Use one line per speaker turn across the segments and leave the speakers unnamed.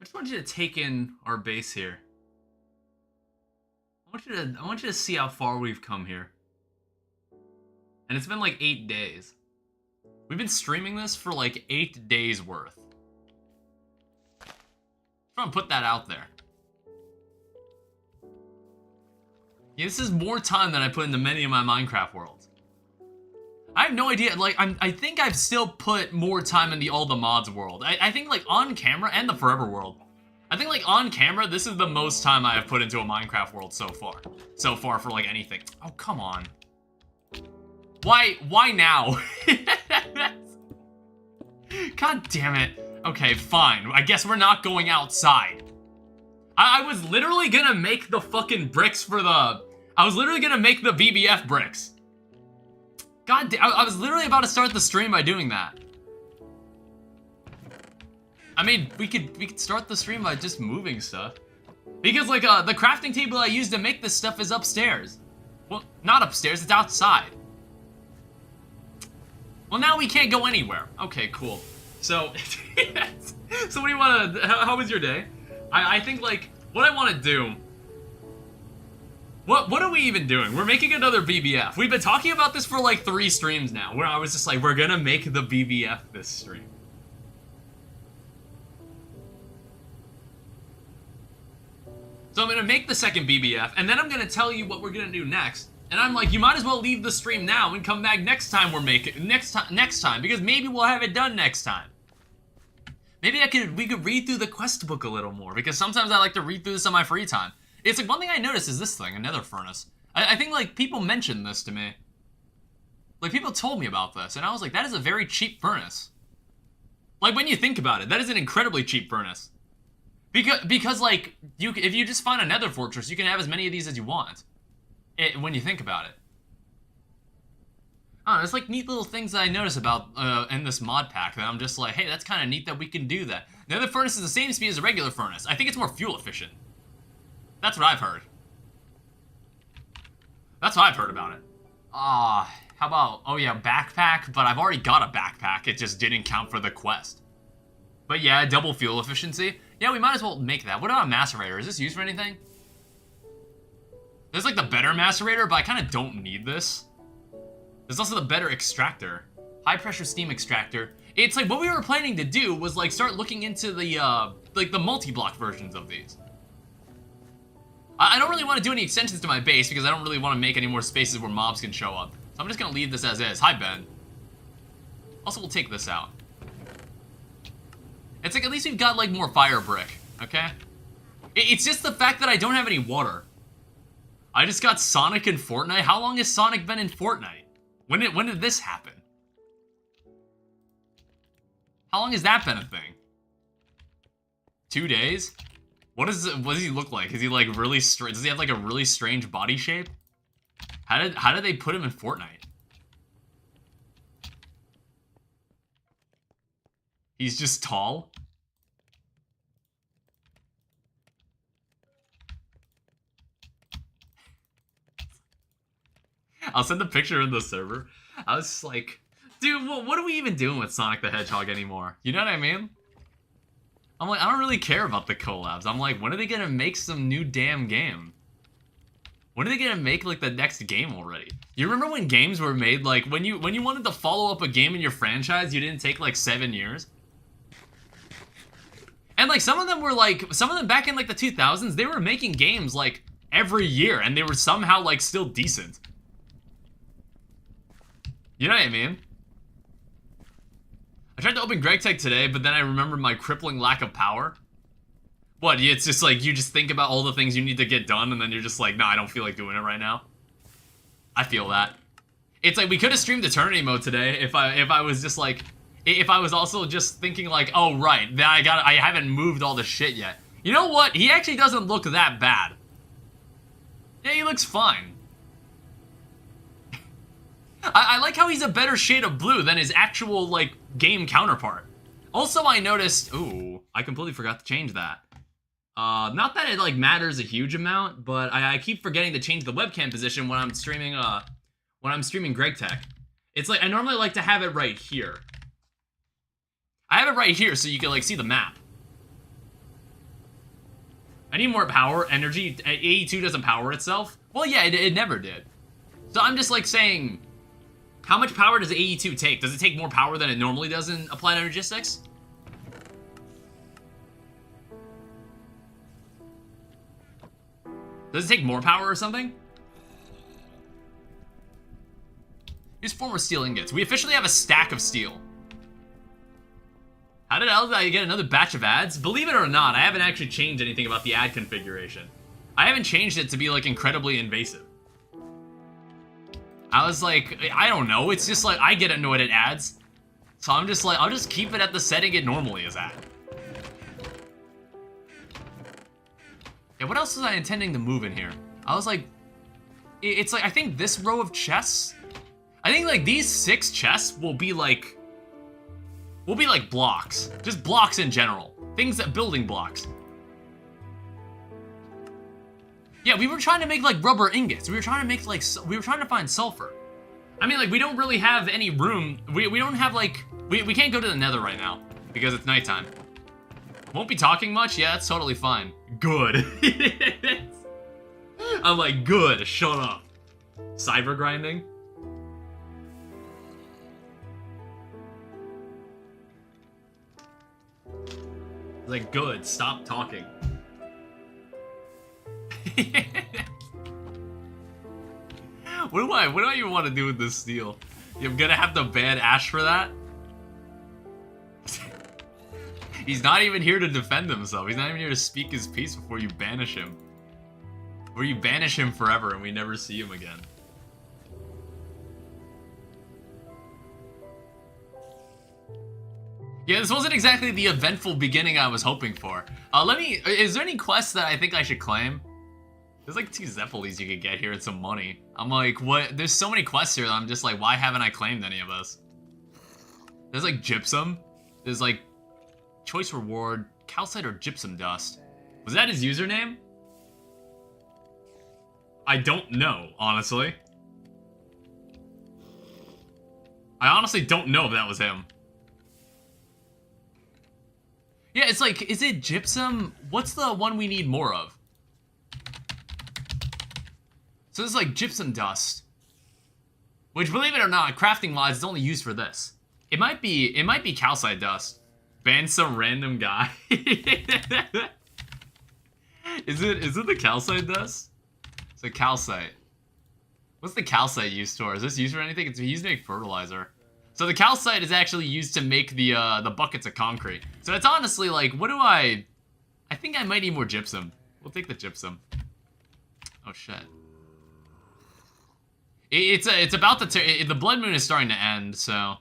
just want you to take in our base here. I want you to see how far we've come here. And it's been like 8 days. We've been streaming this for like 8 days worth. I'm trying to put that out there. Yeah, this is more time than I put into many of my Minecraft worlds. I have no idea, like, I think I've still put more time in the all the mods world. I think, like, on camera, and the forever world. I think, like, on camera, this is the most time I have put into a Minecraft world so far. So far for, like, anything. Oh, come on. Why now? God damn it. Okay, fine. I guess we're not going outside. I was literally gonna make the fucking bricks for the... I was literally gonna make the BBF bricks. God damn, I was literally about to start the stream by doing that. I mean, we could start the stream by just moving stuff. Because, like, the crafting table I used to make this stuff is upstairs. Well, not upstairs, it's outside. Well, now we can't go anywhere. Okay, cool. So, so what do you want to... How was your day? I think, like, what I want to do... What are we even doing? We're making another BBF. We've been talking about this for, like, 3 streams now, where I was just like, we're gonna make the BBF this stream. So I'm gonna make the second BBF, and then I'm gonna tell you what we're gonna do next. And I'm like, you might as well leave the stream now and come back next time we're making... Next time, because maybe we'll have it done next time. Maybe we could read through the quest book a little more, because sometimes I like to read through this on my free time. It's like, one thing I noticed is this thing, another furnace. I think, like, people mentioned this to me. Like, people told me about this, and I was like, that is a very cheap furnace. Like, when you think about it, that is an incredibly cheap furnace. Because like, if you just find a nether fortress, you can have as many of these as you want. When you think about it. I don't know, it's like neat little things that I notice about in this mod pack that I'm just like, hey, that's kind of neat that we can do that. The other furnace is the same speed as a regular furnace. I think it's more fuel efficient. That's what I've heard. That's what I've heard about it. How about, oh yeah, backpack, but I've already got a backpack. It just didn't count for the quest. But yeah, double fuel efficiency. Yeah, we might as well make that. What about a macerator? Is this used for anything? There's like the better macerator, but I kind of don't need this. There's also the better extractor. High pressure steam extractor. It's like what we were planning to do was like start looking into the like the multi-block versions of these. I don't really want to do any extensions to my base because I don't really want to make any more spaces where mobs can show up. So I'm just gonna leave this as is. Hi, Ben. Also, we'll take this out. It's like at least we've got like more fire brick, okay? It's just the fact that I don't have any water. I just got Sonic in Fortnite. How long has Sonic been in Fortnite? When did this happen? How long has that been a thing? 2 days? What does he look like? Is he like really strange? Does he have like a really strange body shape? How did they put him in Fortnite? He's just tall? I'll send the picture in the server. I was like, dude, what are we even doing with Sonic the Hedgehog anymore? You know what I mean? I'm like, I don't really care about the collabs. I'm like, when are they gonna make some new damn game? When are they gonna make like the next game already? You remember when games were made, like when you wanted to follow up a game in your franchise, you didn't take like 7 years? And like some of them back in like the 2000s, they were making games like every year and they were somehow like still decent. You know what I mean? I tried to open GregTech today, but then I remembered my crippling lack of power. What, it's just like, you just think about all the things you need to get done, and then you're just like, nah, I don't feel like doing it right now. I feel that. It's like, we could have streamed Eternity Mode today if I was just like, if I was also just thinking like, oh right, I haven't moved all the shit yet. You know what? He actually doesn't look that bad. Yeah, he looks fine. I like how he's a better shade of blue than his actual, like, game counterpart. Also, I noticed... Ooh, I completely forgot to change that. Not that it, like, matters a huge amount, but I keep forgetting to change the webcam position when I'm streaming, GregTech. It's like, I normally like to have it right here. I have it right here so you can, like, see the map. I need more power, energy. AE2 doesn't power itself. Well, yeah, it never did. So I'm just like saying, how much power does AE2 take? Does it take more power than it normally does in Applied Energistics? Does it take more power or something? Use 4 more steel ingots. We officially have a stack of steel. How did I get another batch of ads? Believe it or not, I haven't actually changed anything about the ad configuration. I haven't changed it to be like incredibly invasive. I was like, I don't know, it's just like, I get annoyed at ads. So I'm just like, I'll just keep it at the setting it normally is at. Yeah, what else was I intending to move in here? I was like, it's like, I think this row of chests, I think like these 6 chests will be like blocks. Just blocks in general. Things that, building blocks. Yeah, we were trying to make like rubber ingots. We were trying to make like, we were trying to find sulfur. I mean, like, we don't really have any room. We don't have like, we can't go to the nether right now because it's nighttime. Won't be talking much? Yeah, that's totally fine. Good. I'm like, good, shut up. Cyber grinding? Like, good, stop talking. What do I even want to do with this steel? I'm gonna have to ban Ash for that? He's not even here to defend himself. He's not even here to speak his piece before you banish him. Or you banish him forever and we never see him again. Yeah, this wasn't exactly the eventful beginning I was hoping for. Is there any quests that I think I should claim? There's like 2 Zeppelis you could get here and some money. I'm like, what? There's so many quests here that I'm just like, why haven't I claimed any of this? There's like gypsum. There's like choice reward, calcite or gypsum dust. Was that his username? I don't know, honestly. I honestly don't know if that was him. Yeah, it's like, is it gypsum? What's the one we need more of? So this is like gypsum dust. Which, believe it or not, crafting mods is only used for this. It might be calcite dust. Ban some random guy. Is it the calcite dust? It's a calcite. What's the calcite used for? Is this used for anything? It's used to make fertilizer. So the calcite is actually used to make the buckets of concrete. So it's honestly like, what do I think I might need more gypsum. We'll take the gypsum. Oh shit. It's about to the blood moon is starting to end, so.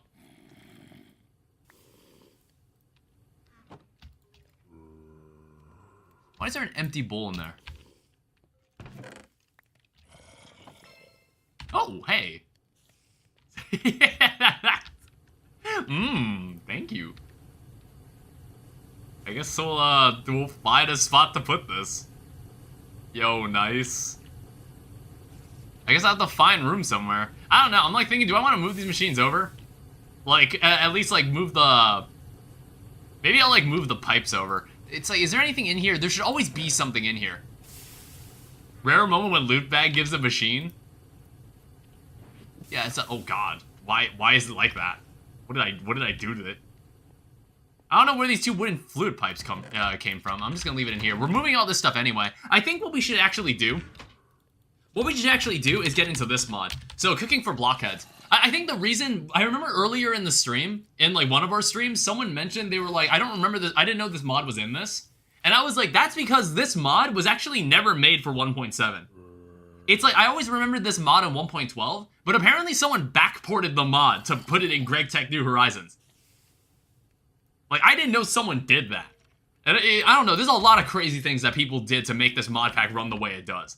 Why is there an empty bowl in there? Oh, hey. Thank you. I guess we'll find a spot to put this. Yo, nice. I guess I have to find room somewhere. I don't know, I'm like thinking, do I want to move these machines over? Like, at least like move the... Maybe I'll like move the pipes over. It's like, is there anything in here? There should always be something in here. Rare moment when loot bag gives a machine. Yeah, it's a, oh god. Why is it like that? What did I do to it? I don't know where these 2 wooden fluid pipes came from. I'm just gonna leave it in here. We're moving all this stuff anyway. I think what we should actually do is get into this mod. So, cooking for blockheads. I think the reason, I remember earlier in the stream, in like one of our streams, someone mentioned, they were like, I don't remember this, I didn't know this mod was in this. And I was like, that's because this mod was actually never made for 1.7. It's like, I always remembered this mod in 1.12, but apparently someone backported the mod to put it in GregTech New Horizons. Like, I didn't know someone did that. And I don't know, there's a lot of crazy things that people did to make this mod pack run the way it does.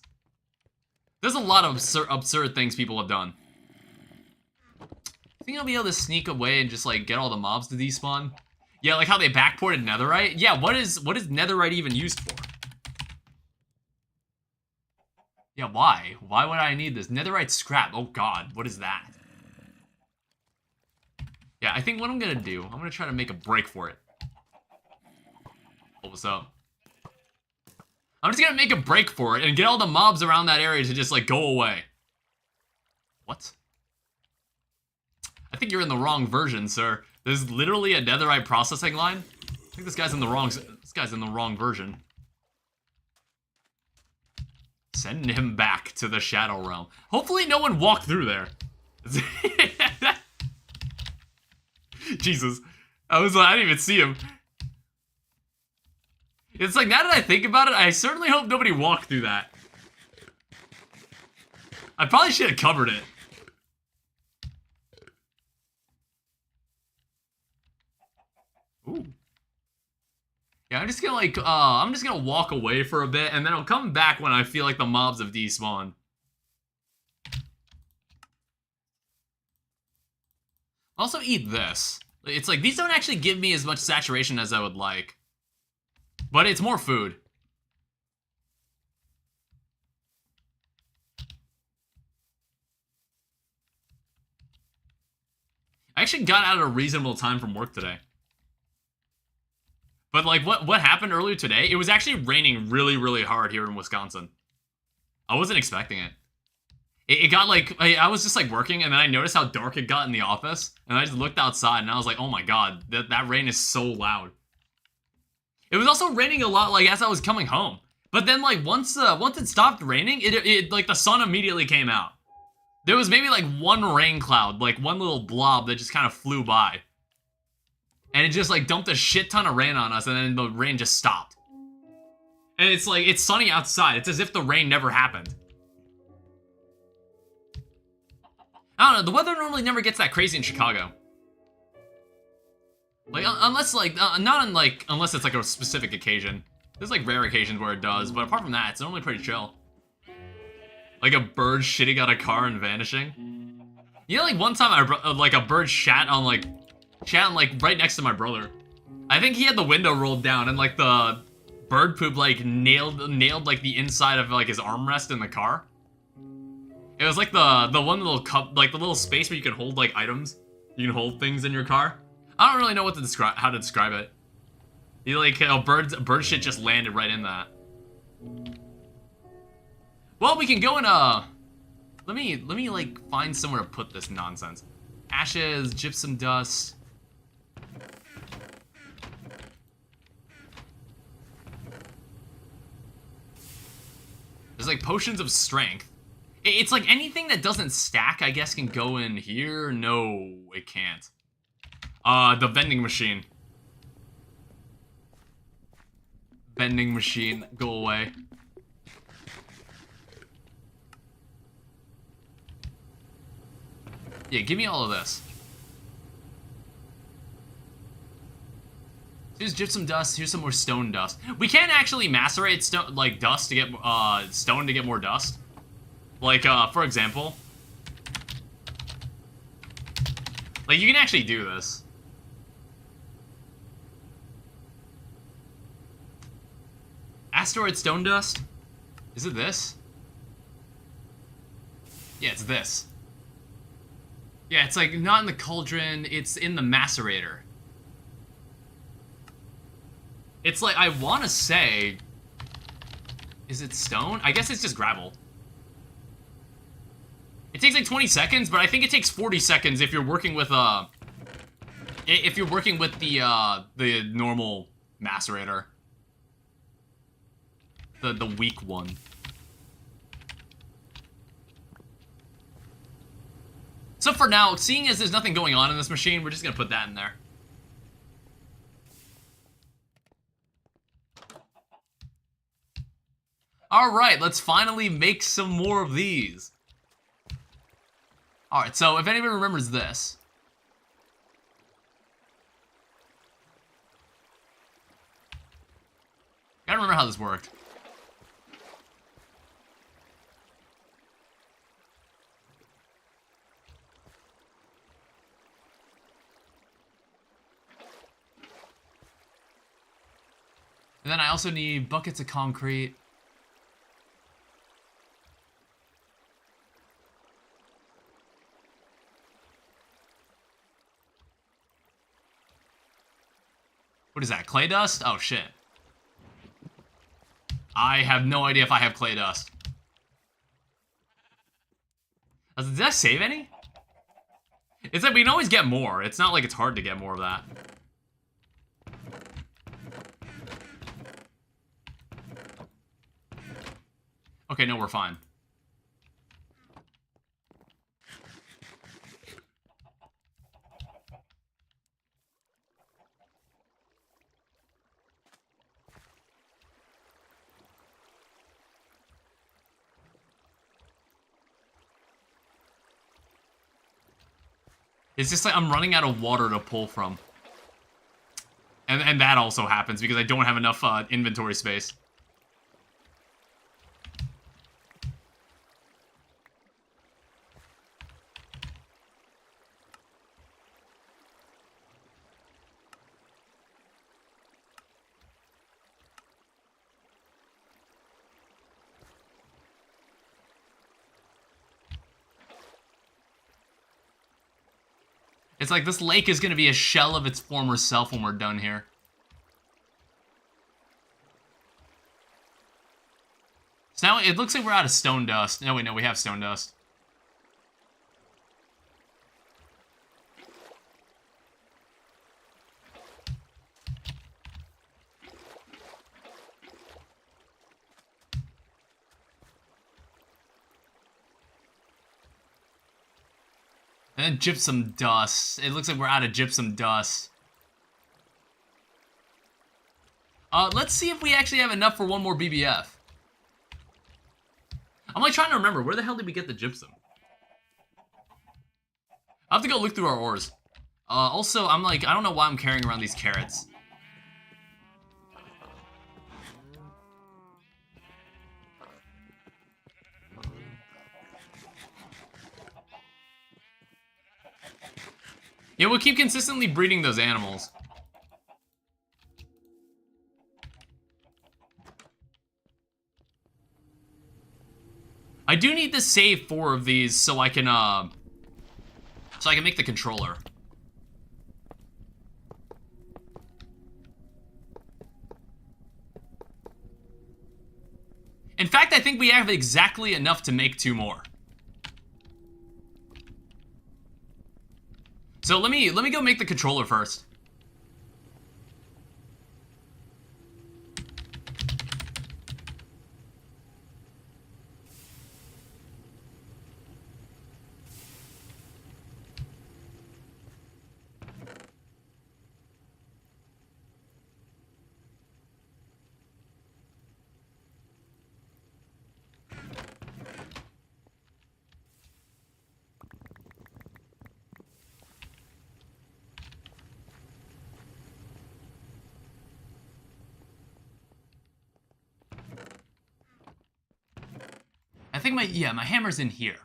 There's a lot of absurd things people have done. Think I'll be able to sneak away and just like get all the mobs to despawn? Yeah, like how they backported netherite? Yeah, what is netherite even used for? Yeah, why? Why would I need this? Netherite scrap. Oh god, what is that? Yeah, I think what I'm gonna do, I'm gonna try to make a break for it. Oh, what's up? I'm just gonna make a break for it and get all the mobs around that area to just, like, go away. What? I think you're in the wrong version, sir. There's literally a netherite processing line. I think this guy's in the wrong version. Send him back to the Shadow Realm. Hopefully no one walked through there. Jesus. I didn't even see him. It's like, now that I think about it, I certainly hope nobody walked through that. I probably should have covered it. Ooh. Yeah, I'm just gonna, like, I'm just gonna walk away for a bit, and then I'll come back when I feel like the mobs have despawned. Also eat this. It's like, these don't actually give me as much saturation as I would like. But it's more food. I actually got out at a reasonable time from work today. But, like, what happened earlier today, it was actually raining really, really hard here in Wisconsin. I wasn't expecting it. It got, like, I was just, like, working, and then I noticed how dark it got in the office, and I just looked outside, and I was like, oh my god, that rain is so loud. It was also raining a lot, like, as I was coming home. But then, like, once it stopped raining, it like, the sun immediately came out. There was maybe, like, one rain cloud, like, one little blob that just kind of flew by. And it just, like, dumped a shit ton of rain on us, and then the rain just stopped. And it's, like, it's sunny outside. It's as if the rain never happened. I don't know, the weather normally never gets that crazy in Chicago. Like, unless, like, unless it's, like, a specific occasion. There's, like, rare occasions where it does, but apart from that, it's normally pretty chill. Like a bird shitting out a car and vanishing. You know, like, one time, like, a bird shat on, like, right next to my brother. I think he had the window rolled down, and, like, the bird poop, like, nailed, like, the inside of, like, his armrest in the car. It was, like, the one little cup, like, the little space where you can hold, like, items. You can hold things in your car. I don't really know how to describe it. You, like, bird shit just landed right in that. Well, we can go and, let me, like, find somewhere to put this nonsense. Ashes, gypsum dust. There's, like, potions of strength. It's like anything that doesn't stack, I guess, can go in here. No, it can't. The vending machine. Vending machine, go away. Yeah, give me all of this. Here's gypsum dust, here's some more stone dust. We can actually macerate stone, like, dust to get, stone to get more dust. Like, for example. Like, you can actually do this. Asteroid stone dust? Is it this? Yeah, it's this. Yeah, it's like not in the cauldron, it's in the macerator. It's like, I want to say... Is it stone? I guess it's just gravel. It takes like 20 seconds, but I think it takes 40 seconds if you're working with, if you're working with the normal macerator. The weak one. So for now, seeing as there's nothing going on in this machine, we're just gonna put that in there. Alright, let's finally make some more of these. Alright, so if anybody remembers this. I don't remember how this worked. And then I also need buckets of concrete. What is that, clay dust? Oh, shit. I have no idea if I have clay dust. Did I save any? It's like we can always get more. It's not like it's hard to get more of that. Okay, no, we're fine. It's just like I'm running out of water to pull from. And that also happens because I don't have enough inventory space. It's like this lake is going to be a shell of its former self when we're done here. So now it looks like we're out of stone dust. No, wait, no, we have stone dust. And then gypsum dust. It looks like we're out of gypsum dust. Let's see if we actually have enough for one more BBF. I'm like trying to remember, where the hell did we get the gypsum? I'll have to go look through our ores. Also, I'm like, I don't know why I'm carrying around these carrots. Yeah, we'll keep consistently breeding those animals. I do need to save 4 of these so I can make the controller. In fact, I think we have exactly enough to make 2 more. So let me go make the controller first. I think my hammer's in here.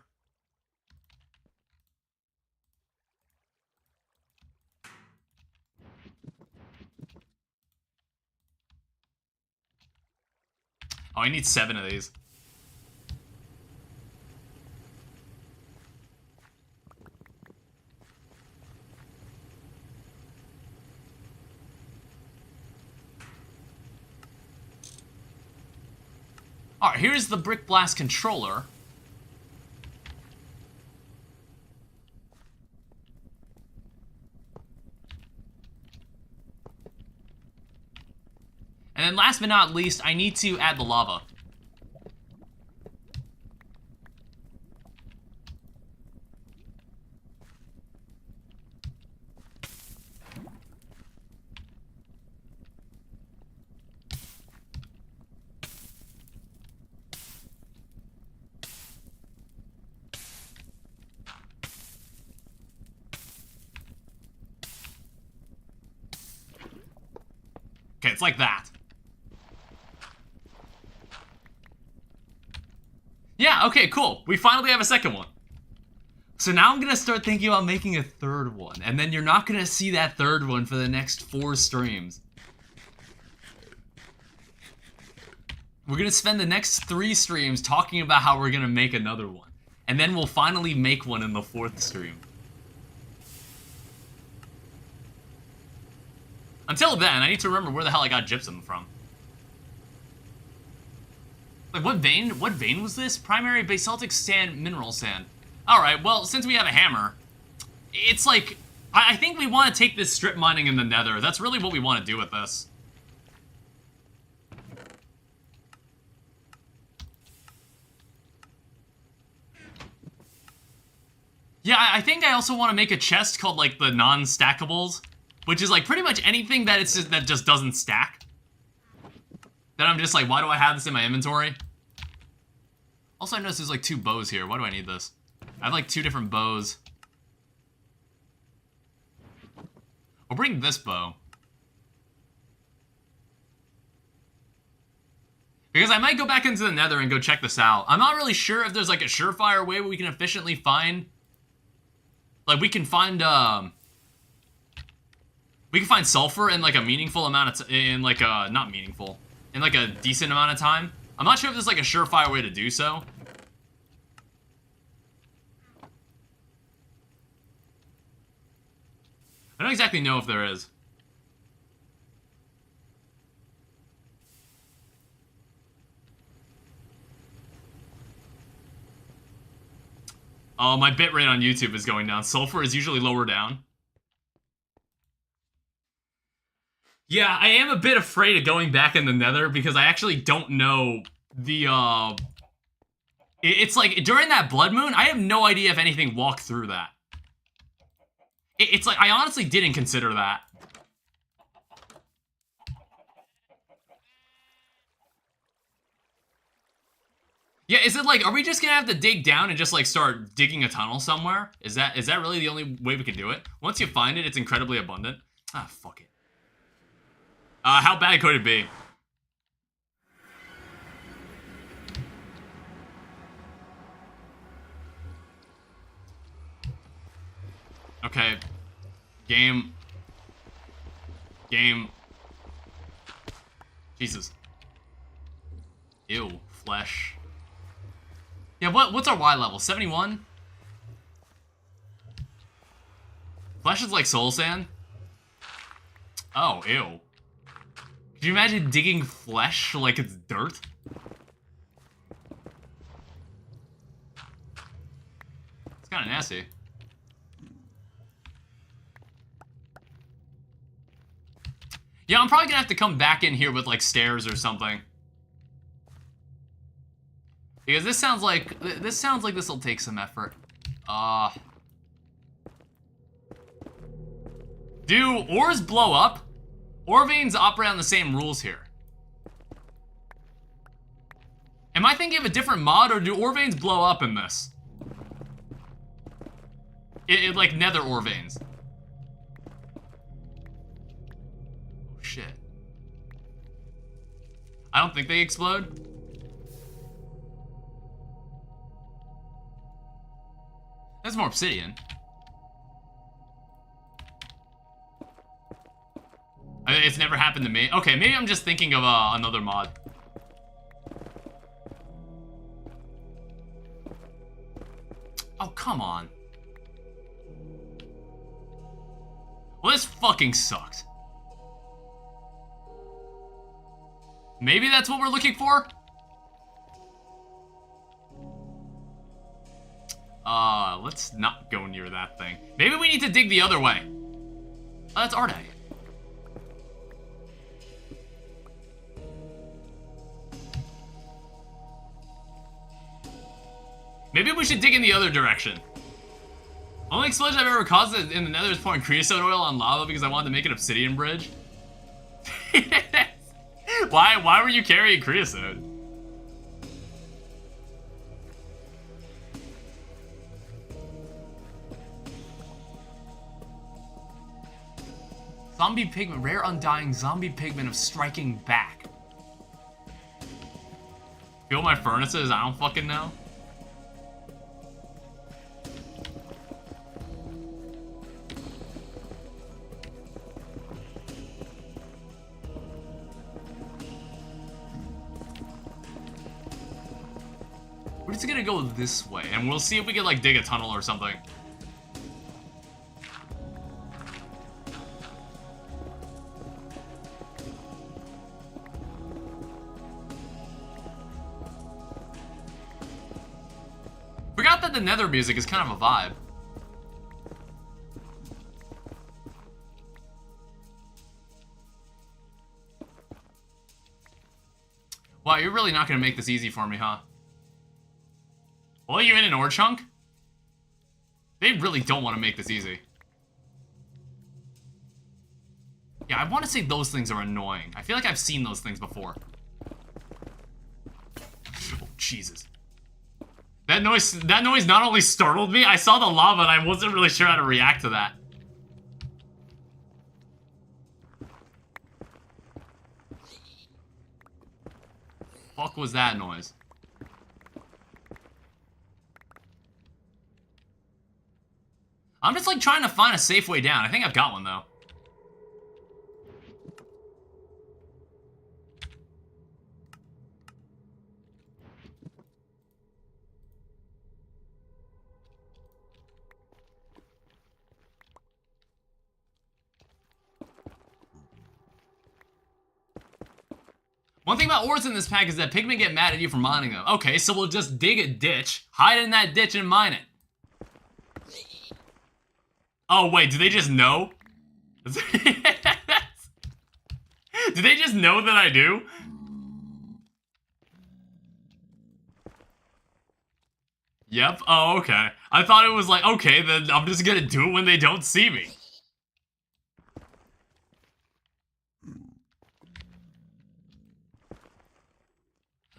Oh, I need 7 of these. Alright, here's the Brick Blast controller. And then last but not least, I need to add the lava. Okay, it's like that. Yeah, okay, cool. We finally have a second one. So now I'm gonna start thinking about making a third one, and then you're not gonna see that third one for the next 4 streams. We're gonna spend the next 3 streams talking about how we're gonna make another one. And then we'll finally make one in the 4th stream. Until then, I need to remember where the hell I got gypsum from. Like, what vein? What vein was this? Primary basaltic sand, mineral sand. Alright, well, since we have a hammer, it's like, I think we want to take this strip mining in the nether. That's really what we want to do with this. Yeah, I think I also want to make a chest called, like, the non-stackables, which is, like, pretty much anything that that just doesn't stack. Then I'm just like, why do I have this in my inventory? Also, I noticed there's, like, 2 bows here. Why do I need this? I have, like, 2 different bows. I'll bring this bow. Because I might go back into the nether and go check this out. I'm not really sure if there's, like, a surefire way where we can efficiently find... Like, we can find sulfur in, like, a meaningful amount of... not meaningful. In, like, a decent amount of time. I'm not sure if there's, like, a surefire way to do so. I don't exactly know if there is. Oh, my bitrate on YouTube is going down. Sulfur is usually lower down. Yeah, I am a bit afraid of going back in the nether because I actually don't know the, It's like, during that blood moon, I have no idea if anything walked through that. It's like, I honestly didn't consider that. Yeah, is it like, are we just gonna have to dig down and just like start digging a tunnel somewhere? Is that really the only way we can do it? Once you find it, it's incredibly abundant. Ah, fuck it. How bad could it be? Okay. Game. Jesus. Ew. Flesh. Yeah, what's our Y level? 71? Flesh is like soul sand? Oh, ew. Could you imagine digging flesh like it's dirt? It's kind of nasty. Yeah, I'm probably gonna have to come back in here with like stairs or something. Because this sounds like this will take some effort. Do ores blow up? Ore veins operate on the same rules here. Am I thinking of a different mod, or do ore veins blow up in this? It like nether ore veins. Oh shit. I don't think they explode. That's more obsidian. It's never happened to me. Okay, maybe I'm just thinking of another mod. Oh, come on. Well, this fucking sucked. Maybe that's what we're looking for? Let's not go near that thing. Maybe we need to dig the other way. Oh, that's Arte. Maybe we should dig in the other direction. Only explosion I've ever caused in the nether is pouring creosote oil on lava because I wanted to make an obsidian bridge. Why were you carrying creosote? Zombie pigment, rare undying zombie pigment of striking back. Fuel my furnaces? I don't fucking know. We're just gonna go this way, and we'll see if we can, like, dig a tunnel or something. forgot that the Nether music is kind of a vibe. Wow, you're really not gonna make this easy for me, huh? Well, you in an ore chunk? They really don't want to make this easy. Yeah, I want to say those things are annoying. I feel like I've seen those things before. Oh, Jesus. That noise not only startled me, I saw the lava and I wasn't really sure how to react to that. Fuck was that noise? I'm just like trying to find a safe way down. I think I've got one though. One thing about ores in this pack is that pigmen get mad at you for mining them. Okay, so we'll just dig a ditch, hide in that ditch, and mine it. Oh, wait, do they just know? Do they just know that I do? Yep, oh, okay. I thought it was like, okay, then I'm just gonna do it when they don't see me.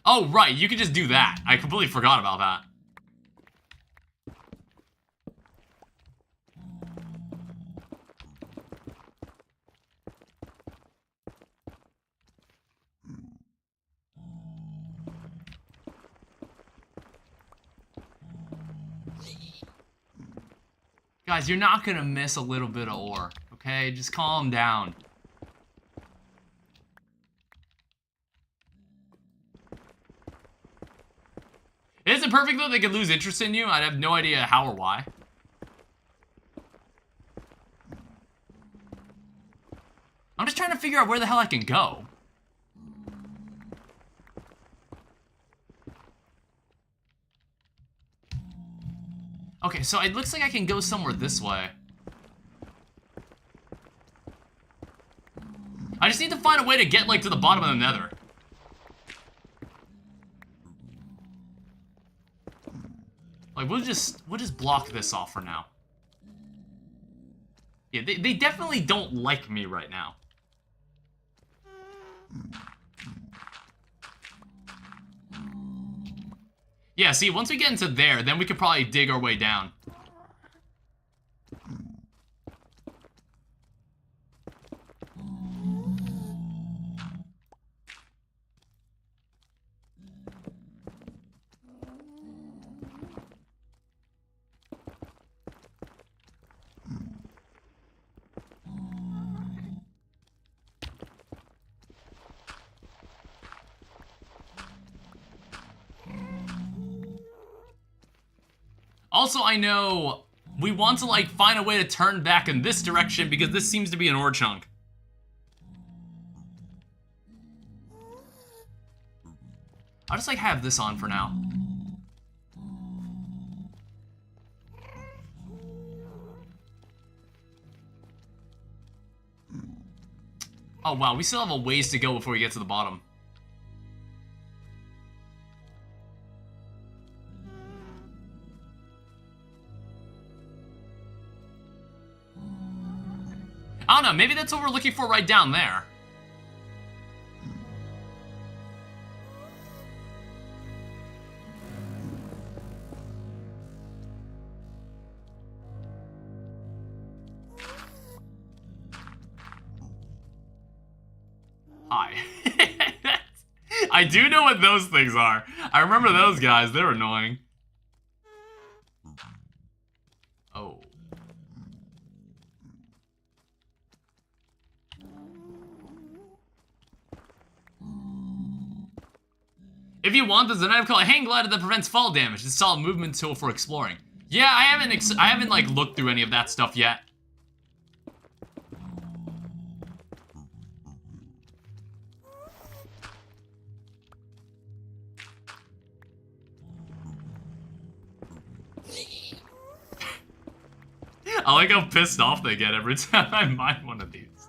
Oh, right, you can just do that. I completely forgot about that. Guys, you're not gonna miss a little bit of ore, okay? Just calm down. Is it perfect though? They could lose interest in you? I'd have no idea how or why. I'm just trying to figure out where the hell I can go. Okay, so it looks like I can go somewhere this way. I just need to find a way to get, like, to the bottom of the nether. Like, we'll just block this off for now. Yeah, they definitely don't like me right now. Yeah, see, once we get into there, then we could probably dig our way down. Also, I know we want to, like, find a way to turn back in this direction because this seems to be an ore chunk. I'll just, like, have this on for now. Oh, wow, we still have a ways to go before we get to the bottom. I don't know, maybe that's what we're looking for right down there. Hi. I do know what those things are. I remember those guys, they're annoying. Oh. If you want, there's an item called a hang glider that prevents fall damage. It's a solid movement tool for exploring. Yeah, I haven't like looked through any of that stuff yet. I like how pissed off they get every time I mine one of these.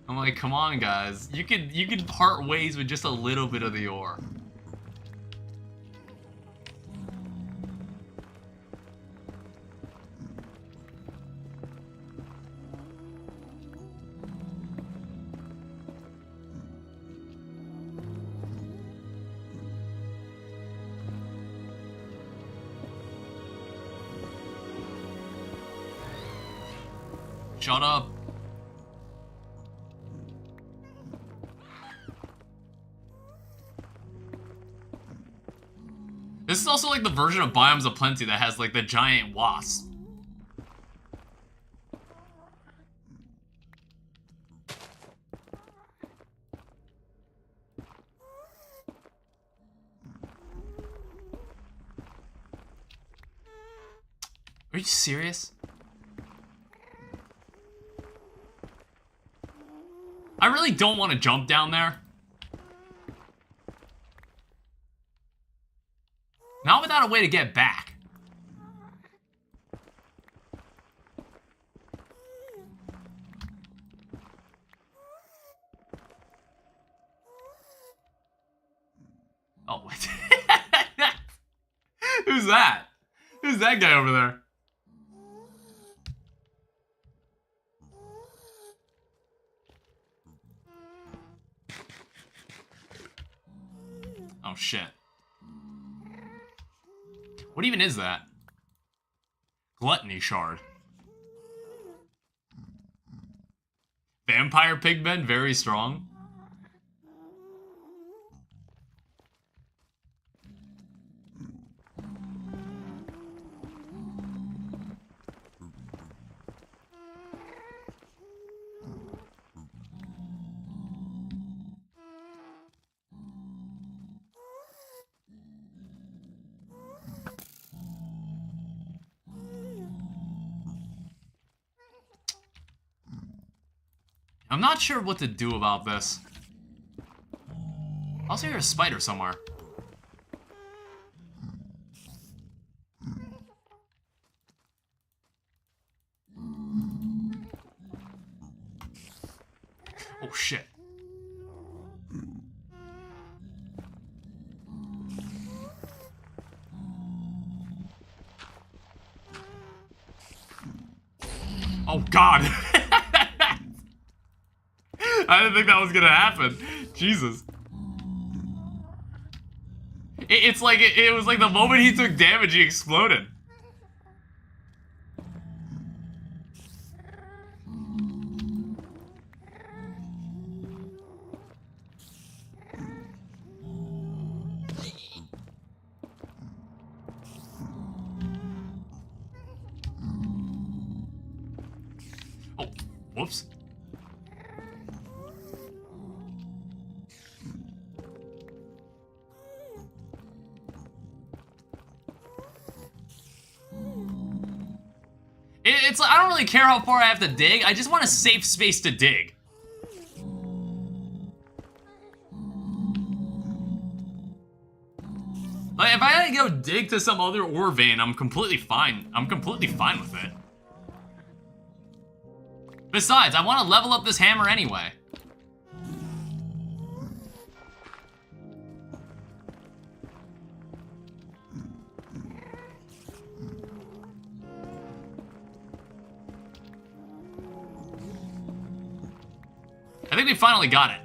I'm like, come on, guys. You could part ways with just a little bit of the ore. Shut up. This is also like the version of Biomes of Plenty that has like the giant wasp. Are you serious? I really don't want to jump down there. Not without a way to get back. Oh, wait. Who's that? Who's that guy over there? Oh, shit. What even is that? Gluttony shard. Vampire pigmen, very strong. I'm not sure what to do about this. I also hear a spider somewhere. Oh shit. Oh god. I didn't think that was gonna happen. Jesus. It's like, it was like the moment he took damage, he exploded. Oh, whoops. It's like, I don't really care how far I have to dig. I just want a safe space to dig. Like, if I had to go dig to some other ore vein, I'm completely fine. I'm completely fine with it. Besides, I want to level up this hammer anyway. I think we finally got it.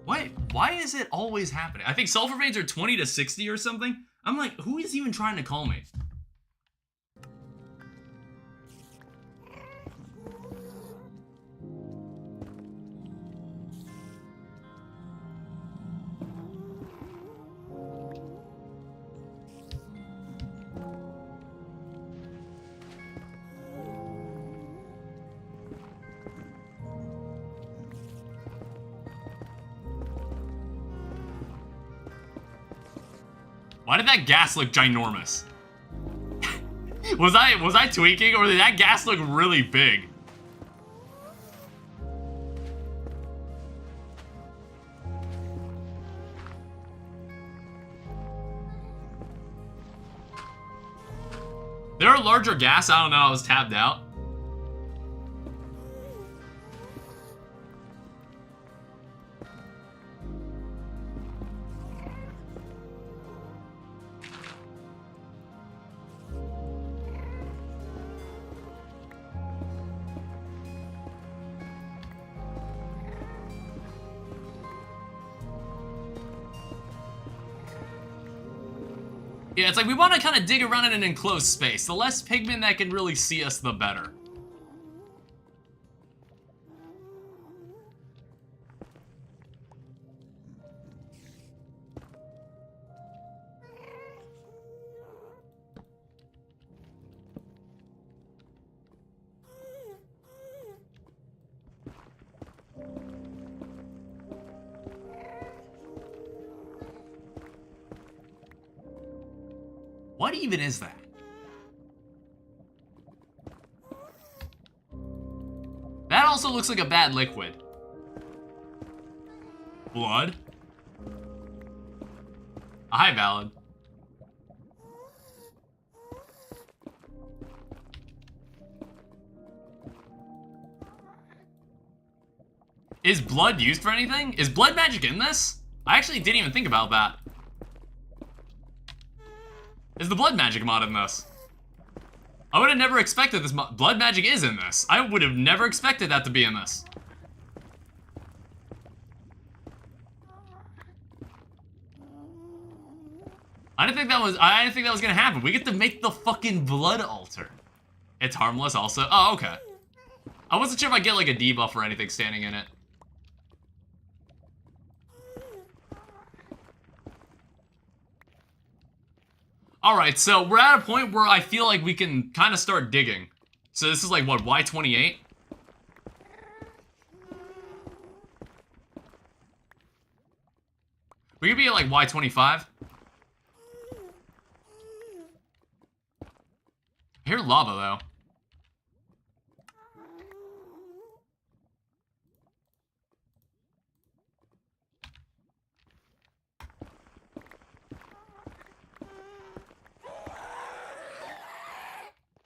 Wait, why is it always happening? I think sulfur veins are 20 to 60 or something. I'm like, who is even trying to call me? Why did that gas look ginormous? was I tweaking, or did that gas look really big? There are larger gas. I don't know. I was tabbed out. Yeah, it's like we want to kind of dig around in an enclosed space. The less pigmen that can really see us, the better. What even is that? That also looks like a bad liquid. Blood? Hi, Valid. Is blood used for anything? Is blood magic in this? I actually didn't even think about that. Is the blood magic mod in this? I would have never expected this blood magic is in this. I would have never expected that to be in this. I didn't think that was gonna happen. We get to make the fucking blood altar. It's harmless also. Oh, okay. I wasn't sure if I get like a debuff or anything standing in it. Alright, so we're at a point where I feel like we can kind of start digging. So this is like, what, Y28? We could be at like Y25. I hear lava, though.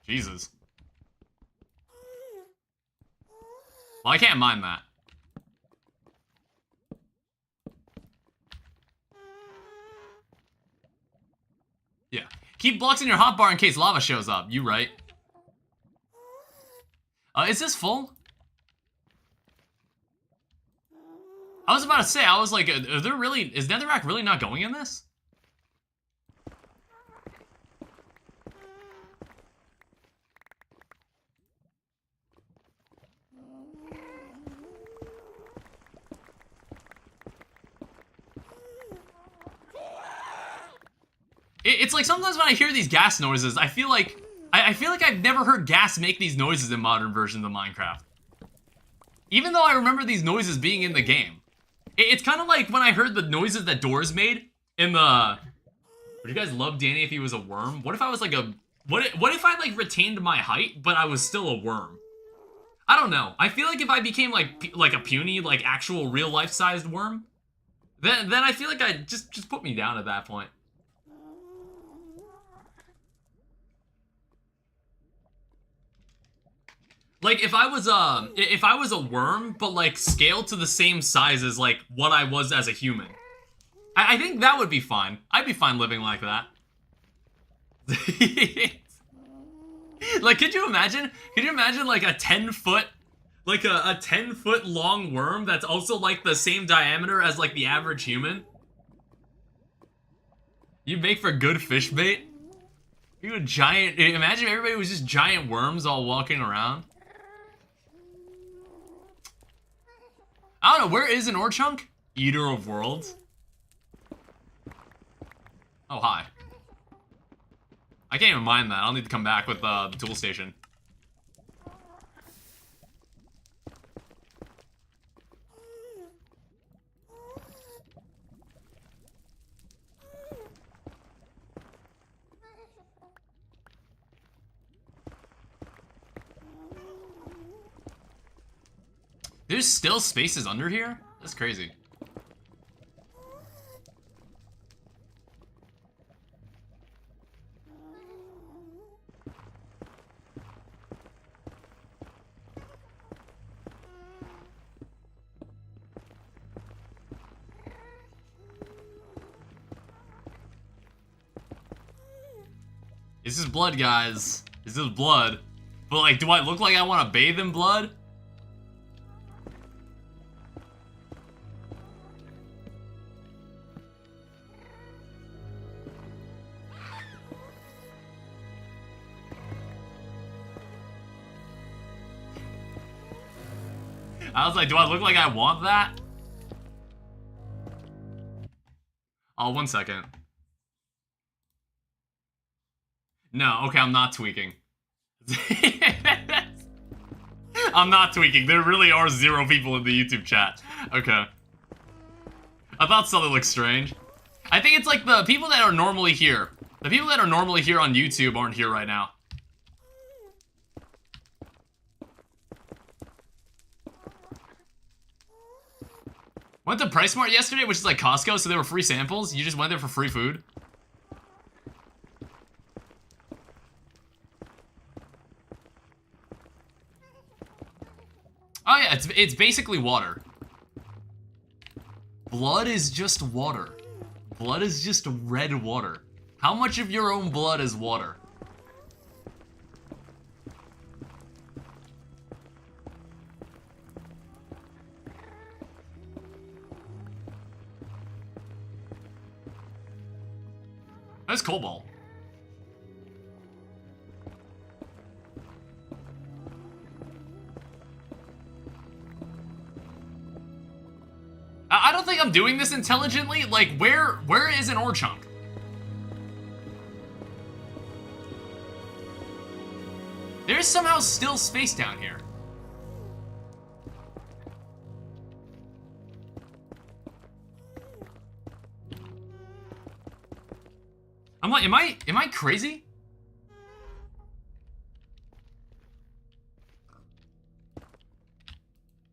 Jesus. Well, I can't mind that. Yeah. Keep blocks in your hotbar in case lava shows up. You right. Is this full? I was about to say, I was like, is Netherrack really not going in this? It's like sometimes when I hear these gas noises, I feel like I've never heard gas make these noises in modern versions of Minecraft. Even though I remember these noises being in the game. It's kind of like when I heard the noises that doors made in the... Would you guys love Danny if he was a worm? What if I was like a... What if I like retained my height, but I was still a worm? I don't know. I feel like if I became like a puny, like actual real life sized worm, then I feel like I'd just put me down at that point. Like, if I was a worm, but, like, scaled to the same size as, like, what I was as a human. I think that would be fine. I'd be fine living like that. Like, could you imagine, like, a 10-foot, like, a 10-foot long worm that's also, like, the same diameter as, like, the average human? You'd make for good fish bait? You a giant, imagine everybody was just giant worms all walking around. I don't know, where is an ore chunk? Eater of worlds. Oh, hi. I can't even mind that. I'll need to come back with the tool station. There's still spaces under here? That's crazy. This is blood, guys. This is blood. But, like, do I look like I want to bathe in blood? I was like, do I look like I want that? Oh, 1 second. No, okay, I'm not tweaking. I'm not tweaking. There really are 0 people in the YouTube chat. Okay. I thought something looked strange. I think it's like the people that are normally here. The people that are normally here on YouTube aren't here right now. Went to Price Mart yesterday, which is like Costco, so there were free samples. You just went there for free food. Oh yeah, it's basically water. Blood is just water. Blood is just red water. How much of your own blood is water? That's cobalt. I don't think I'm doing this intelligently. Like, where is an ore chunk? There's somehow still space down here. I'm like, am I crazy?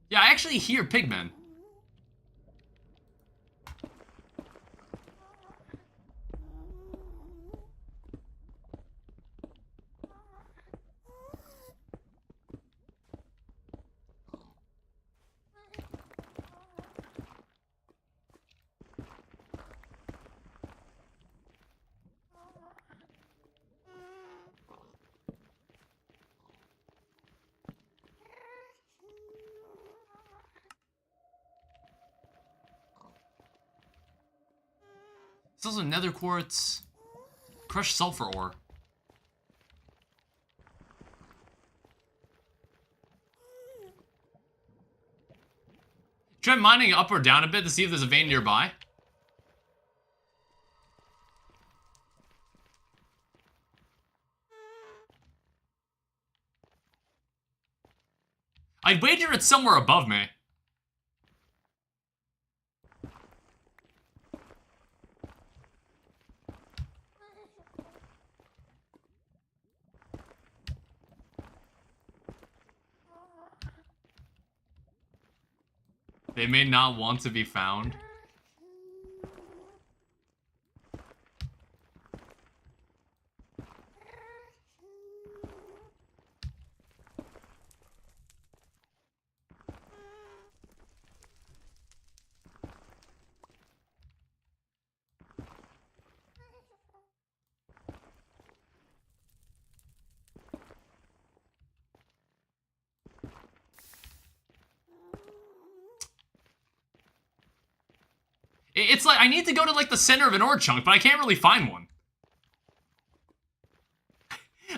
Yeah, I actually hear pigmen. There's also nether quartz, crushed sulfur ore. Try mining up or down a bit to see if there's a vein nearby. I'd wager it's somewhere above me. They may not want to be found. It's like, I need to go to, like, the center of an ore chunk, but I can't really find one.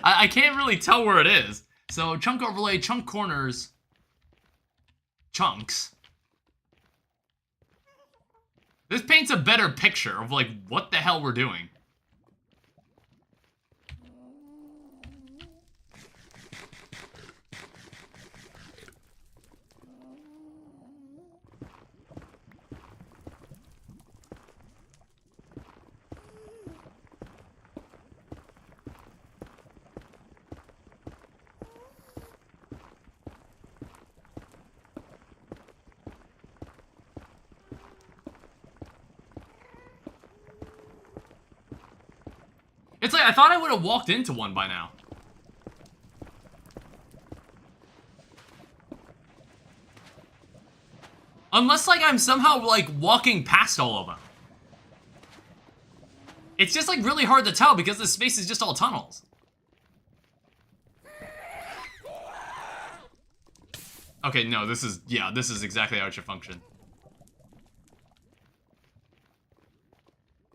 I can't really tell where it is. So, chunk overlay, chunk corners, chunks. This paints a better picture of, like, what the hell we're doing. It's like, I thought I would have walked into one by now. Unless, like, I'm somehow, like, walking past all of them. It's just like really hard to tell because this space is just all tunnels. Okay, no, this is exactly how it should function.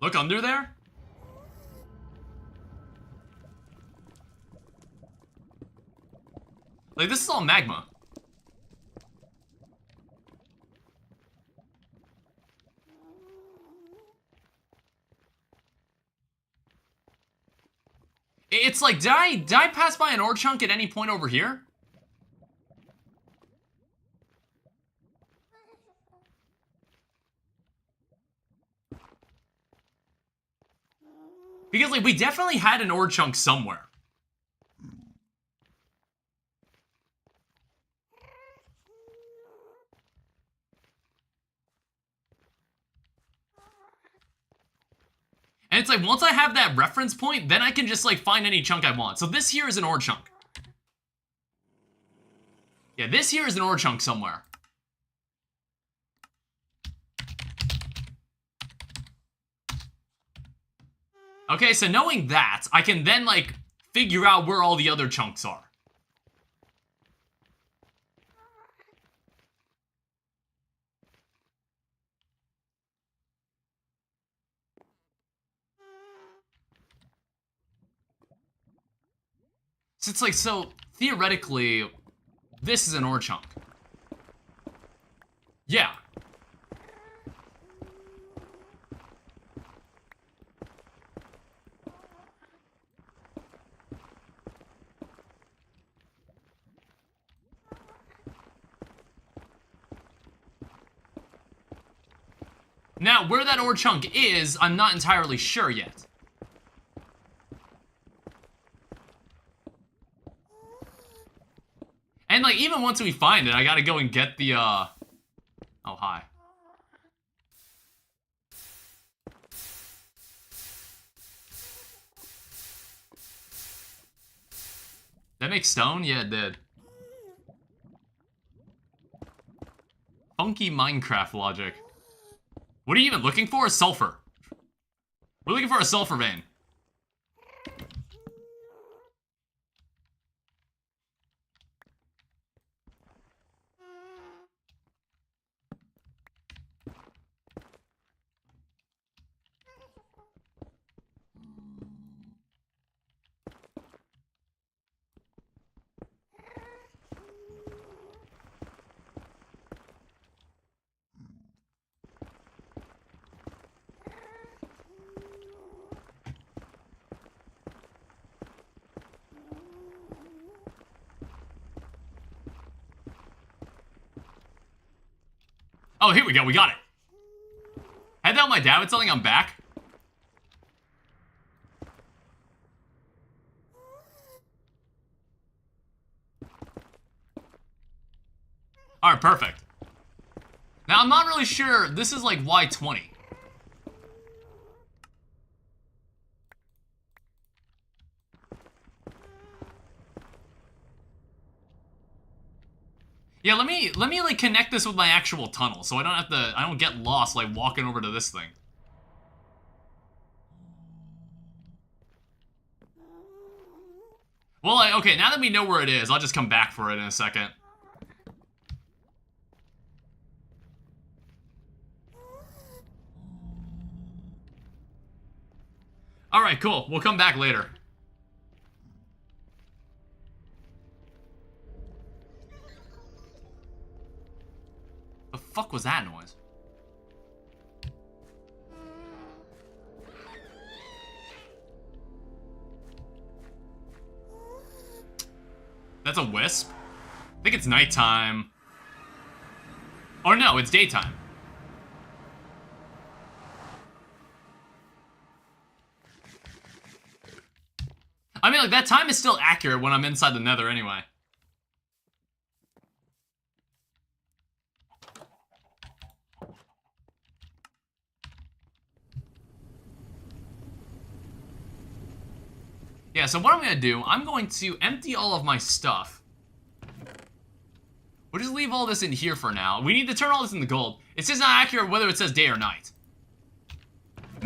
Look under there? Like, this is all magma. It's like, did I pass by an ore chunk at any point over here? Because, like, we definitely had an ore chunk somewhere. And it's like, once I have that reference point, then I can just, like, find any chunk I want. So this here is an ore chunk. Yeah, this here is an ore chunk somewhere. Okay, so knowing that, I can then, like, figure out where all the other chunks are. So it's like, so, theoretically, this is an ore chunk. Yeah. Now, where that ore chunk is, I'm not entirely sure yet. And, like, even once we find it, I gotta go and get the, Oh, hi. That makes stone? Yeah, it did. Funky Minecraft logic. What are you even looking for? Sulfur. We're looking for a sulfur vein. Oh, here we go. We got it. Head out my dad with something. I'm back. Alright, perfect. Now, I'm not really sure. This is like Y20. Yeah, let me like connect this with my actual tunnel so I don't get lost like walking over to this thing. Well, okay, now that we know where it is, I'll just come back for it in a second. Alright, cool. We'll come back later. The fuck was that noise? That's a wisp? I think it's nighttime. Or no, it's daytime. I mean, like, that time is still accurate when I'm inside the nether anyway. Yeah, so what I'm going to do, I'm going to empty all of my stuff. We'll just leave all this in here for now. We need to turn all this into gold. It's just not accurate whether it says day or night.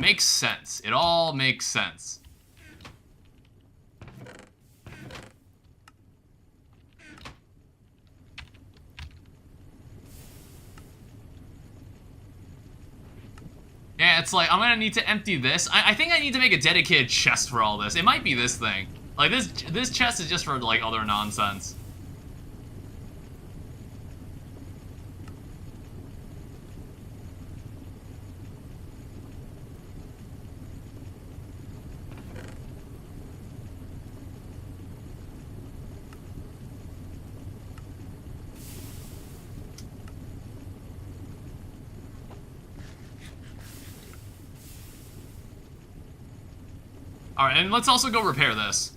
makes sense. It all makes sense. Yeah, it's like, I'm gonna need to empty this. I think I need to make a dedicated chest for all this. It might be this thing. Like, this chest is just for, like, other nonsense. Alright, and let's also go repair this.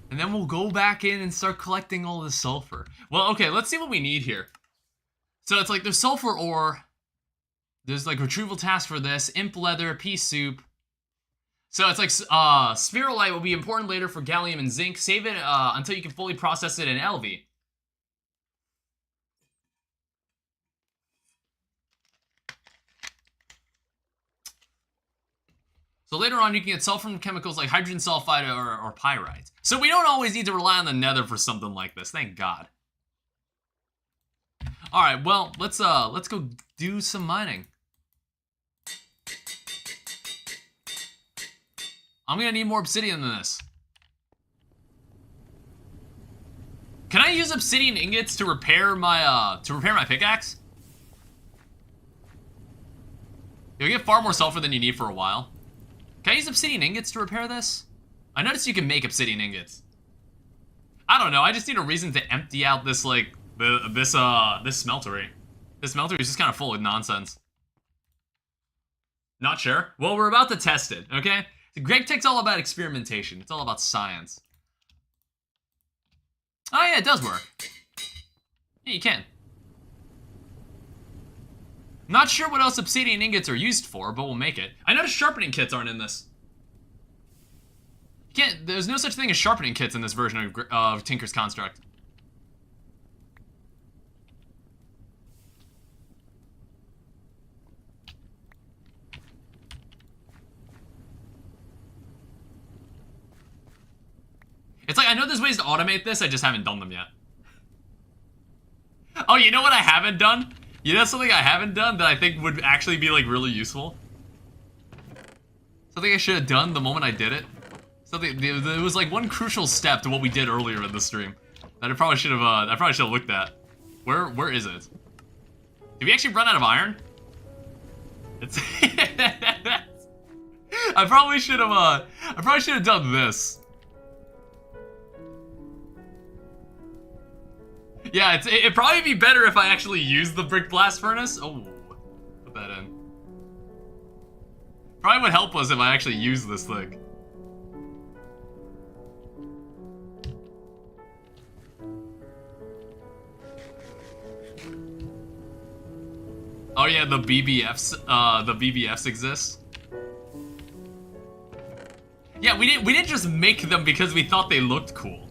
And then we'll go back in and start collecting all the sulfur. Well, okay, let's see what we need here. So it's like there's sulfur ore. There's like retrieval task for this, imp leather, pea soup. So it's like spherolite will be important later for gallium and zinc. Save it until you can fully process it in LV. So later on, you can get sulfur from chemicals like hydrogen sulfide or pyrite. So we don't always need to rely on the nether for something like this. Thank God. All right, well, let's go do some mining. I'm gonna need more obsidian than this. Can I use obsidian ingots to repair my pickaxe? You'll get far more sulfur than you need for a while. Can I use obsidian ingots to repair this? I noticed you can make obsidian ingots. I don't know, I just need a reason to empty out this, like, this smeltery. This smeltery is just kind of full of nonsense. Not sure? Well, we're about to test it, okay? GregTech's all about experimentation. It's all about science. Oh yeah, it does work. Yeah, you can. Not sure what else obsidian ingots are used for, but we'll make it. I noticed sharpening kits aren't in this. There's no such thing as sharpening kits in this version of Tinker's Construct. It's like, I know there's ways to automate this, I just haven't done them yet. Oh, you know what I haven't done? You know something I haven't done that I think would actually be, like, really useful? Something I should have done the moment I did it? Something, there was, like, one crucial step to what we did earlier in the stream that I probably should have looked at. Where is it? Did we actually run out of iron? It's... I probably should have done this. Yeah, it'd probably be better if I actually used the brick blast furnace. Oh, put that in. Probably would help us if I actually used this thing. Oh yeah, the BBFs exist. Yeah, we didn't just make them because we thought they looked cool.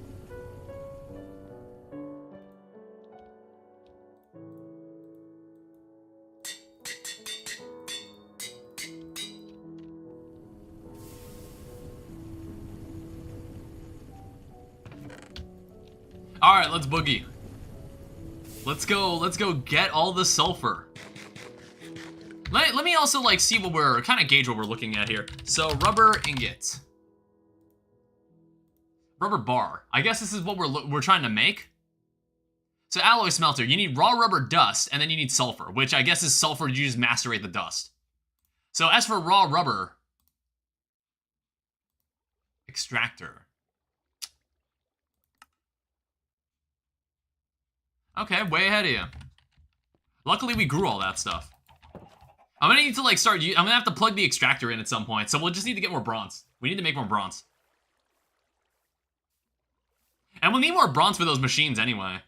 Alright, let's boogie. Let's go get all the sulfur. Let me also, like, see what we're, kind of gauge what we're looking at here. So, rubber ingot. Rubber bar. I guess this is what we're trying to make. So, alloy smelter. You need raw rubber dust, and then you need sulfur, which I guess is sulfur, you just macerate the dust. So, as for raw rubber... extractor. Okay, way ahead of you. Luckily, we grew all that stuff. I'm gonna need to, like, I'm gonna have to plug the extractor in at some point, so we'll just need to get more bronze. We need to make more bronze. And we'll need more bronze for those machines anyway.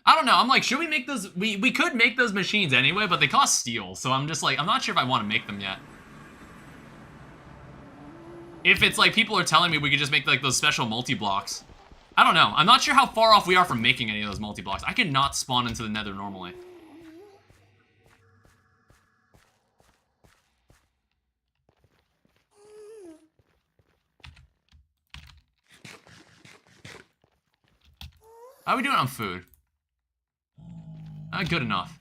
I don't know, I'm like, should we make those? We could make those machines anyway, but they cost steel, so I'm just like, I'm not sure if I want to make them yet. If it's like people are telling me we could just make like those special multi-blocks. I don't know. I'm not sure how far off we are from making any of those multi-blocks. I cannot spawn into the nether normally. How are we doing on food? Good enough.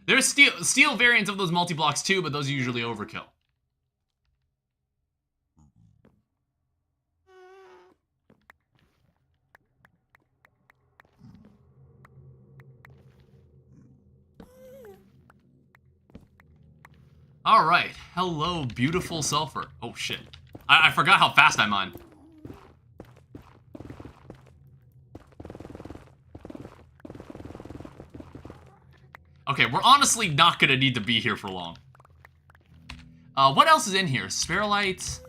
There's steel variants of those multi-blocks too, but those are usually overkill. Alright, hello beautiful sulfur. Oh shit. I forgot how fast I mine. Okay, we're honestly not gonna need to be here for long. What else is in here? Spherolites.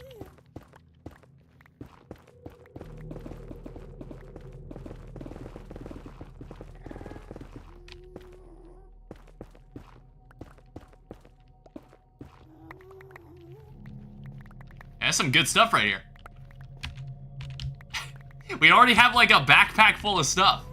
That's some good stuff right here. We already have like a backpack full of stuff.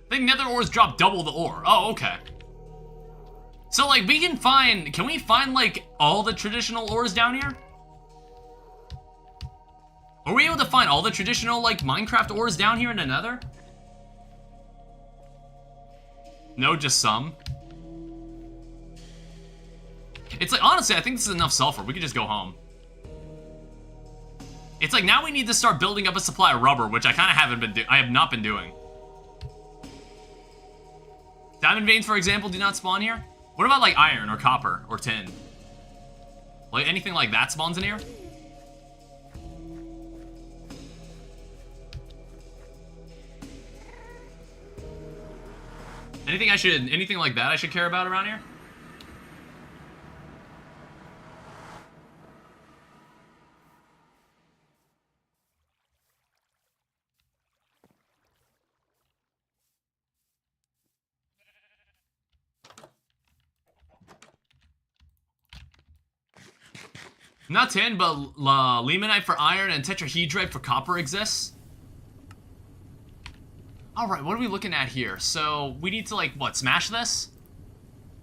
I think nether ores drop double the ore. Oh, okay. So, like, we can we find, like, all the traditional ores down here? Are we able to find all the traditional, like, Minecraft ores down here in the nether? No, just some. It's like, honestly, I think this is enough sulfur. We could just go home. It's like, now we need to start building up a supply of rubber, which I kind of I have not been doing. Diamond veins, for example, do not spawn here. What about like iron or copper or tin? Like anything like that spawns in here? Anything like that I should care about around here? Not tin, but limonite for iron and tetrahedrite for copper exists. Alright, what are we looking at here? So, we need to, like, what, smash this?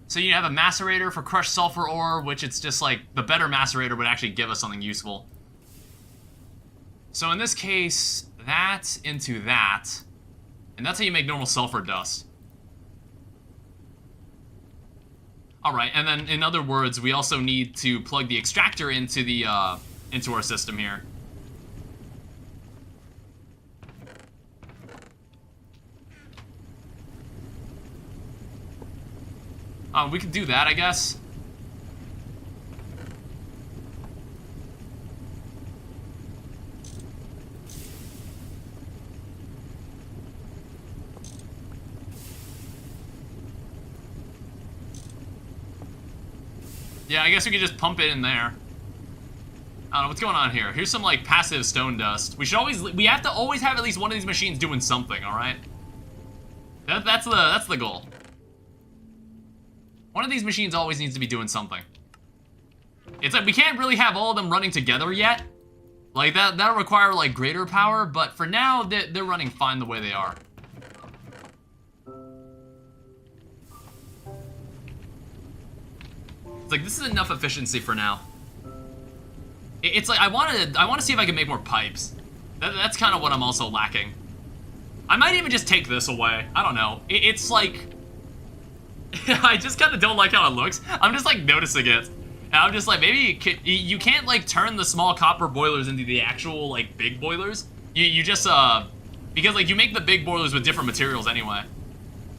So you have a macerator for crushed sulfur ore, which it's just, like, the better macerator would actually give us something useful. So in this case, that into that. And that's how you make normal sulfur dust. Alright, and then in other words, we also need to plug the extractor into the into our system here. We could do that, I guess. Yeah, I guess we could just pump it in there. I don't know, what's going on here? Here's some, like, passive stone dust. We have to always have at least one of these machines doing something, alright? That's the goal. One of these machines always needs to be doing something. It's like, we can't really have all of them running together yet. Like, that'll require, like, greater power, but for now, they're running fine the way they are. It's like, this is enough efficiency for now. It's like, I want to see if I can make more pipes. That's kind of what I'm also lacking. I might even just take this away. I don't know. It's like... I just kind of don't like how it looks. I'm just, like, noticing it. And I'm just like, maybe you can't, like, turn the small copper boilers into the actual, like, big boilers. You just, because, like, you make the big boilers with different materials anyway.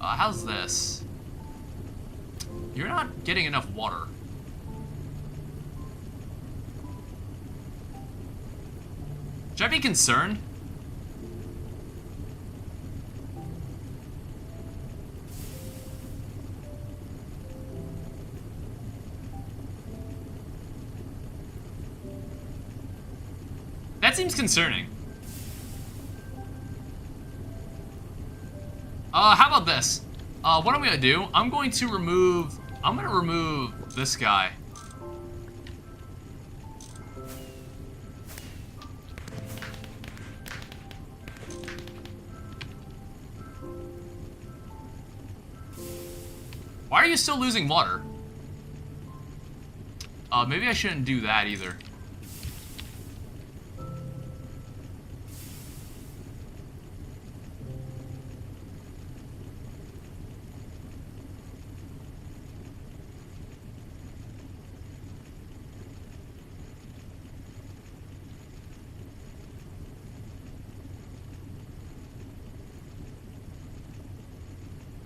How's this? You're not getting enough water. Should I be concerned? That seems concerning. How about this? What I'm gonna do, I'm gonna remove this guy. Why are you still losing water? Maybe I shouldn't do that either.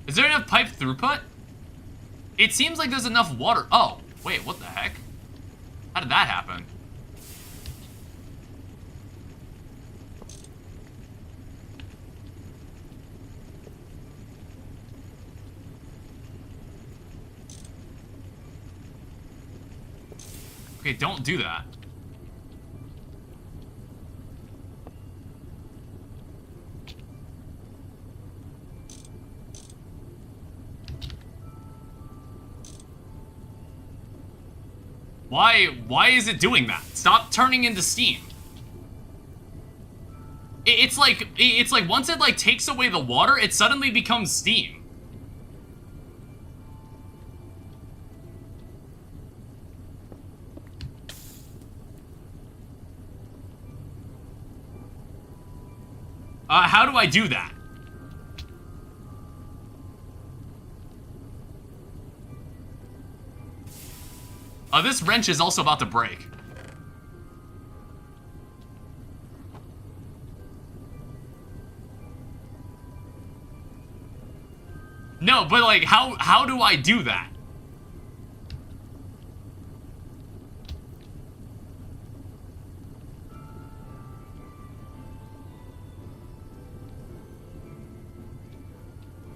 Is there enough pipe throughput? It seems like there's enough water. Oh, wait, what the heck? How did that happen? Okay, don't do that. Why is it doing that? Stop turning into steam. It's like once it like takes away the water, it suddenly becomes steam. How do I do that? This wrench is also about to break. No, but like, how do I do that?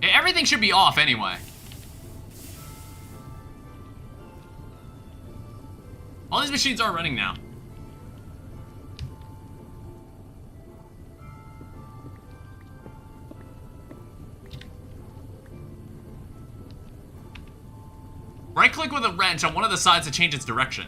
Everything should be off anyway. All these machines are running now. Right-click with a wrench on one of the sides to change its direction.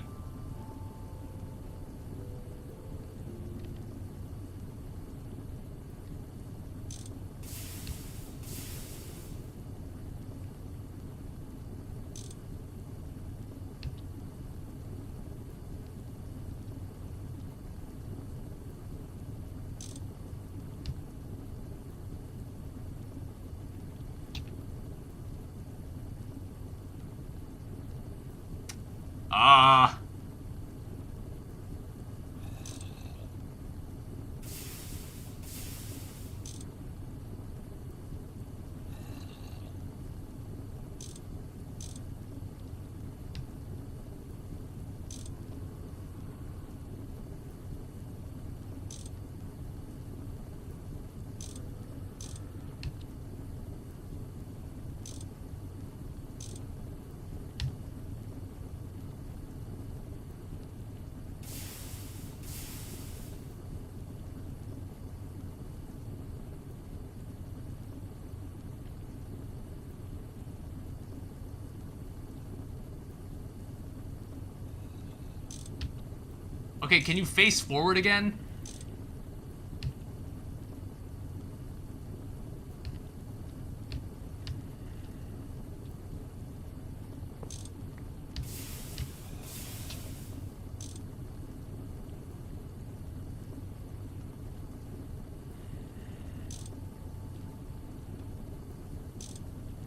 Okay, can you face forward again?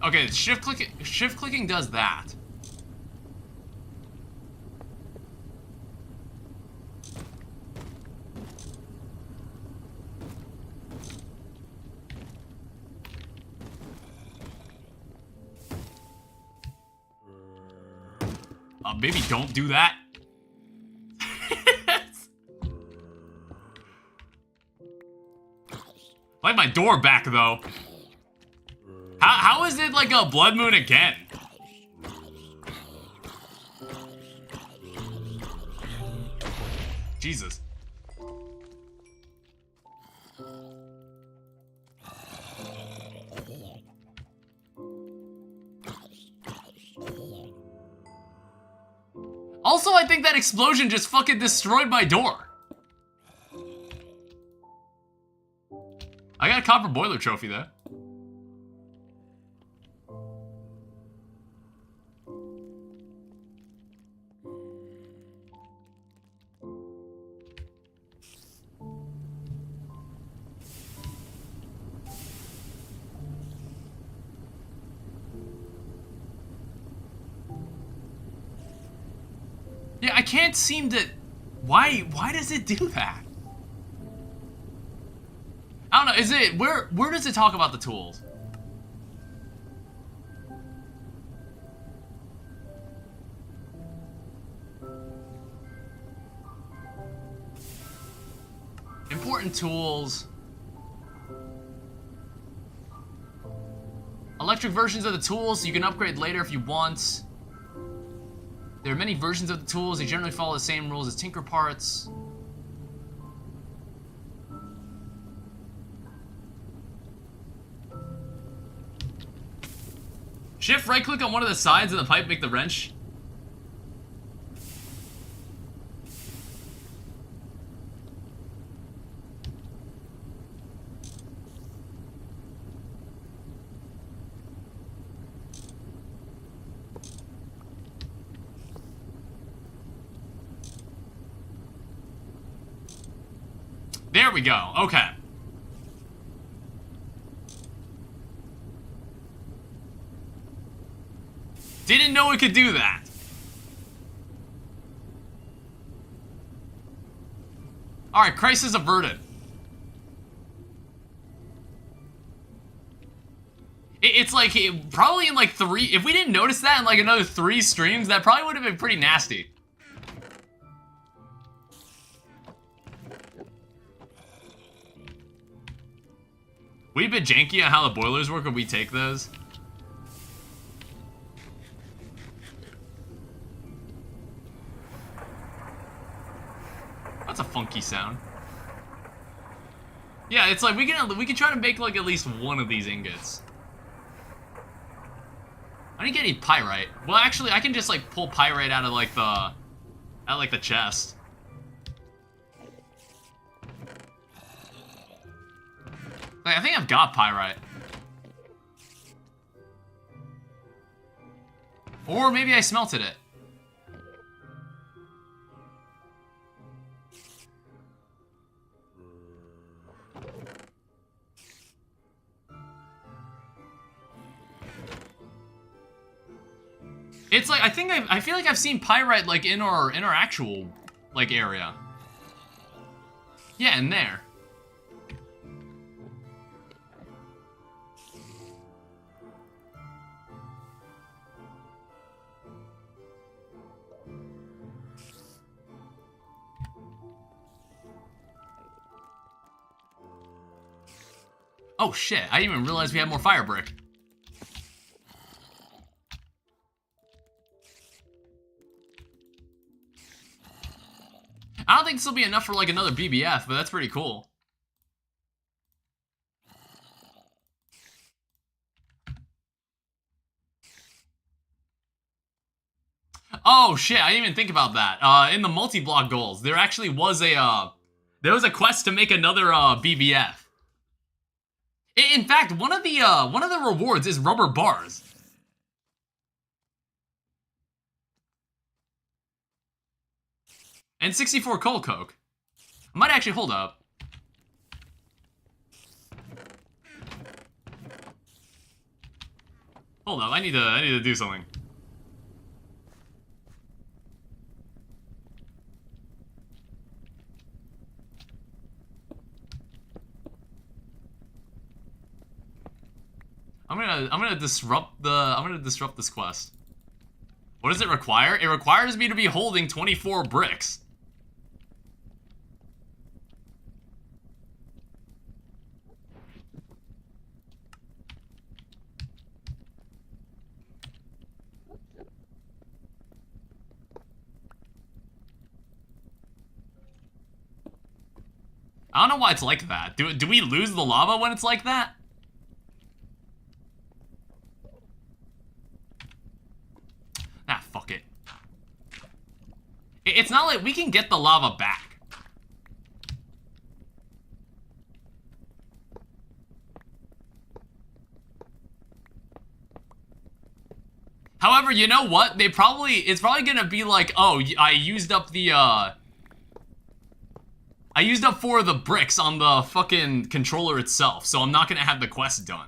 Okay, shift clicking does that. Maybe don't do that. Like my door back though. How is it like a blood moon again? Jesus. Also, I think that explosion just fucking destroyed my door. I got a copper boiler trophy though. Yeah, I can't seem to... Why does it do that? I don't know, is it... Where does it talk about the tools? Important tools. Electric versions of the tools you can upgrade later if you want. There are many versions of the tools. They generally follow the same rules as tinker parts. Shift right click on one of the sides of the pipe, make the wrench. There we go. Okay. Didn't know it could do that. Alright, crisis averted. It's like, probably in like 3... If we didn't notice that in like another 3 streams, that probably would have been pretty nasty. We a bit janky on how the boilers work when we take those. That's a funky sound. Yeah, it's like we can try to make like at least one of these ingots. I didn't get any pyrite. Well, actually, I can just like pull pyrite out of like the chest. Like, I think I've got pyrite. Or maybe I smelted it. It's like, I feel like I've seen pyrite like in our actual like area. Yeah, in there. Oh shit, I didn't even realize we had more fire brick. I don't think this will be enough for like another BBF, but that's pretty cool. Oh shit, I didn't even think about that. In the multi-block goals, there actually was a quest to make another BBF. In fact, one of the rewards is rubber bars. And 64 coal coke. I might actually hold up. Hold up, I need to do something. I'm gonna disrupt this quest. What does it require? It requires me to be holding 24 bricks. I don't know why it's like that. Do we lose the lava when it's like that? Ah, fuck it. it's not like we can get the lava back. However, you know what? It's probably gonna be like, oh, I used up for the bricks on the fucking controller itself, so I'm not gonna have the quest done.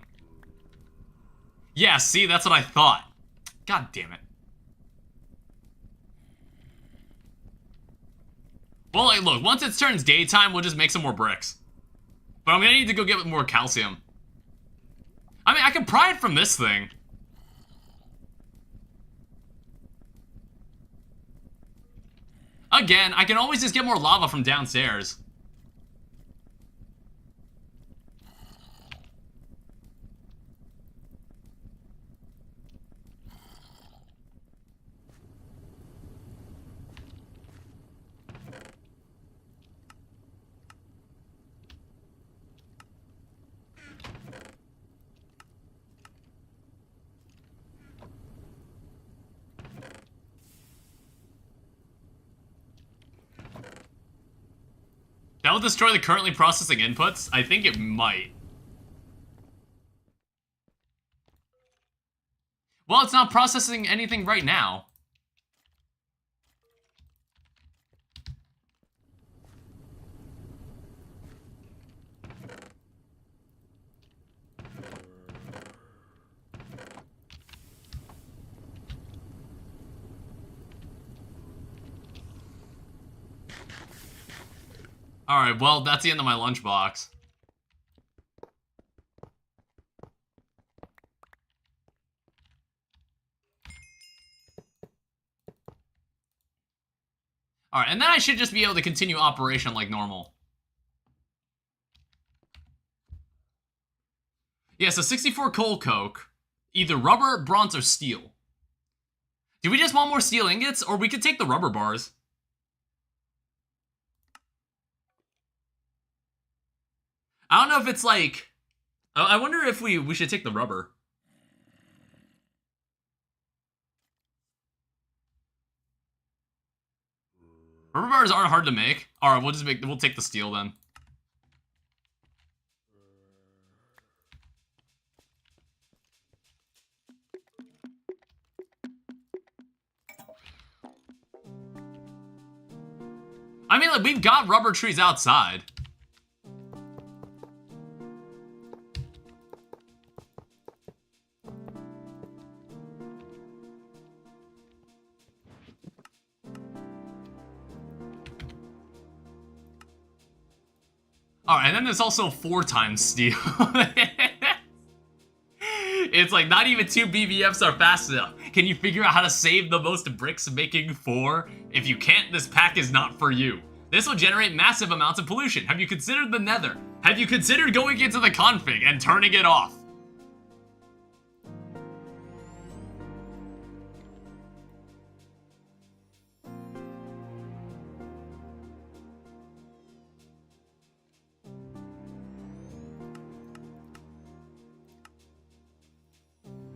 Yeah, see, that's what I thought. God damn it. Well, like, look, once it turns daytime, we'll just make some more bricks. But I'm gonna need to go get more calcium. I mean, I can pry it from this thing. Again, I can always just get more lava from downstairs. That will destroy the currently processing inputs? I think it might. Well, it's not processing anything right now. Alright, well, that's the end of my lunchbox. Alright, and then I should just be able to continue operation like normal. Yeah, so 64 coal coke, either rubber, bronze, or steel. Do we just want more steel ingots, or we could take the rubber bars? I don't know if it's like... I wonder if we should take the rubber. Rubber bars aren't hard to make. Alright, we'll take the steel then. I mean, like, we've got rubber trees outside. Alright, and then there's also 4 times steel. It's like, not even 2 BBFs are fast enough. Can you figure out how to save the most bricks making 4? If you can't, this pack is not for you. This will generate massive amounts of pollution. Have you considered the nether? Have you considered going into the config and turning it off?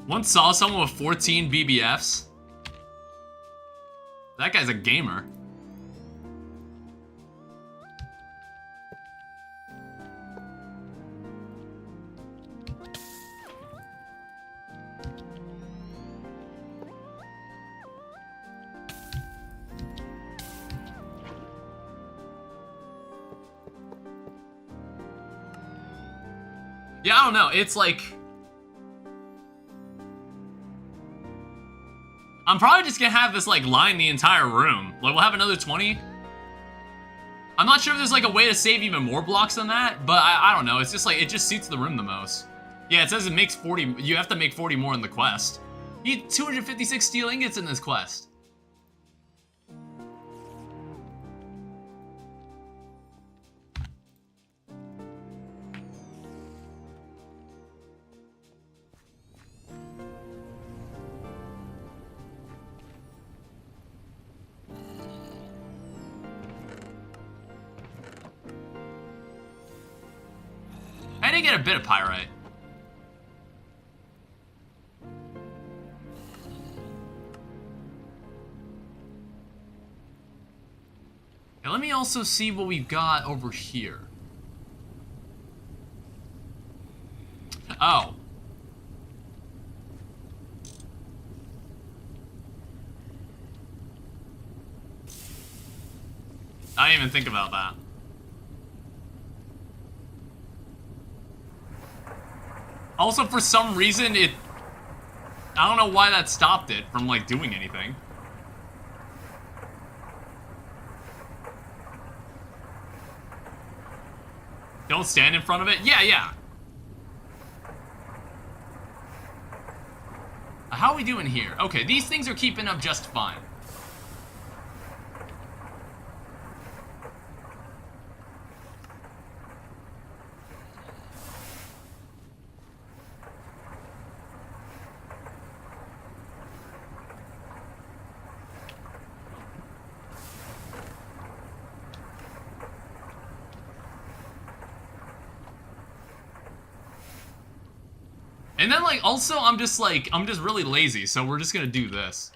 Once saw someone with 14 BBFs. That guy's a gamer. Yeah, I don't know. It's like... I'm probably just gonna have this, like, line the entire room. Like, we'll have another 20. I'm not sure if there's, like, a way to save even more blocks than that, but I don't know. It's just, like, it just suits the room the most. Yeah, it says it makes 40. You have to make 40 more in the quest. You need 256 steel ingots in this quest. I did get a bit of pyrite. let me also see what we've got over here. Oh. I didn't even think about that. Also, for some reason, I don't know why that stopped it from, like, doing anything. Don't stand in front of it? Yeah. How are we doing here? Okay, these things are keeping up just fine. And then, like, also, I'm just really lazy, so we're just gonna do this.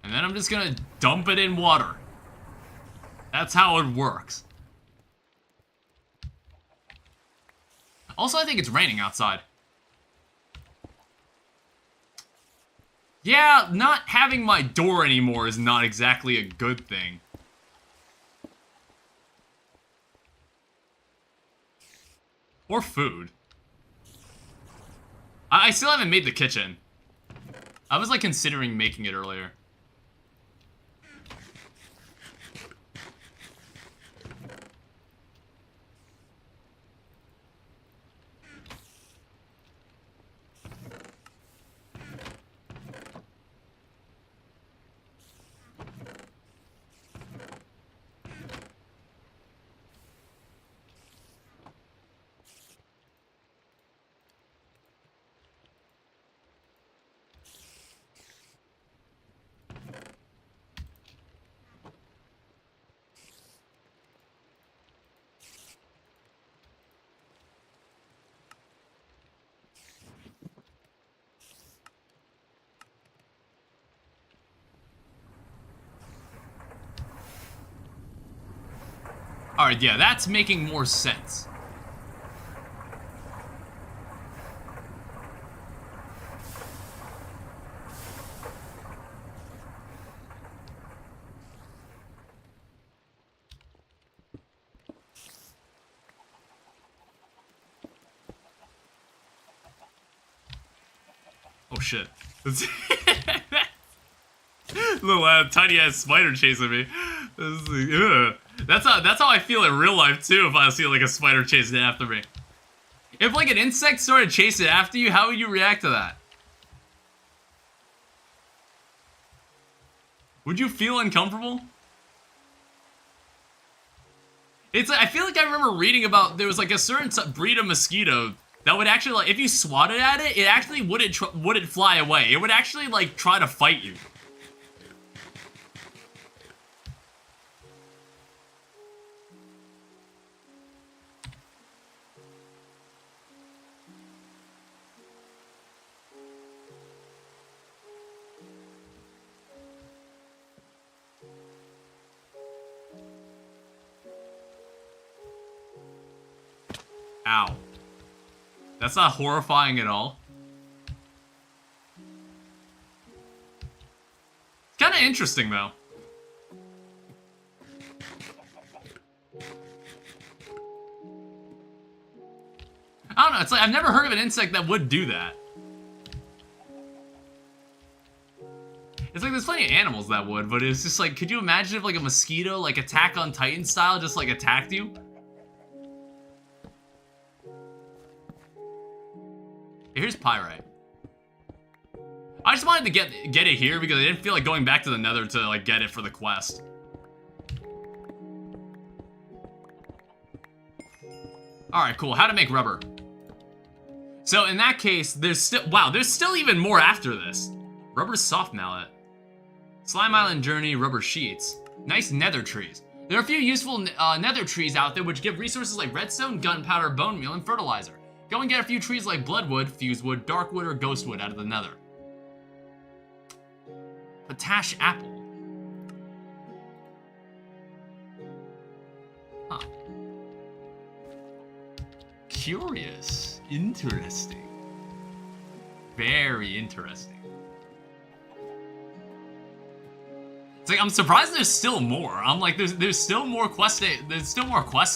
And then I'm just gonna dump it in water. That's how it works. Also, I think it's raining outside. Yeah, not having my door anymore is not exactly a good thing. Or food. I still haven't made the kitchen. I was, like, considering making it earlier. Alright, yeah, that's making more sense. Oh shit. Little tiny ass spider chasing me. That's how I feel in real life too if I see like a spider chasing after me. If like an insect started chasing after you, how would you react to that? Would you feel uncomfortable? I feel like I remember reading about there was like a certain breed of mosquito that would actually, like, if you swatted at it, it actually wouldn't fly away. It would actually like try to fight you. Ow. That's not horrifying at all. It's kind of interesting, though. I don't know, it's like, I've never heard of an insect that would do that. It's like, there's plenty of animals that would, but it's just like, could you imagine if like a mosquito, like Attack on Titan style, just like attacked you? Here's pyrite. I just wanted to get it here because I didn't feel like going back to the nether to like get it for the quest. Alright, cool. How to make rubber. So in that case, there's still even more after this. Rubber soft mallet. Slime Island Journey, rubber sheets. Nice nether trees. There are a few useful nether trees out there which give resources like redstone, gunpowder, bone meal, and fertilizer. Go and get a few trees like Bloodwood, Fusewood, Darkwood, or Ghostwood out of the Nether. Potash Apple. Huh. Curious. Interesting. Very interesting. It's like, I'm surprised there's still more. I'm like, there's still more quests,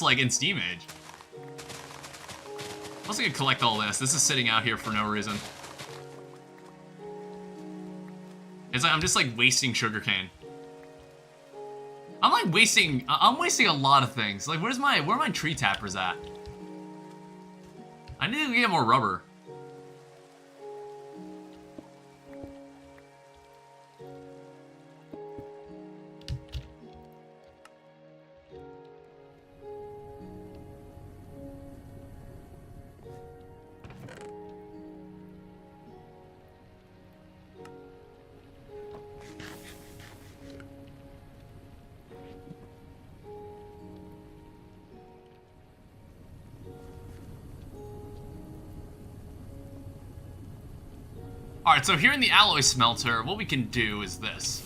like, in Steam Age. I'm also gonna collect all this. This is sitting out here for no reason. It's like, I'm just, like, wasting sugarcane. I'm wasting a lot of things. Like, where are my tree tappers at? I need to get more rubber. Alright, so here in the alloy smelter, what we can do is this.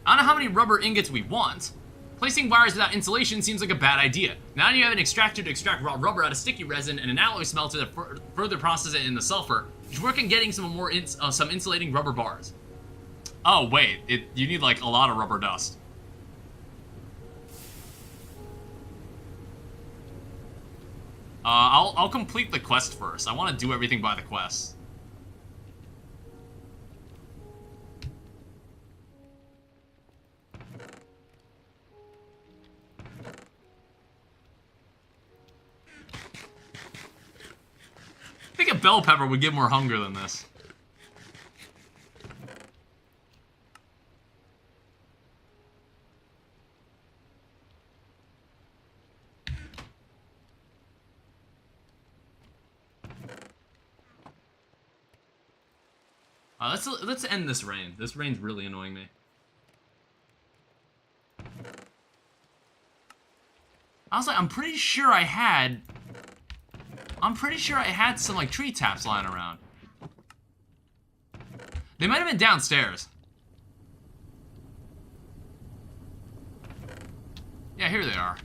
I don't know how many rubber ingots we want. Placing wires without insulation seems like a bad idea. Now you have an extractor to extract raw rubber out of sticky resin and an alloy smelter to further process it in the sulfur. You should work on getting some more some insulating rubber bars. Oh wait, you need like a lot of rubber dust. I'll complete the quest first. I want to do everything by the quest. I think a bell pepper would give more hunger than this. Let's end this rain. This rain's really annoying me. I was like, I'm pretty sure I had some like tree taps lying around. They might have been downstairs. Yeah, here they are.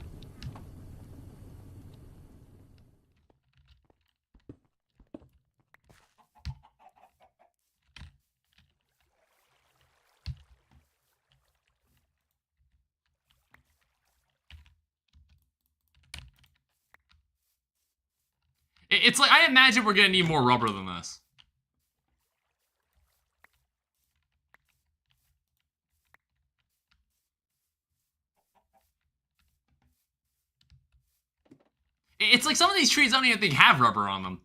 It's like, I imagine we're gonna need more rubber than this. It's like some of these trees I don't even think have rubber on them.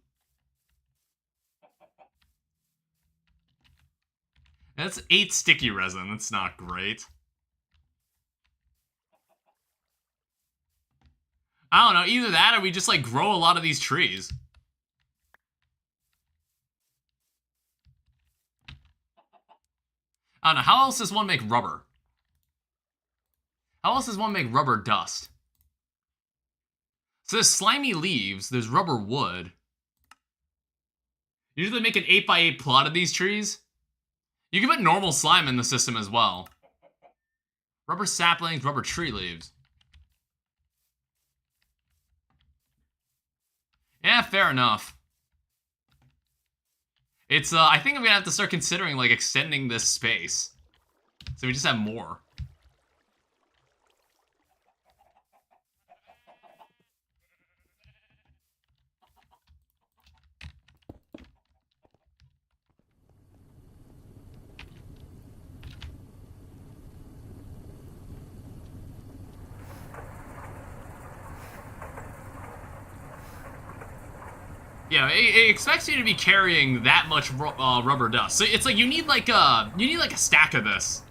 That's 8 sticky resin. That's not great. I don't know, either that or we just like grow a lot of these trees. I don't know, how else does one make rubber? How else does one make rubber dust? So there's slimy leaves, there's rubber wood. Usually make an 8x8 plot of these trees. You can put normal slime in the system as well. Rubber saplings, rubber tree leaves. Yeah, fair enough. It's, I think I'm gonna have to start considering, like, extending this space. So we just have more. Yeah, it expects you to be carrying that much rubber dust. So it's like you need like a stack of this.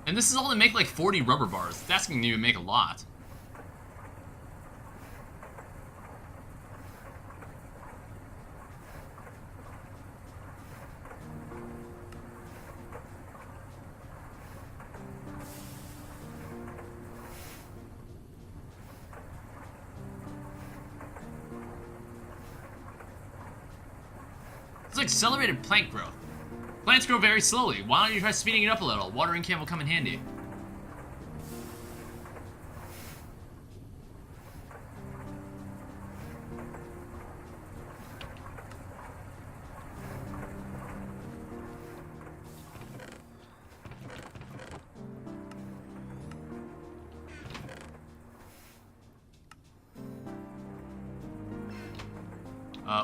And this is all to make like 40 rubber bars. It's asking you to make a lot. accelerated plant growth. Plants grow very slowly. Why don't you try speeding it up a little? Watering can will come in handy.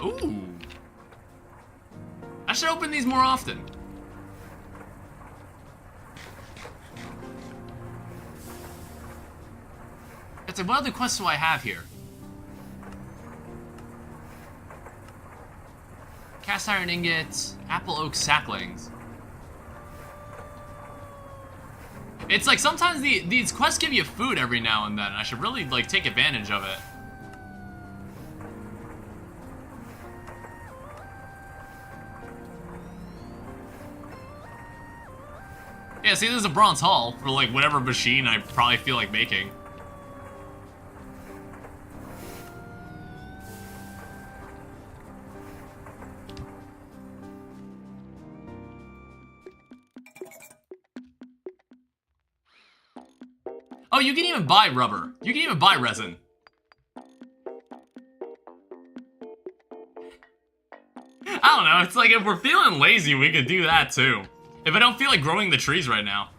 Ooh. I should open these more often. It's like, what other quests do I have here? Cast iron ingots, apple oak saplings. It's like sometimes these quests give you food every now and then. I should really like take advantage of it. Yeah, see, there's a bronze hull for like whatever machine I probably feel like making. Oh, you can even buy rubber. You can even buy resin. I don't know, it's like if we're feeling lazy, we could do that too. If I don't feel like growing the trees right now.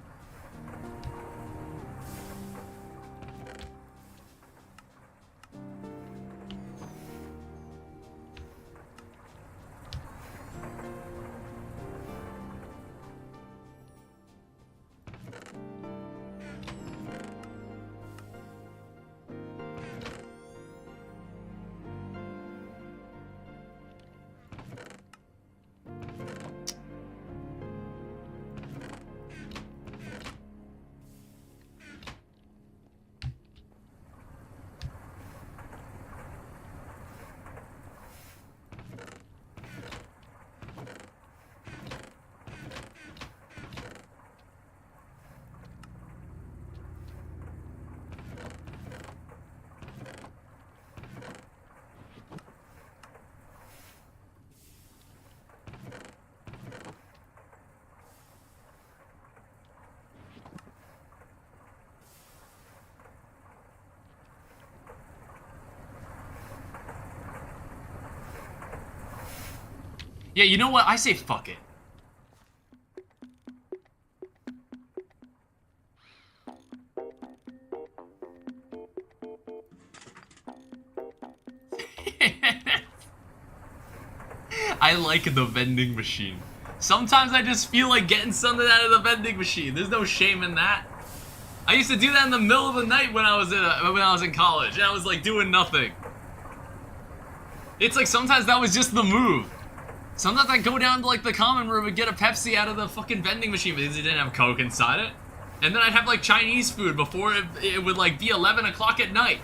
Yeah, you know what? I say fuck it. I like the vending machine. Sometimes I just feel like getting something out of the vending machine. There's no shame in that. I used to do that in the middle of the night when I was in college, and I was like doing nothing. It's like sometimes that was just the move. Sometimes I'd go down to like the common room and get a Pepsi out of the fucking vending machine because it didn't have Coke inside it. And then I'd have like Chinese food before it would like be 11 o'clock at night.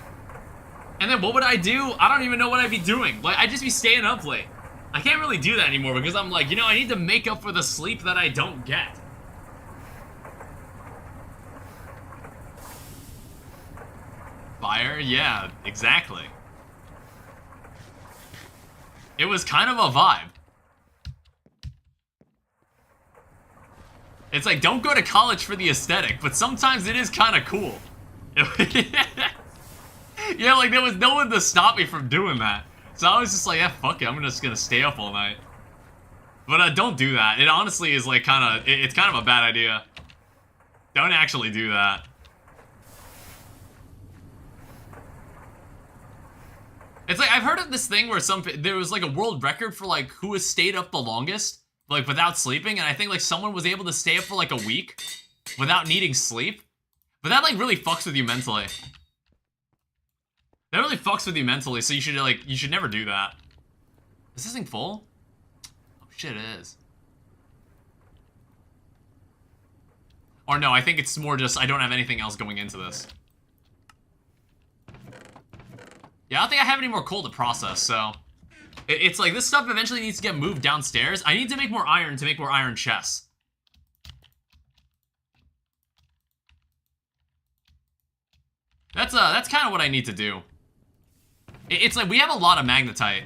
And then what would I do? I don't even know what I'd be doing. Like, I'd just be staying up late. I can't really do that anymore because I'm like, you know, I need to make up for the sleep that I don't get. Fire? Yeah, exactly. It was kind of a vibe. It's like, don't go to college for the aesthetic, but sometimes it is kind of cool. Yeah, like, there was no one to stop me from doing that. So I was just like, yeah, fuck it, I'm just gonna stay up all night. But don't do that. It honestly is like it's kind of a bad idea. Don't actually do that. It's like, I've heard of this thing where there was like a world record for like who has stayed up the longest, like without sleeping, and I think like someone was able to stay up for like a week without needing sleep. But that like really fucks with you mentally. That really fucks with you mentally, so you should never do that. Is this thing full? Oh shit, it is. Or no, I think it's more just I don't have anything else going into this. Yeah, I don't think I have any more coal to process, so... It's like, this stuff eventually needs to get moved downstairs. I need to make more iron to make more iron chests. That's kind of what I need to do. It's like, we have a lot of magnetite.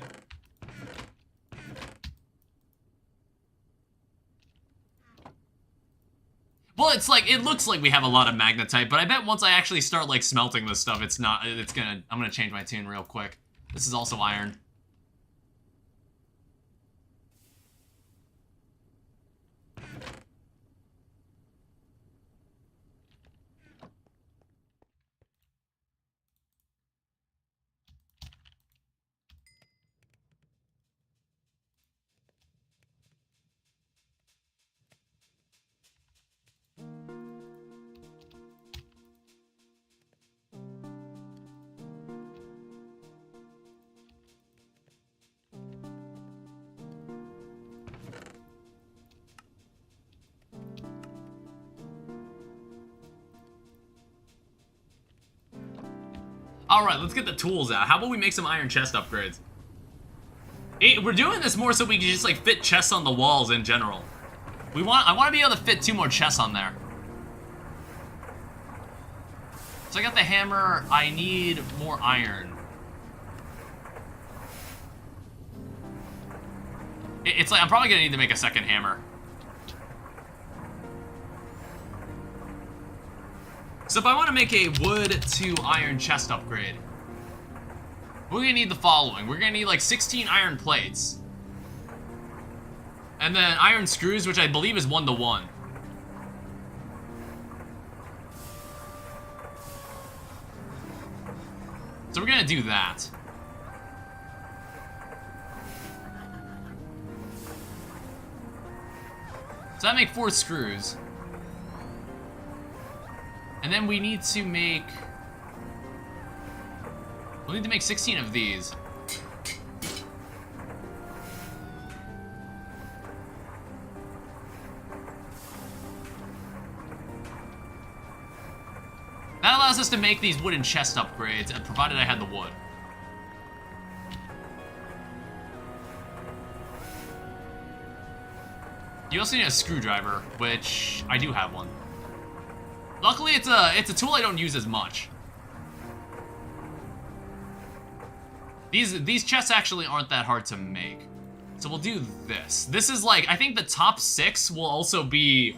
Well, it's like, it looks like we have a lot of magnetite, but I bet once I actually start, like, smelting this stuff, I'm gonna change my tune real quick. This is also iron. Alright, let's get the tools out. How about we make some iron chest upgrades? We're doing this more so we can just, like, fit chests on the walls in general. I want to be able to fit 2 more chests on there. So I got the hammer. I need more iron. It's like, I'm probably going to need to make a second hammer. So if I want to make a wood to iron chest upgrade, we're going to need the following. We're going to need like 16 iron plates. And then iron screws, which I believe is 1 to 1. So we're going to do that. So that make 4 screws. And then we need to make... We'll need to make 16 of these. That allows us to make these wooden chest upgrades, provided I had the wood. You also need a screwdriver, which I do have one. Luckily, it's a tool I don't use as much. These chests actually aren't that hard to make. So we'll do this. This is like, I think the top 6 will also be...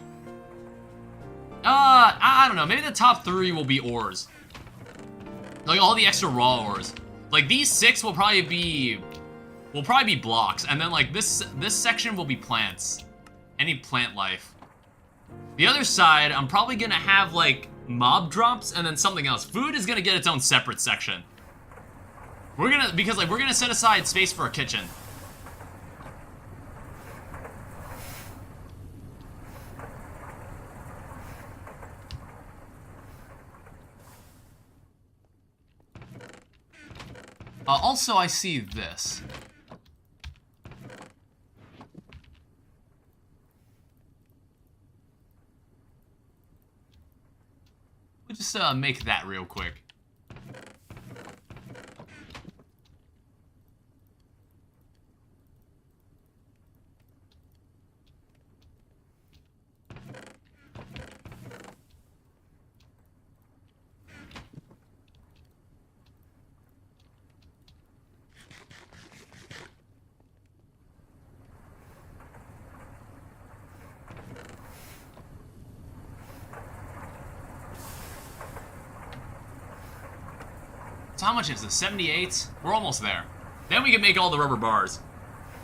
I don't know, maybe the top 3 will be ores. Like all the extra raw ores. Like these 6 will probably be blocks, and then like this section will be plants. Any plant life. The other side, I'm probably gonna have like mob drops and then something else. Food is gonna get its own separate section. We're gonna set aside space for a kitchen. Also, I see this. We'll just make that real quick. So how much is this? 78? We're almost there. Then we can make all the rubber bars.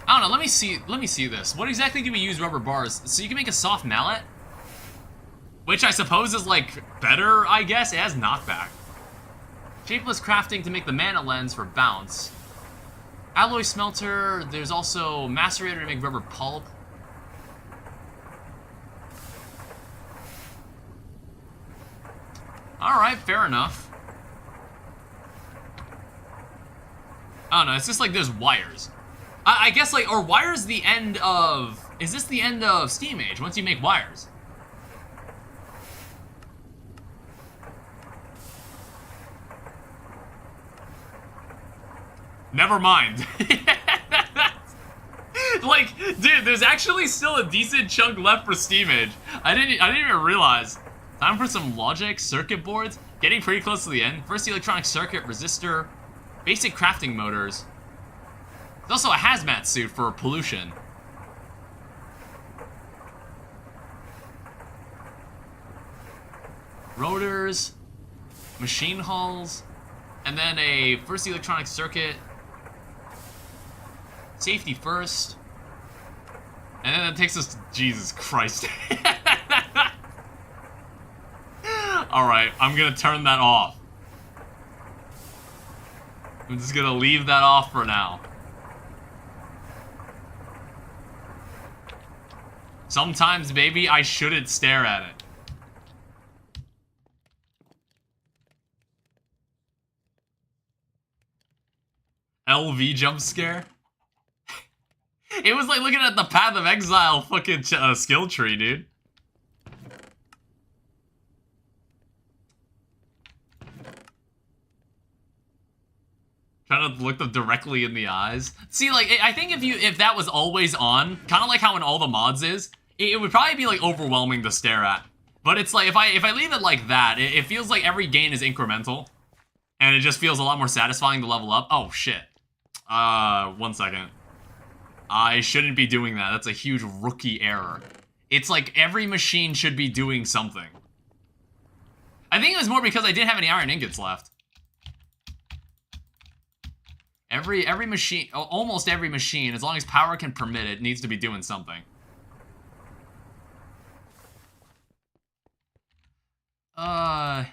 I don't know, let me see this. What exactly do we use rubber bars? So you can make a soft mallet? Which I suppose is like better, I guess. It has knockback. Shapeless crafting to make the mana lens for bounce. Alloy smelter, there's also macerator to make rubber pulp. Alright, fair enough. I don't know, it's just like there's wires. I guess like, are wires the end of... Is this the end of Steam Age, once you make wires? Never mind. Like, dude, there's actually still a decent chunk left for Steam Age. I didn't even realize. Time for some logic, circuit boards. Getting pretty close to the end. First the electronic circuit, resistor, basic crafting motors. There's also a hazmat suit for pollution. Rotors, machine hulls, and then a first electronic circuit, safety first, and then it takes us to Jesus Christ. Alright, I'm gonna turn that off. I'm just gonna leave that off for now. Sometimes, baby, I shouldn't stare at it. LV jump scare? It was like looking at the Path of Exile fucking skill tree, dude. Trying to look them directly in the eyes. See, like, I think if that was always on, kind of like how in all the mods is, it would probably be like overwhelming to stare at. But it's like if I leave it like that, it feels like every gain is incremental, and it just feels a lot more satisfying to level up. Oh shit. 1 second. I shouldn't be doing that. That's a huge rookie error. It's like every machine should be doing something. I think it was more because I didn't have any iron ingots left. Every machine, almost every machine, as long as power can permit it, needs to be doing something. And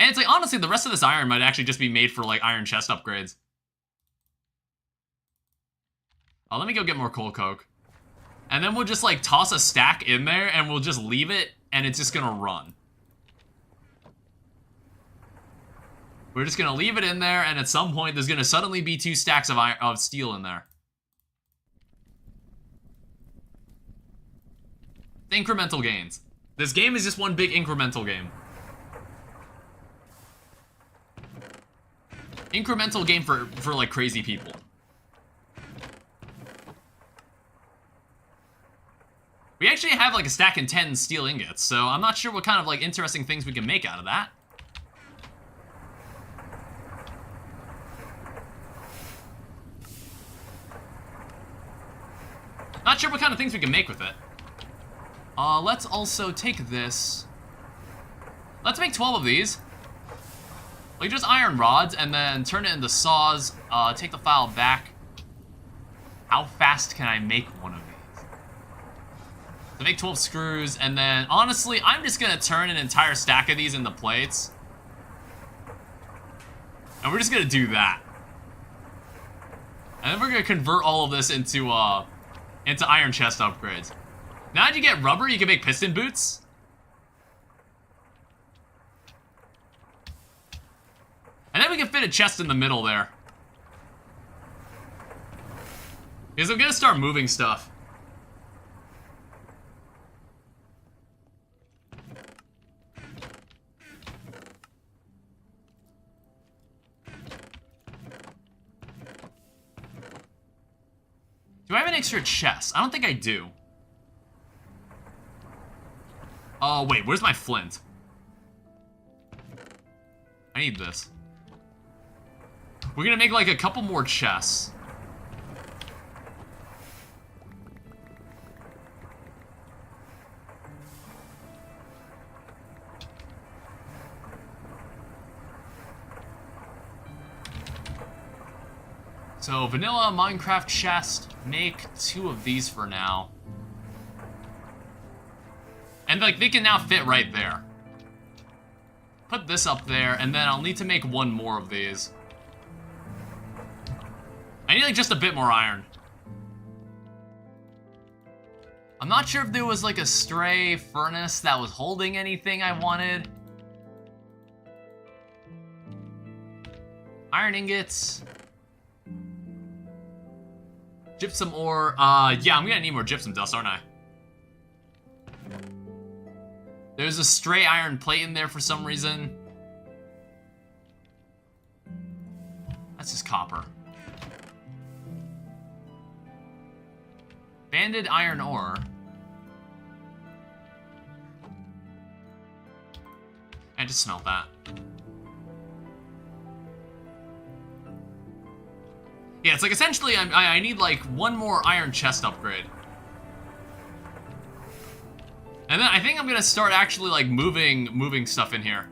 it's like, honestly, the rest of this iron might actually just be made for, like, iron chest upgrades. Let me go get more coal coke. And then we'll just, like, toss a stack in there, and we'll just leave it, and it's just gonna run. We're just gonna leave it in there, and at some point, there's gonna suddenly be 2 stacks of steel in there. Incremental gains. This game is just one big incremental game. Incremental game for like crazy people. We actually have like a stack and 10 steel ingots, so I'm not sure what kind of like interesting things we can make out of that. Not sure what kind of things we can make with it. Let's also take this. Let's make 12 of these. Like just iron rods and then turn it into saws. Take the file back. How fast can I make one of these? To make 12 screws, and then honestly, I'm just gonna turn an entire stack of these into plates. And we're just gonna do that. And then we're gonna convert all of this into iron chest upgrades. Now that you get rubber, you can make piston boots. And then we can fit a chest in the middle there. Because I'm gonna start moving stuff. Do I have an extra chest? I don't think I do. Oh, wait, where's my flint? I need this. We're gonna make like a couple more chests. So, vanilla Minecraft chest, make 2 of these for now. And like, they can now fit right there. Put this up there, and then I'll need to make 1 more of these. I need like just a bit more iron. I'm not sure if there was like a stray furnace that was holding anything I wanted. Iron ingots. Gypsum ore. Yeah, I'm gonna need more gypsum dust, aren't I? There's a stray iron plate in there for some reason. That's just copper. Banded iron ore. I just smelt that. Yeah, it's like essentially I need like 1 more iron chest upgrade. And then I think I'm gonna start actually like moving stuff in here.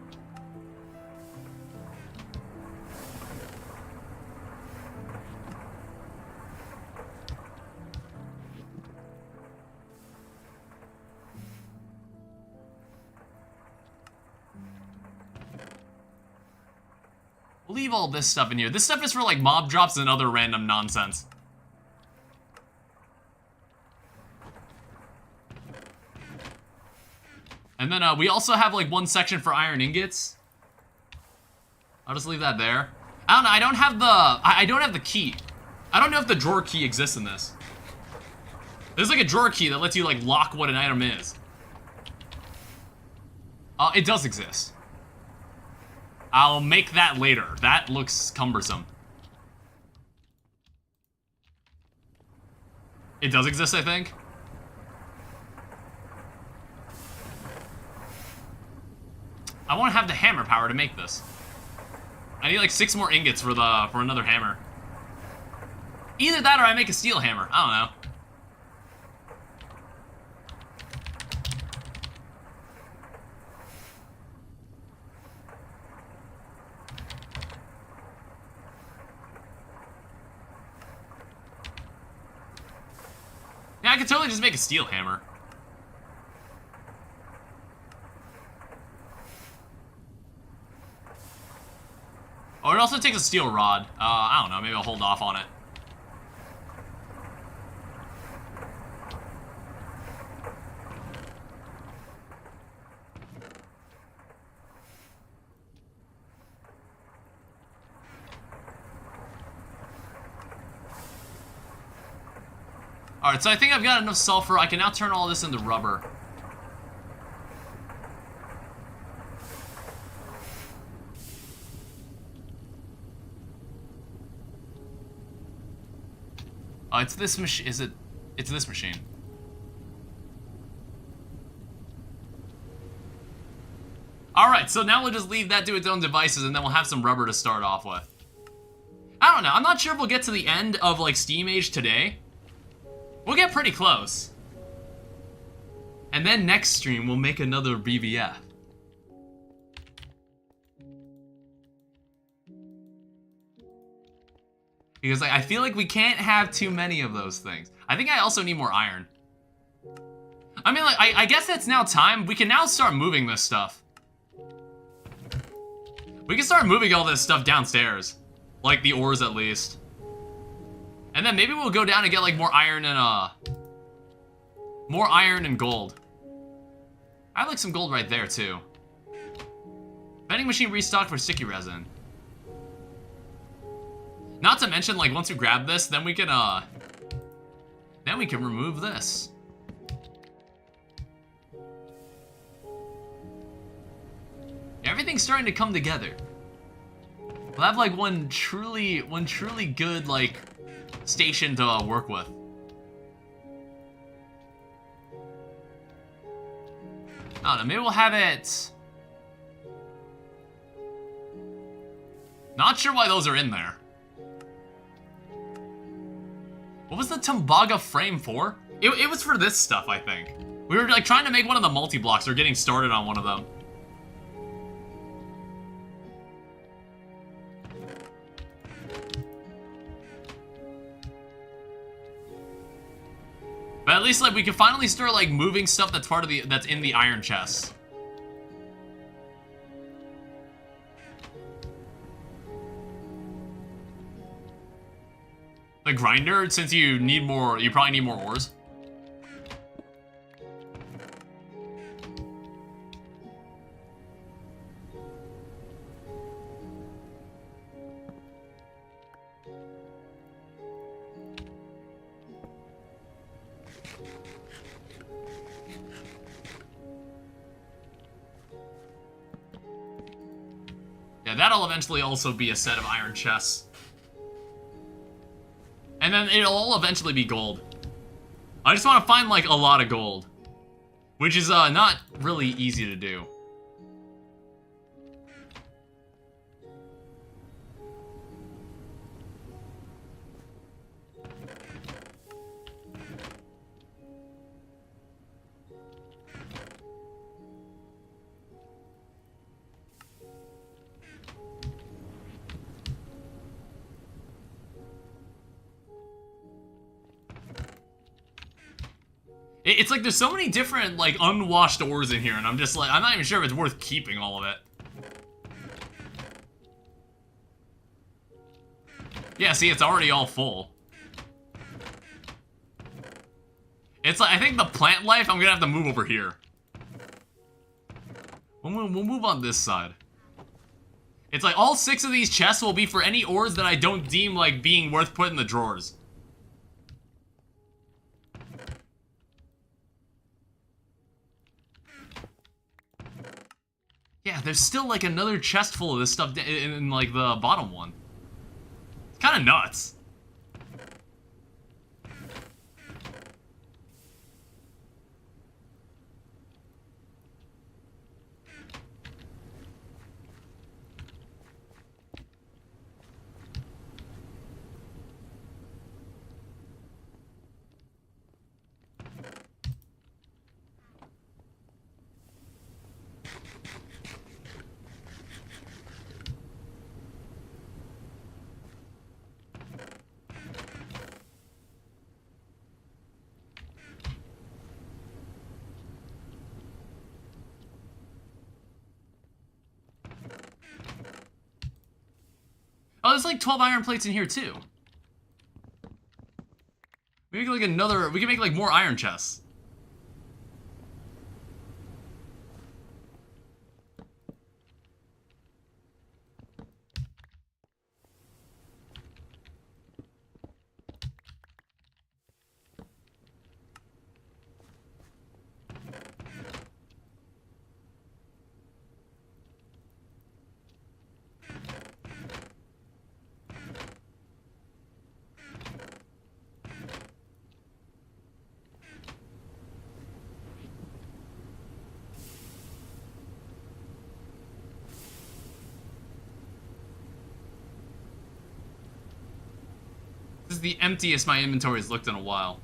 Leave all this stuff in here. This stuff is for like mob drops and other random nonsense. And then we also have like one section for iron ingots. I'll just leave that there. I don't know. I don't have the I don't have the key. I don't know if the drawer key exists in this. There's like a drawer key that lets you like lock what an item is. It does exist. I'll make that later. That looks cumbersome. It does exist, I think. I want to have the hammer power to make this. I need like 6 more ingots for another hammer. Either that or I make a steel hammer. I don't know. Yeah, I could totally just make a steel hammer. Oh, it also takes a steel rod. I don't know, maybe I'll hold off on it. Alright, so I think I've got enough sulfur. I can now turn all this into rubber. Oh, it's this machine. Is it? It's this machine. Alright, so now we'll just leave that to its own devices and then we'll have some rubber to start off with. I don't know. I'm not sure if we'll get to the end of, like, Steam Age today. We'll get pretty close. And then next stream, we'll make another BBF. Because like, I feel like we can't have too many of those things. I think I also need more iron. I mean, like, I guess it's now time. We can now start moving this stuff. We can start moving all this stuff downstairs. Like the ores, at least. And then maybe we'll go down and get like more iron and gold. I have like some gold right there too. Vending machine restocked for sticky resin. Not to mention, like, once we grab this, then we can remove this. Everything's starting to come together. We'll have like one truly good like station to work with. I don't know, maybe we'll have it. Not sure why those are in there. What was the Tumbaga frame for? It was for this stuff, I think. We were like trying to make one of the multi-blocks or getting started on one of them. But at least like we can finally start like moving stuff that's part of that's in the iron chest. The grinder, since you need more, you probably need more ores. Yeah, that'll eventually also be a set of iron chests. And then it'll all eventually be gold. I just want to find, like, a lot of gold. Which is, not really easy to do. It's like there's so many different, like, unwashed ores in here, and I'm just like, I'm not even sure if it's worth keeping all of it. Yeah, see, it's already all full. It's like, I think the plant life, I'm gonna have to move over here. We'll move on this side. It's like all 6 of these chests will be for any ores that I don't deem like being worth putting in the drawers. Yeah, there's still like another chest full of this stuff in like the bottom one. It's kind of nuts. Oh, there's like 12 iron plates in here too. We can make like another, we can make like more iron chests. This is the emptiest my inventory has looked in a while.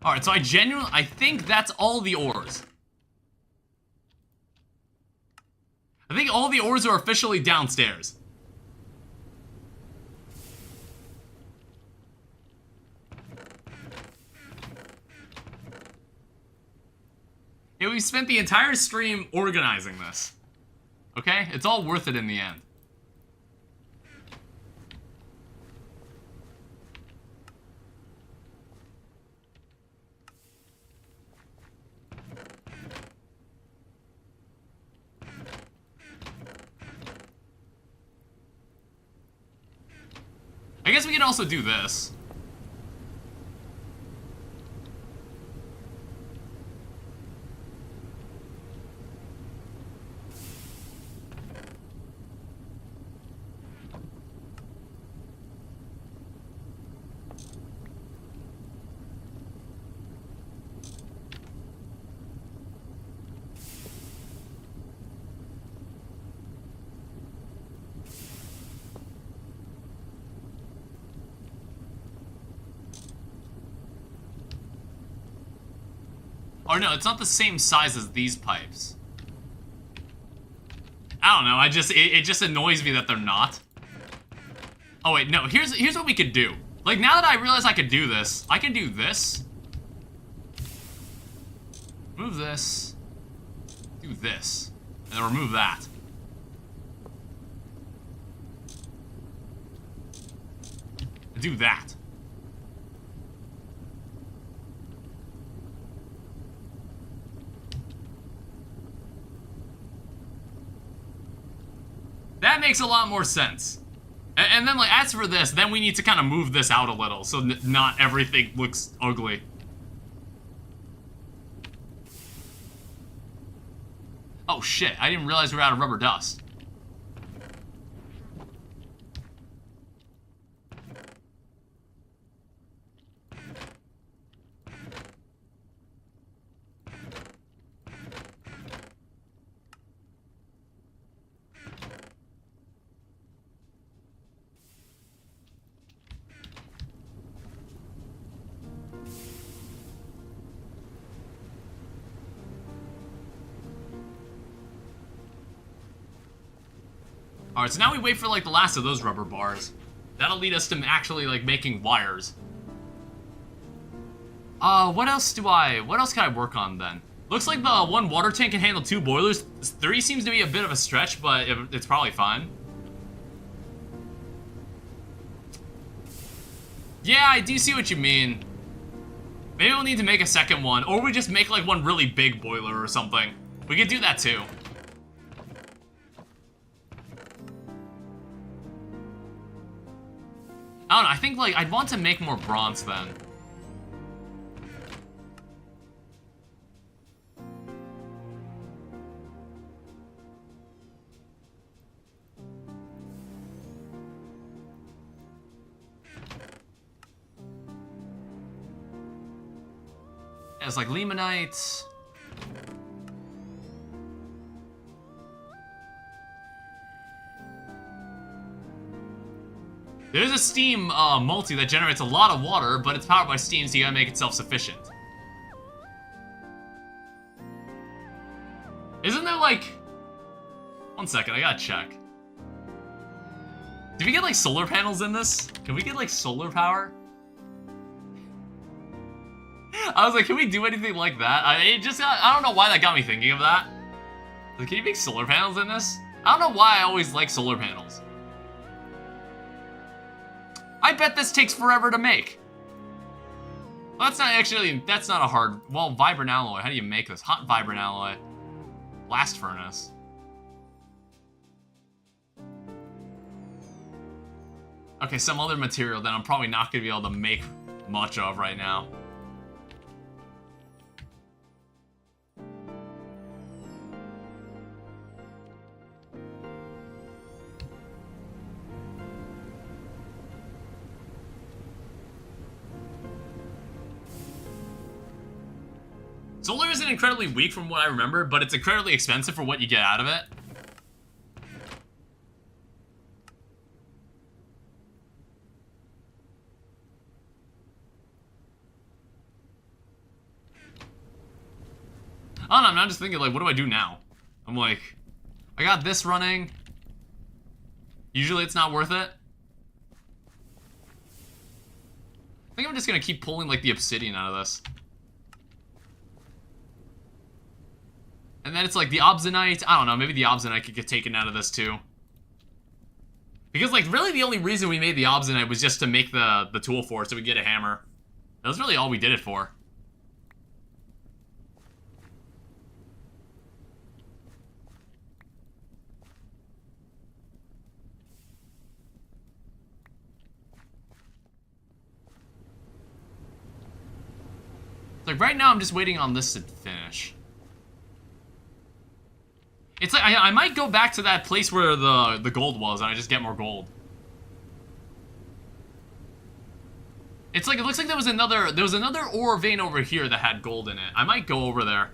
Alright, so I think that's all the ores. I think all the ores are officially downstairs. Yeah, we spent the entire stream organizing this. Okay? It's all worth it in the end. I guess we can also do this. Or no, it's not the same size as these pipes. I don't know, it just annoys me that they're not. Oh wait, no, here's what we could do. Like, now that I realize I could do this, I can do this. Move this. Do this. And then remove that. And do that. makes a lot more sense. And then, like, as for this, then we need to kind of move this out a little so not everything looks ugly. Oh shit, I didn't realize we were out of rubber dust. Alright, so now we wait for, like, the last of those rubber bars. That'll lead us to actually, like, making wires. What else can I work on, then? Looks like the one water tank can handle 2 boilers. 3 seems to be a bit of a stretch, but it's probably fine. Yeah, I do see what you mean. Maybe we'll need to make a second one, or we just make, like, one really big boiler or something. We could do that, too. I don't know, I think, like, I'd want to make more bronze then. It's like limonite. There's a steam multi that generates a lot of water, but it's powered by steam, so you gotta make it self-sufficient. Isn't there, like... One second, I gotta check. Did we get, like, solar panels in this? Can we get, like, solar power? I was like, can we do anything like that? I don't know why that got me thinking of that. Like, can you make solar panels in this? I don't know why I always like solar panels. I bet this takes forever to make. Well, that's not a hard... Well, vibrant alloy, how do you make this? Hot vibrant alloy. Blast furnace. Okay, some other material that I'm probably not going to be able to make much of right now. Solar isn't incredibly weak from what I remember, but it's incredibly expensive for what you get out of it. I don't know, I'm just thinking, like, what do I do now? I'm like, I got this running. Usually it's not worth it. I think I'm just gonna keep pulling, like, the obsidian out of this. And then it's like the obsidianite. I don't know, maybe the obsidianite could get taken out of this too. Because, like, really the only reason we made the obsidianite was just to make the tool for it so we get a hammer. That was really all we did it for. Like, right now I'm just waiting on this to finish. It's like, I might go back to that place where the gold was and I just get more gold. It's like, it looks like there was another ore vein over here that had gold in it. I might go over there.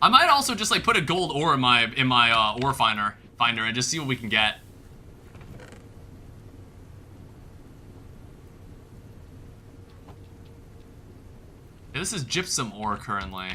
I might also just, like, put a gold ore in my ore finder and just see what we can get. Yeah, this is gypsum ore currently.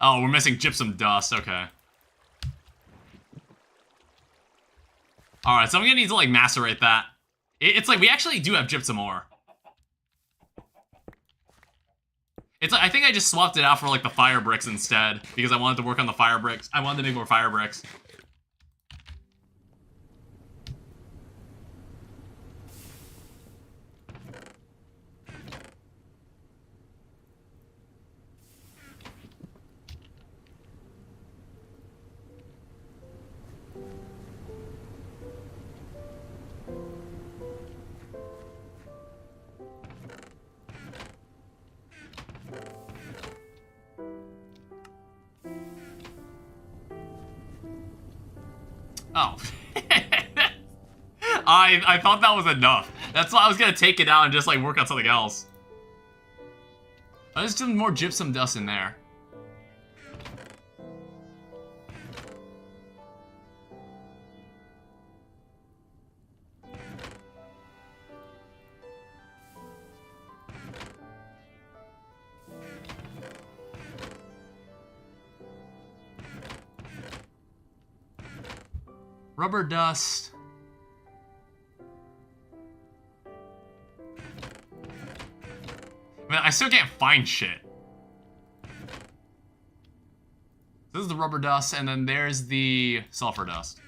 Oh, we're missing gypsum dust. Okay. Alright, so I'm gonna need to, like, macerate that. It's like, we actually do have gypsum ore. It's like, I think I just swapped it out for, like, the fire bricks instead, because I wanted to work on the fire bricks. I wanted to make more fire bricks. Oh. I thought that was enough. That's why I was gonna take it out and just, like, work on something else. Oh, there's some more gypsum dust in there. Rubber dust. Man, I still can't find shit. This is the rubber dust, and then there's the sulfur dust.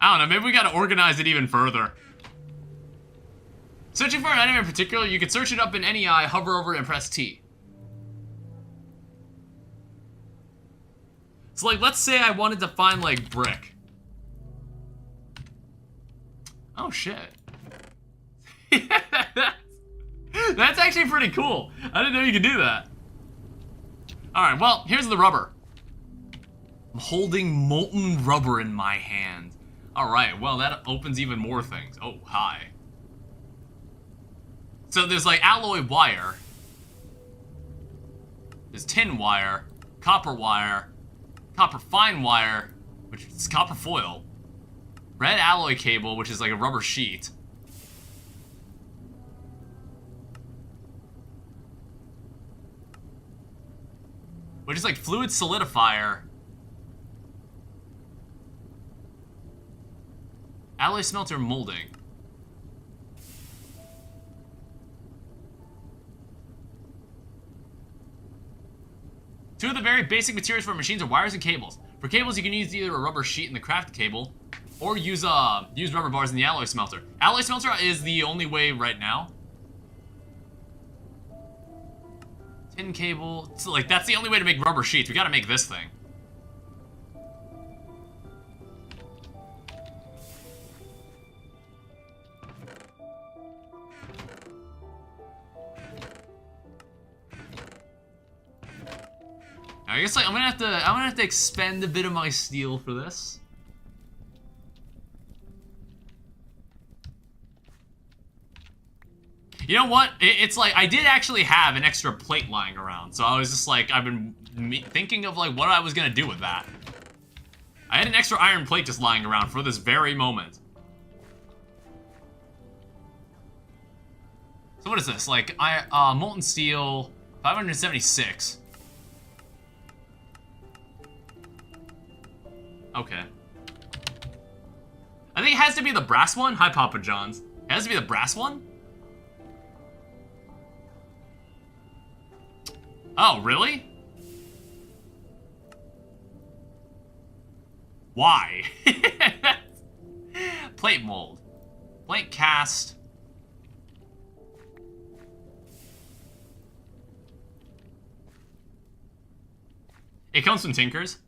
I don't know, maybe we gotta organize it even further. Searching for an item in particular, you can search it up in NEI, hover over it, and press T. So, like, let's say I wanted to find, like, brick. Oh, shit. That's actually pretty cool. I didn't know you could do that. Alright, well, here's the rubber. I'm holding molten rubber in my hand. Alright, well, that opens even more things. Oh, hi. So there's, like, alloy wire. There's tin wire, copper fine wire, which is copper foil, red alloy cable, which is like a rubber sheet, which is like fluid solidifier, alloy smelter molding. Two of the very basic materials for machines are wires and cables. For cables, you can use either a rubber sheet in the craft cable, or use rubber bars in the alloy smelter. Alloy smelter is the only way right now. Tin cable, so, like, that's the only way to make rubber sheets. We gotta make this thing. I guess, like, I'm gonna have to expend a bit of my steel for this. You know what? It's like, I did actually have an extra plate lying around, so I was just like, I've been thinking of, like, what I was gonna do with that. I had an extra iron plate just lying around for this very moment. So what is this? Like, molten steel, 576. Okay. I think it has to be the brass one. Hi, Papa John's. It has to be the brass one? Oh, really? Why? Plate mold. Plate cast. It comes from Tinkers.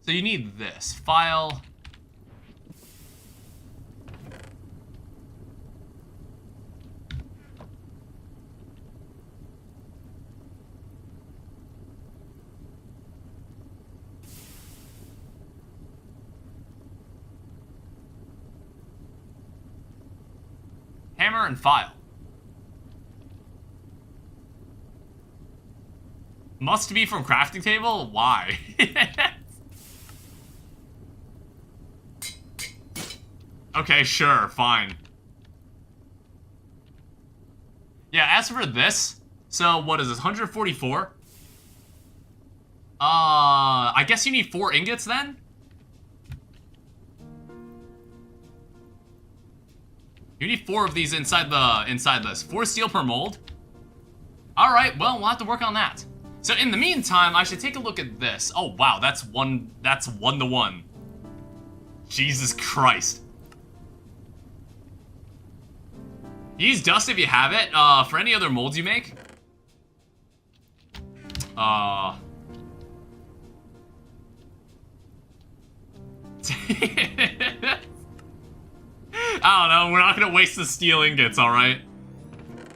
So you need this. File. Hammer and file. Must be from crafting table? Why? Okay, sure, fine. Yeah, as for this, so what is this, 144? I guess you need 4 ingots then? You need 4 of these inside this. 4 steel per mold? Alright, well, we'll have to work on that. So in the meantime, I should take a look at this. Oh wow, that's 1 to 1. Jesus Christ. Use dust if you have it. For any other molds you make. I don't know, we're not gonna waste the steel ingots, alright?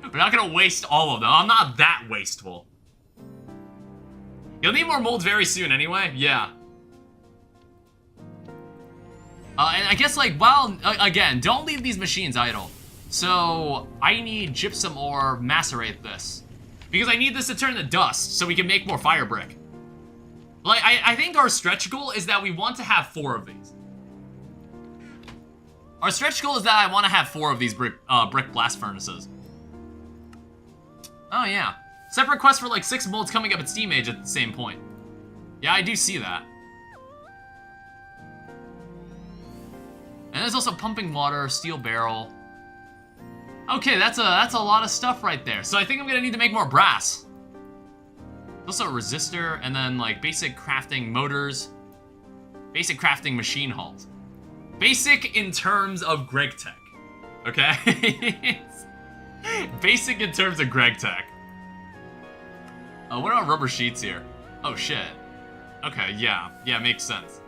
We're not gonna waste all of them. I'm not that wasteful. You'll need more molds very soon anyway, yeah. And I guess, like, well, again, don't leave these machines idle. So, I need gypsum ore, macerate this. Because I need this to turn to dust, so we can make more fire brick. Like, I think our stretch goal is that we want to have 4 of these. Our stretch goal is that I want to have 4 of these brick blast furnaces. Oh, yeah. Separate quest for, like, 6 molds coming up at Steam Age at the same point. Yeah, I do see that. And there's also pumping water, steel barrel. Okay, that's a lot of stuff right there. So I think I'm gonna need to make more brass. Also a resistor, and then like basic crafting motors, basic crafting machine hulls. Basic in terms of GregTech, okay? Basic in terms of GregTech. What about rubber sheets here? Oh shit. Okay, yeah, makes sense.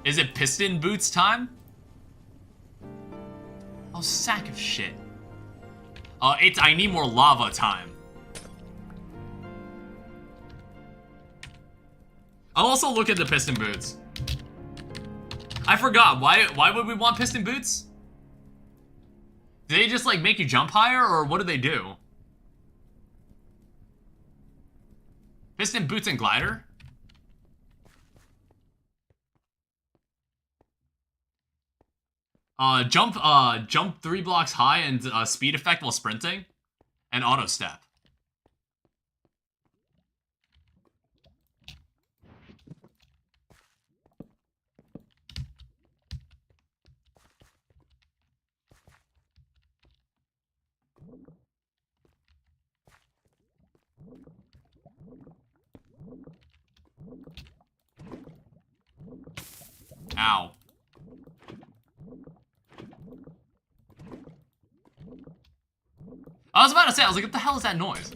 Is it piston boots time? Oh, sack of shit. I need more lava time. I'll also look at the piston boots. I forgot, why would we want piston boots? Do they just like make you jump higher, or what do they do? Piston boots and glider? Jump 3 blocks high and speed effect while sprinting, and auto step. Ow. I was about to say, I was like, what the hell is that noise?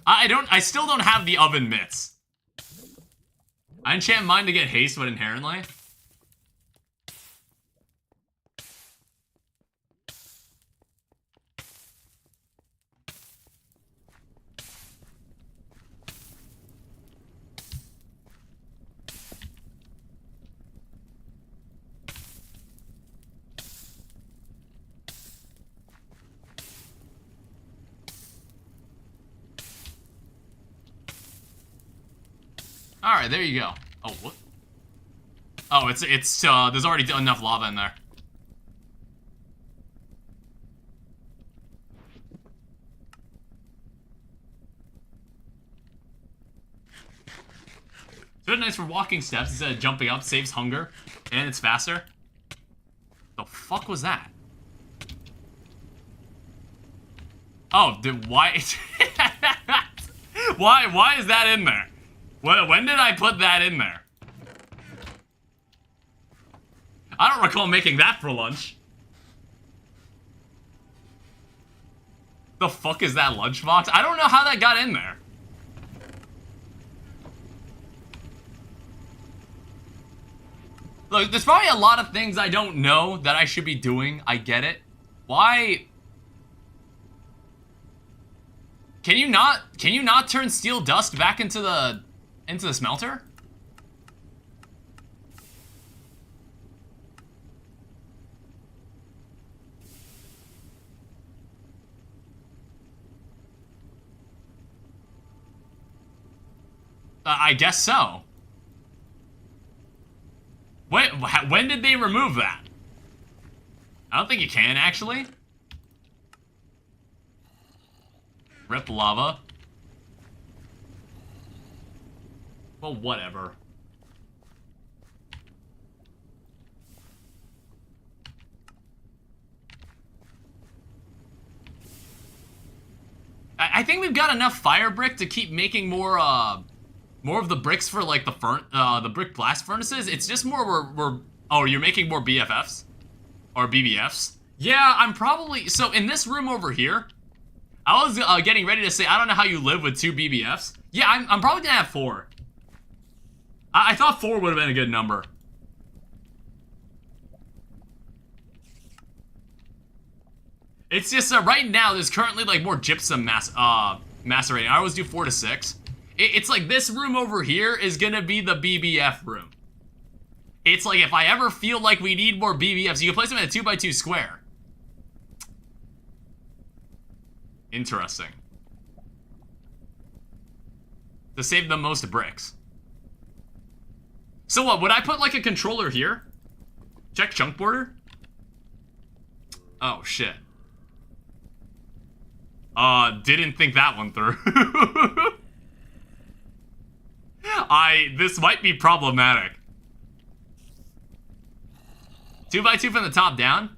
I still don't have the oven mitts. I enchant mine to get haste, but inherently. Alright, there you go. Oh, what? Oh, there's already enough lava in there. It's really nice for walking steps instead of jumping up, saves hunger, and it's faster. The fuck was that? Oh, why? Why is that in there? When did I put that in there? I don't recall making that for lunch. The fuck is that lunchbox? I don't know how that got in there. Look, there's probably a lot of things I don't know that I should be doing. I get it. Why? Can you not turn steel dust back into the smelter? I guess so. Wait, when did they remove that? I don't think you can, actually. Rip lava. Well, whatever. I think we've got enough fire brick to keep making more of the bricks for like the brick blast furnaces. It's just more oh, you're making more BFFs or BBFs. Yeah, I'm probably so in this room over here. I was getting ready to say I don't know how you live with 2 BBFs. Yeah, I'm probably gonna have 4. I thought 4 would have been a good number. It's just right now there's currently like more gypsum macerating. I always do 4 to 6. It's like this room over here is gonna be the BBF room. It's like if I ever feel like we need more BBFs, you can place them in a 2x2 square. Interesting. To save the most bricks. So what, would I put like a controller here? Check chunk border? Oh shit. Didn't think that one through. This might be problematic. 2x2 from the top down?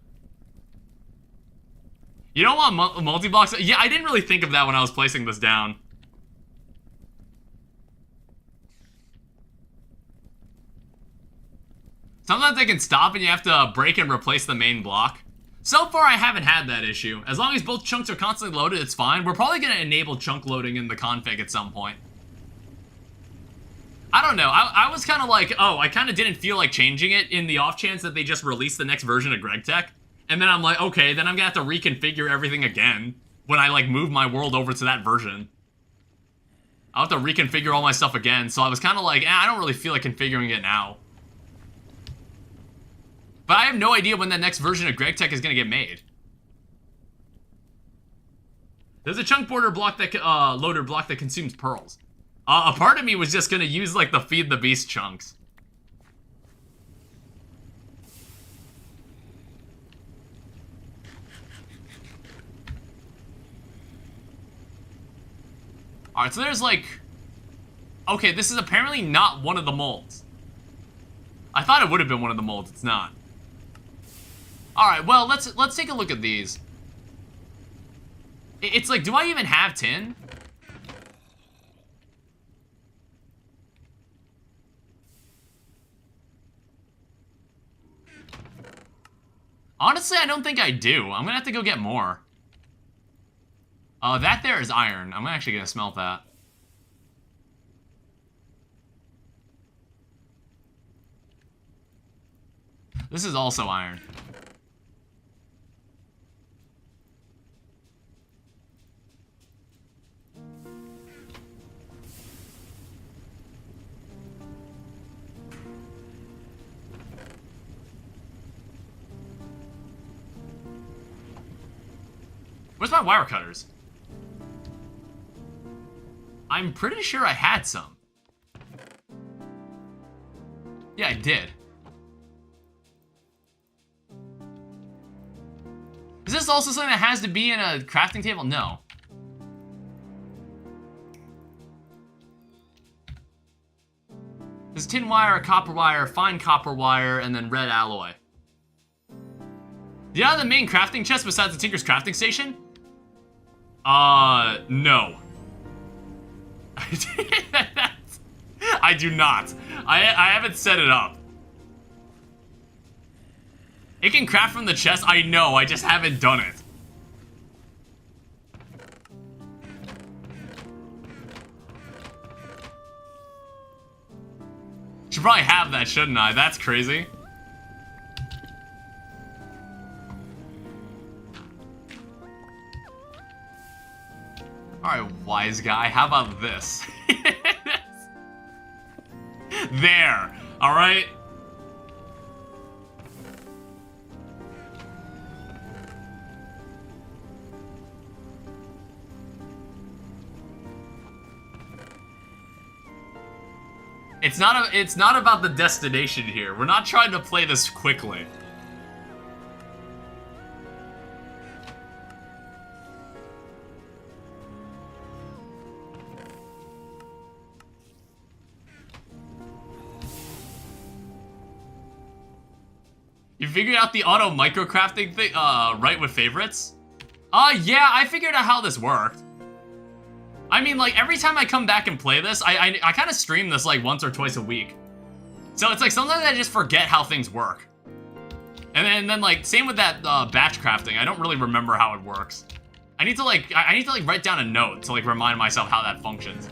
You don't want multi-blocks? Yeah, I didn't really think of that when I was placing this down. Sometimes they can stop and you have to break and replace the main block. So far, I haven't had that issue. As long as both chunks are constantly loaded, it's fine. We're probably going to enable chunk loading in the config at some point. I don't know. I was kind of like, oh, I kind of didn't feel like changing it in the off chance that they just released the next version of GregTech. And then I'm like, okay, then I'm going to have to reconfigure everything again when I, like, move my world over to that version. I'll have to reconfigure all my stuff again. So I was kind of like, I don't really feel like configuring it now. But I have no idea when that next version of GregTech is going to get made. There's a chunk border block that, loader block that consumes pearls. A part of me was just going to use, like, the feed the beast chunks. Alright, so there's, like... Okay, this is apparently not one of the molds. I thought it would have been one of the molds. It's not. Alright, well, let's take a look at these. It's like, do I even have tin? Honestly, I don't think I do. I'm gonna have to go get more. That there is iron. I'm actually gonna smelt that. This is also iron. Where's my wire cutters? I'm pretty sure I had some. Yeah, I did. Is this also something that has to be in a crafting table? No. There's tin wire, copper wire, fine copper wire, and then red alloy. Do you have the main crafting chest besides the Tinker's crafting station? No. I do not. I haven't set it up. It can craft from the chest, I know, I just haven't done it. Should probably have that, shouldn't I? That's crazy. Alright, wise guy, how about this? There! Alright? It's not about the destination here. We're not trying to play this quickly. You figured out the auto microcrafting thing, right with favorites? Yeah, I figured out how this worked. I mean, like, every time I come back and play this, I kind of stream this, like, once or twice a week. So it's like, sometimes I just forget how things work. And then like, same with that, batch crafting. I don't really remember how it works. I need to, like, write down a note to, like, remind myself how that functions.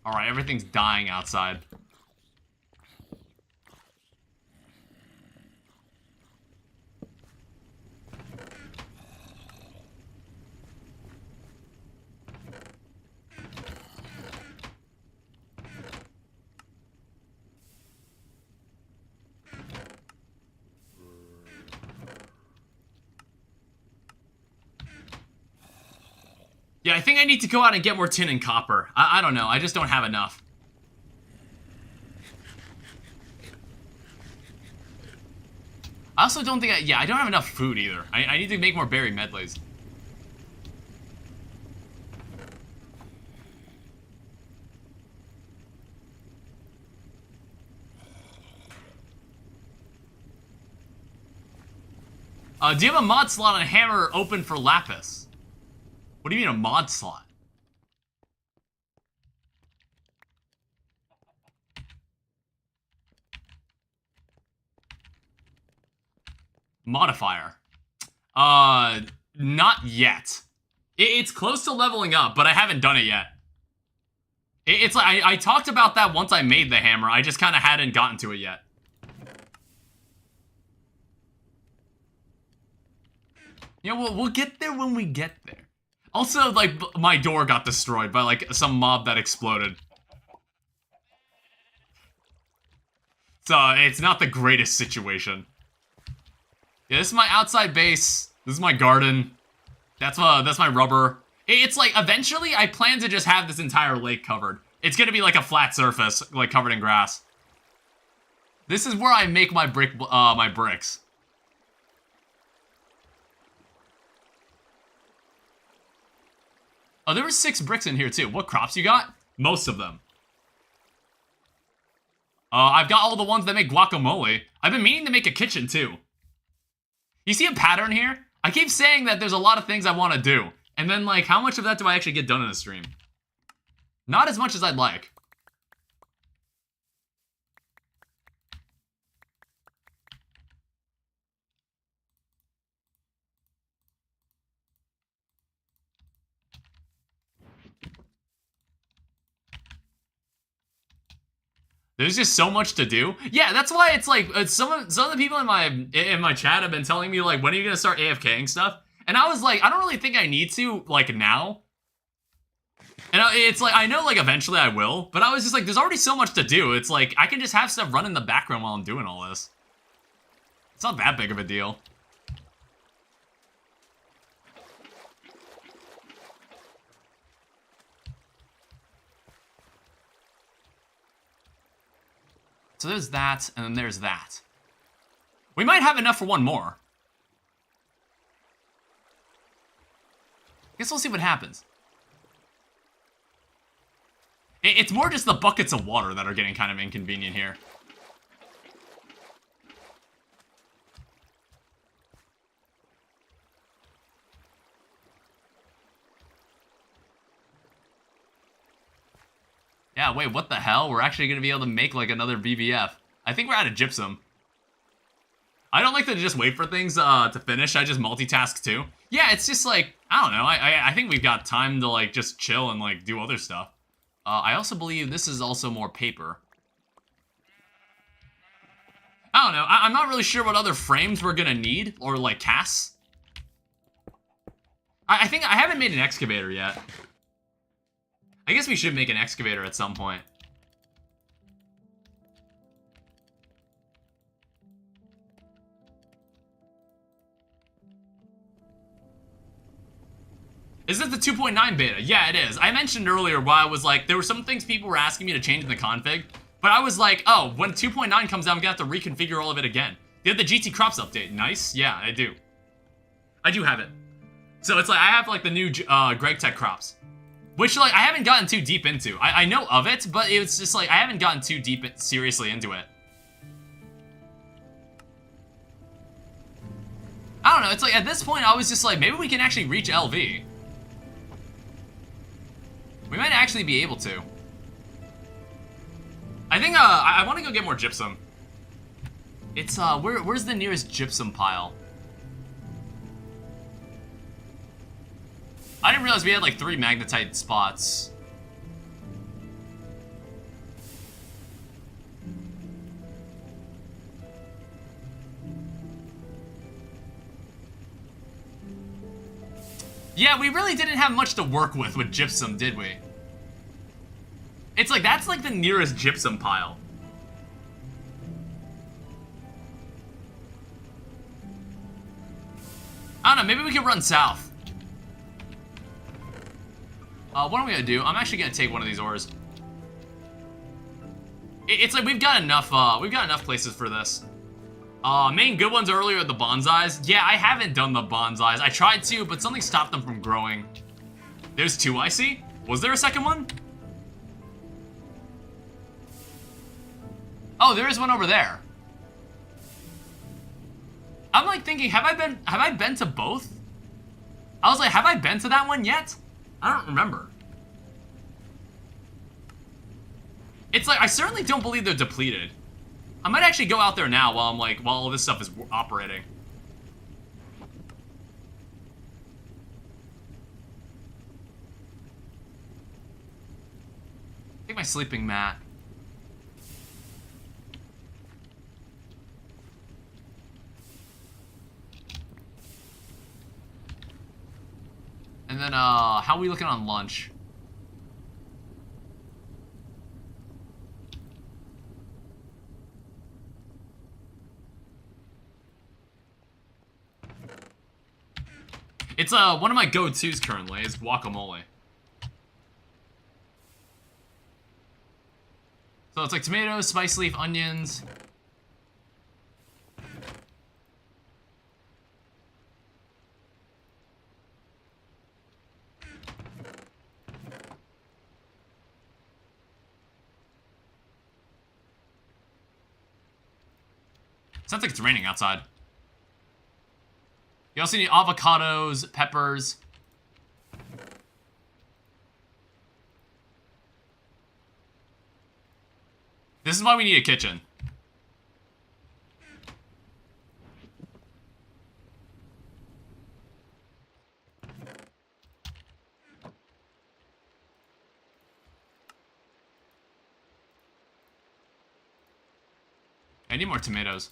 Alright, everything's dying outside. Yeah, I think I need to go out and get more tin and copper. I don't know, I just don't have enough. I also don't think I don't have enough food either. I need to make more berry medleys. Do you have a mod slot on a hammer open for lapis? What do you mean a mod slot? Modifier. Not yet. It's close to leveling up, but I haven't done it yet. It's like, I talked about that once I made the hammer, I just kind of hadn't gotten to it yet. You know, we'll get there when we get there. Also, like, my door got destroyed by, like, some mob that exploded. So, it's not the greatest situation. Yeah, this is my outside base. This is my garden. That's my rubber. It's like, eventually, I plan to just have this entire lake covered. It's gonna be like a flat surface, like, covered in grass. This is where I make my bricks. Oh, there were 6 bricks in here, too. What crops you got? Most of them. I've got all the ones that make guacamole. I've been meaning to make a kitchen, too. You see a pattern here? I keep saying that there's a lot of things I want to do. And then, like, how much of that do I actually get done in a stream? Not as much as I'd like. There's just so much to do. Yeah, that's why it's like some of the people in my chat have been telling me, like, when are you gonna start AFKing stuff? And I was like, I don't really think I need to, like, now. And it's like, I know, like, eventually I will, but I was just like, there's already so much to do. It's like, I can just have stuff run in the background while I'm doing all this. It's not that big of a deal. So there's that, and then there's that. We might have enough for one more. Guess we'll see what happens. It's more just the buckets of water that are getting kind of inconvenient here. Yeah, wait, what the hell? We're actually gonna be able to make like another BBF. I think we're out of gypsum. I don't like to just wait for things to finish. I just multitask too. Yeah, it's just like, I don't know. I think we've got time to like just chill and like do other stuff. I also believe this is also more paper. I don't know. I'm not really sure what other frames we're gonna need or like casts. I think I haven't made an excavator yet. I guess we should make an excavator at some point. Is it the 2.9 beta? Yeah, it is. I mentioned earlier why I was like, there were some things people were asking me to change in the config, but I was like, oh, when 2.9 comes out, I'm gonna have to reconfigure all of it again. They have the GT Crops update. Nice. Yeah, I do. I do have it. So it's like, I have like the new GregTech Crops, which like I haven't gotten too deep into. I know of it, but it's just like, I haven't gotten too deep seriously into it. I don't know, it's like at this point I was just like, maybe we can actually reach LV. We might actually be able to. I think, I want to go get more gypsum. It's, where's the nearest gypsum pile? I didn't realize we had, like, 3 magnetite spots. Yeah, we really didn't have much to work with gypsum, did we? It's like, that's like the nearest gypsum pile. I don't know, maybe we can run south. What am I gonna do? I'm actually gonna take one of these ores. It's like we've got enough places for this. Main good ones earlier are the bonsais. Yeah, I haven't done the bonsais. I tried to, but something stopped them from growing. There's 2 I see. Was there a second one? Oh, there is one over there. I'm like thinking, have I been to both? I was like, have I been to that one yet? I don't remember. It's like, I certainly don't believe they're depleted. I might actually go out there now while while all this stuff is operating. Take my sleeping mat. And then, how are we looking on lunch? It's, one of my go-tos currently is guacamole. So it's like tomatoes, spice leaf, onions. Sounds like it's raining outside. You also need avocados, peppers. This is why we need a kitchen. I need more tomatoes.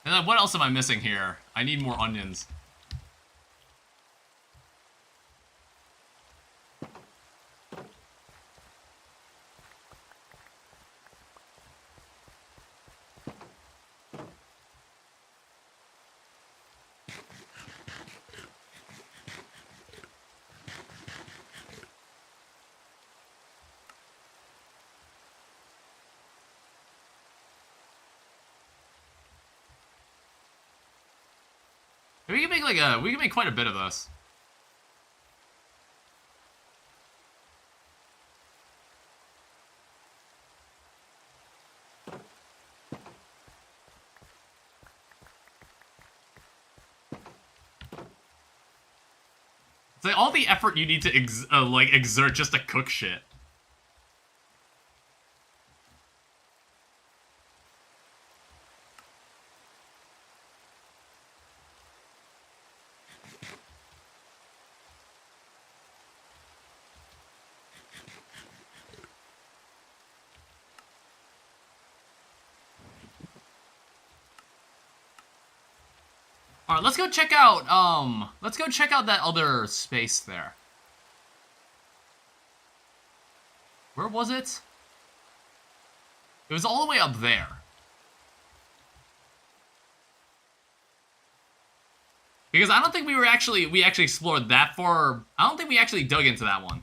And then what else am I missing here? I need more onions. We can make like we can make quite a bit of this. It's like all the effort you need to exert just to cook shit. All right, let's go check out that other space there. Where was it? It was all the way up there. Because I don't think we actually explored that far. I don't think we actually dug into that one.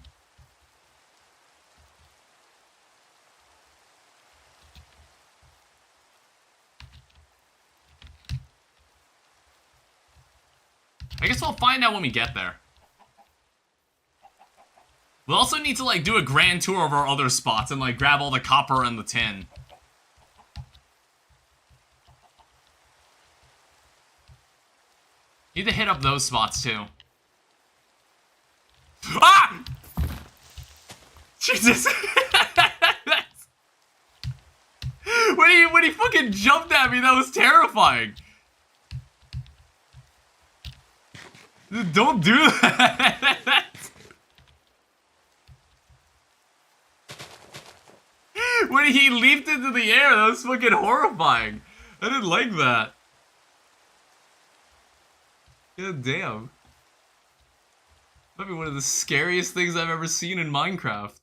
I guess we'll find out when we get there. We'll also need to, like, do a grand tour of our other spots and, like, grab all the copper and the tin. Need to hit up those spots, too. Ah! Jesus! When he fucking jumped at me, that was terrifying. Don't do that! When he leaped into the air, that was fucking horrifying. I didn't like that. God damn. Might be one of the scariest things I've ever seen in Minecraft.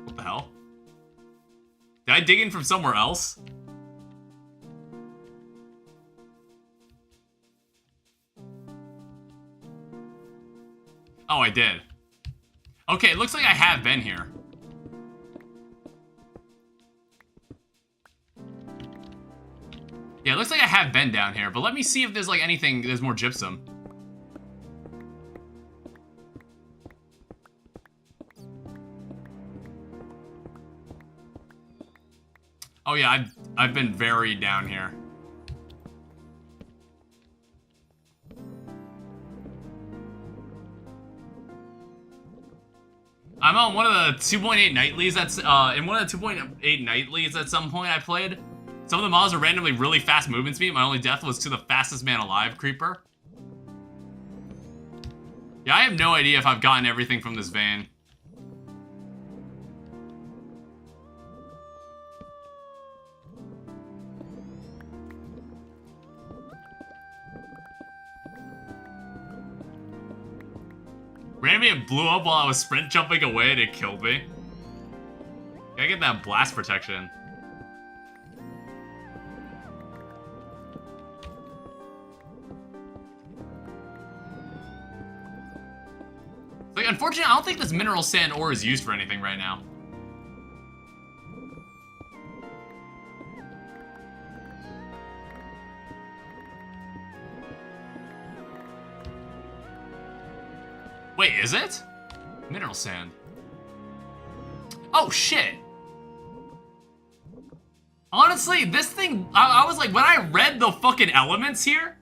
What the hell? Did I dig in from somewhere else? Oh, I did. Okay, it looks like I have been here. Yeah, it looks like I have been down here, but let me see if there's like anything, there's more gypsum. Oh yeah, I've been very down here. I'm on one of the 2.8 nightlies that's, in one of the 2.8 nightlies at some point I played. Some of the mobs are randomly really fast movement speed. My only death was to the fastest man alive creeper. Yeah, I have no idea if I've gotten everything from this vein. Randomly it blew up while I was sprint jumping away and it killed me. Gotta get that blast protection. Like, unfortunately, I don't think this mineral sand ore is used for anything right now. Wait, is it? Mineral sand. Oh, shit. Honestly, this thing, I was like, when I read the fucking elements here,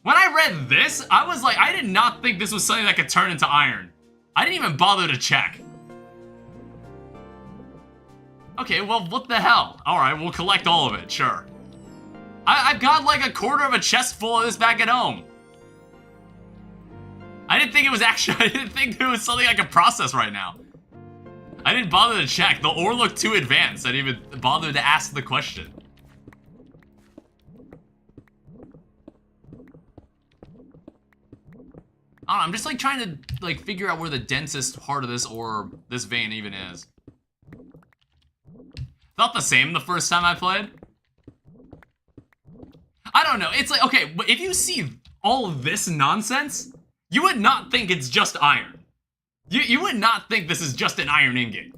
when I read this, I was like, I did not think this was something that could turn into iron. I didn't even bother to check. Okay, well, what the hell? Alright, we'll collect all of it, sure. I've got like a quarter of a chest full of this back at home. I didn't think it was actually, I didn't think there was something I could process right now. I didn't bother to check. The ore looked too advanced. I didn't even bother to ask the question. I don't know, I'm just like trying to like figure out where the densest part of this ore, this vein even is. Felt the same the first time I played. I don't know, it's like, okay, but if you see all of this nonsense, you would not think it's just iron. You would not think this is just an iron ingot.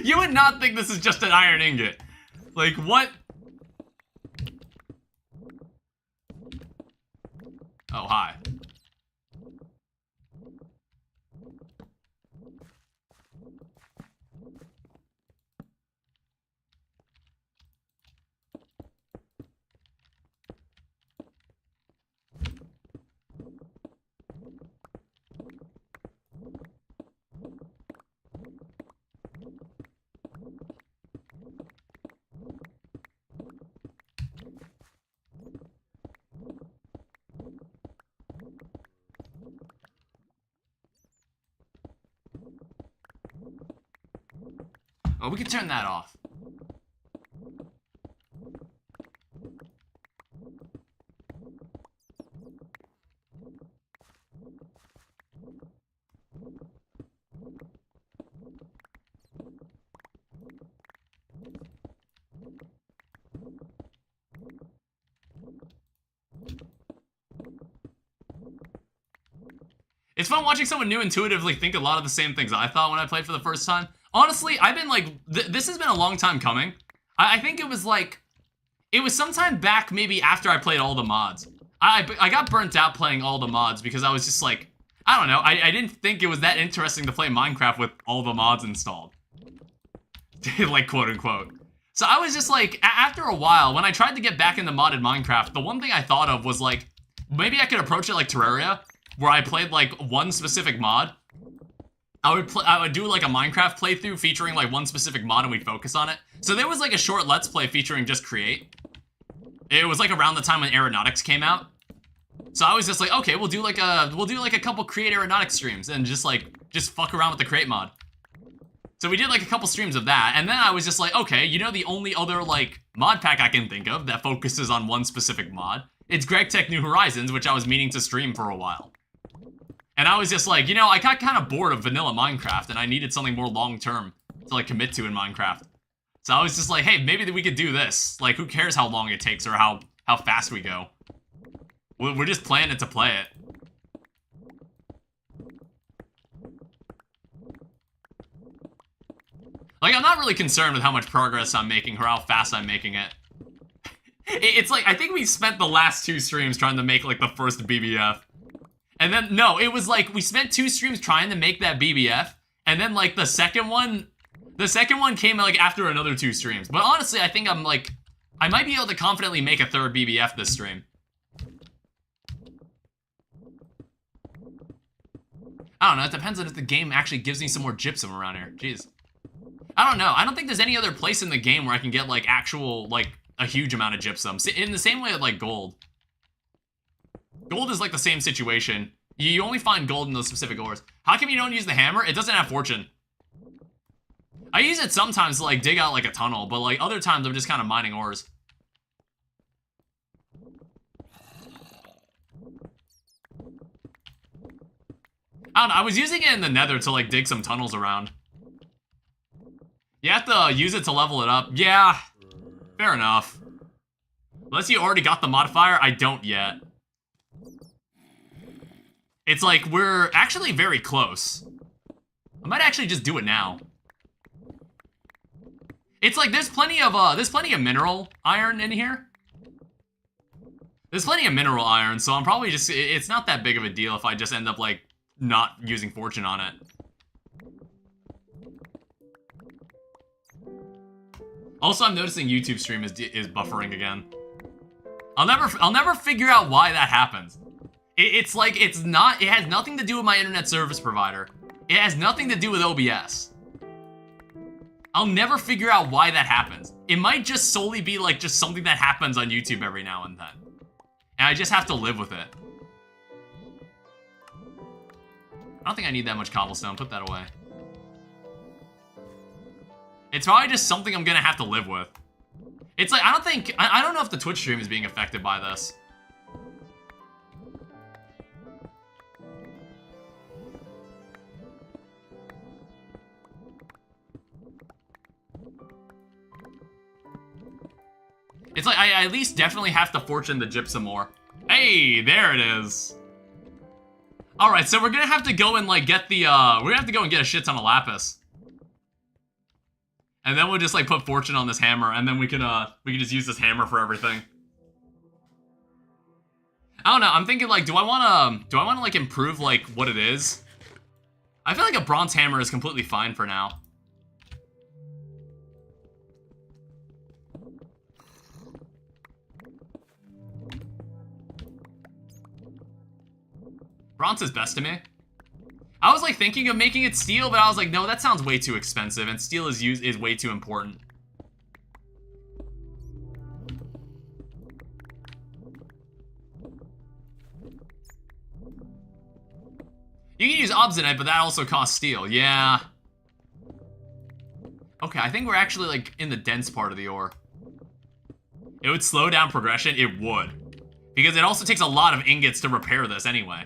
You would not think this is just an iron ingot. Like, what? Oh, hi. Oh, we can turn that off. It's fun watching someone new intuitively think a lot of the same things I thought when I played for the first time. Honestly, I've been like, this has been a long time coming. I think it was like, it was sometime back maybe after I played all the mods. I got burnt out playing all the mods because I was just like, I don't know, I didn't think it was that interesting to play Minecraft with all the mods installed. Like, quote unquote. So I was just like, after a while, when I tried to get back into modded Minecraft, the one thing I thought of was like, maybe I could approach it like Terraria, where I played like one specific mod. I would do like a Minecraft playthrough featuring like one specific mod and we'd focus on it. So there was like a short Let's Play featuring just Create. It was like around the time when Aeronautics came out. So I was just like, okay, we'll do like a couple Create Aeronautics streams and just fuck around with the Create mod. So we did like a couple streams of that, and then I was just like, okay, you know the only other like mod pack I can think of that focuses on one specific mod? It's GregTech New Horizons, which I was meaning to stream for a while. And I was just like, you know, I got kind of bored of vanilla Minecraft, and I needed something more long-term to, like, commit to in Minecraft. So I was just like, hey, maybe we could do this. Like, who cares how long it takes or how fast we go? We're just playing it to play it. Like, I'm not really concerned with how much progress I'm making or how fast I'm making it. It's like, I think we spent the last 2 streams trying to make, like, the first BBF. And then, no, it was like, we spent 2 streams trying to make that BBF, and then, like, the second one came, like, after another 2 streams. But honestly, I think I'm, like, I might be able to confidently make a 3rd BBF this stream. I don't know, it depends on if the game actually gives me some more gypsum around here. Jeez. I don't know, I don't think there's any other place in the game where I can get, like, actual, like, a huge amount of gypsum. In the same way with, like, gold. Gold is like the same situation. You only find gold in those specific ores. How come you don't use the hammer? It doesn't have fortune. I use it sometimes to like dig out like a tunnel, but like other times I'm just kind of mining ores. I don't know, I was using it in the nether to like dig some tunnels around. You have to use it to level it up. Yeah, fair enough. Unless you already got the modifier, I don't yet. It's like, we're actually very close. I might actually just do it now. It's like, there's plenty of mineral iron in here. There's plenty of mineral iron, so I'm probably just, it's not that big of a deal if I just end up, like, not using fortune on it. Also, I'm noticing YouTube stream is buffering again. I'll never figure out why that happens. It's like, it has nothing to do with my internet service provider. It has nothing to do with OBS. I'll never figure out why that happens. It might just solely be like just something that happens on YouTube every now and then. And I just have to live with it. I don't think I need that much cobblestone, put that away. It's probably just something I'm gonna have to live with. It's like, I don't know if the Twitch stream is being affected by this. It's like, I at least definitely have to fortune the gypsum ore. Hey, there it is. Alright, so we're gonna have to go and, like, get the, we're gonna have to go and get a shit ton of lapis. And then we'll just, like, put fortune on this hammer, and then we can just use this hammer for everything. I don't know, I'm thinking, like, do I wanna, like, improve, like, what it is? I feel like a bronze hammer is completely fine for now. Bronze is best to me. I was like thinking of making it steel, but I was like, no, that sounds way too expensive, and steel is way too important. You can use obsidianite, but that also costs steel. Yeah. Okay, I think we're actually like in the dense part of the ore. It would slow down progression. It would, because it also takes a lot of ingots to repair this anyway.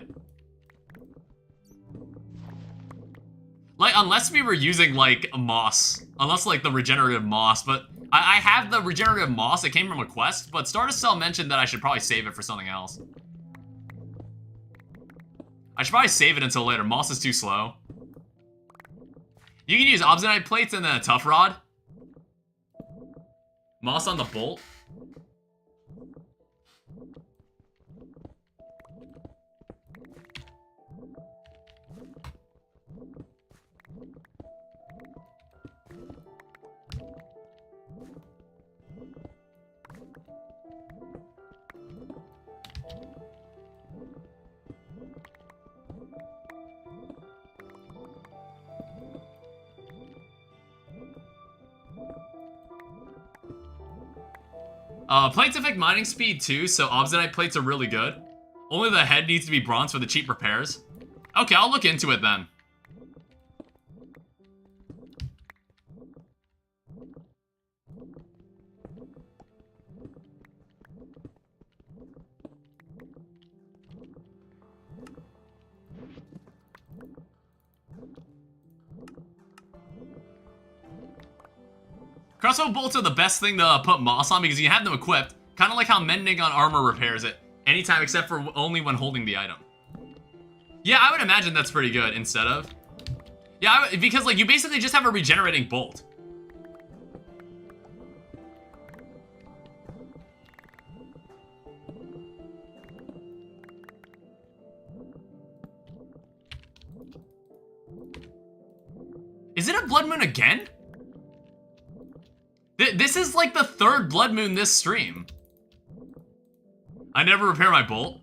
Like, unless we were using, like, moss. Unless, like, the regenerative moss. But I have the regenerative moss. It came from a quest. But Stardust Cell mentioned that I should probably save it for something else. I should probably save it until later. Moss is too slow. You can use obsidianite plates and then a tough rod. Moss on the bolt. Plates affect mining speed too, so obsidianite plates are really good. Only the head needs to be bronze for the cheap repairs. Okay, I'll look into it then. Crossbow bolts are the best thing to put moss on because you have them equipped. Kind of like how mending on armor repairs it. Anytime except for only when holding the item. Yeah, I would imagine that's pretty good instead of. Yeah, because like you basically just have a regenerating bolt. Is it a blood moon again? This is like the third blood moon this stream. I never repair my bolt.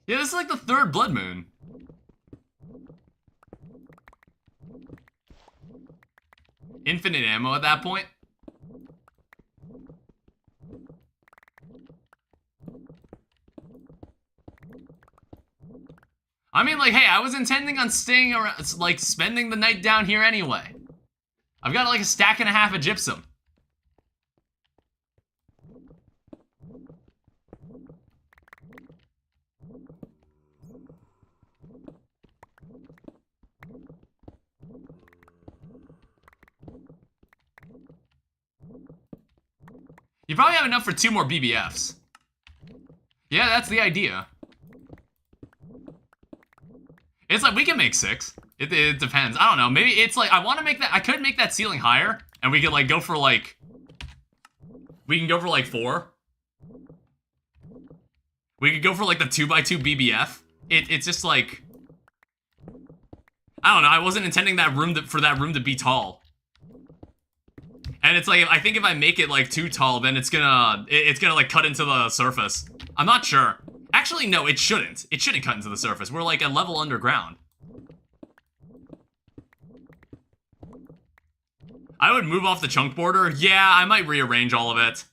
Yeah, this is like the third blood moon. Infinite ammo at that point. I mean, like, hey, I was intending on staying around, like, spending the night down here anyway. I've got, like, a stack and a half of gypsum. You probably have enough for 2 more BBFs. Yeah, that's the idea. It's like, we can make 6. It depends. I don't know. Maybe it's like, I want to make that, I could make that ceiling higher. And we could like go for like, we can go for like 4. We could go for like the 2x2 BBF. It's just like, I don't know. I wasn't intending that room for that room to be tall. And it's like, I think if I make it like too tall, then it's gonna like cut into the surface. I'm not sure. Actually, no, it shouldn't. It shouldn't cut into the surface. We're like a level underground. I would move off the chunk border. Yeah, I might rearrange all of it.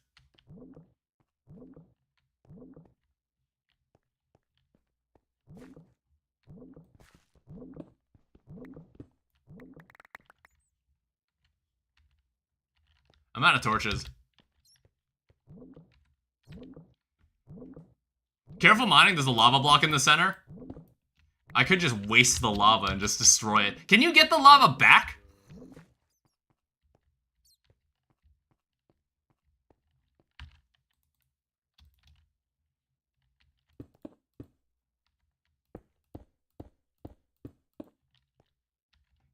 I'm out of torches. Careful mining, there's a lava block in the center. I could just waste the lava and just destroy it. Can you get the lava back?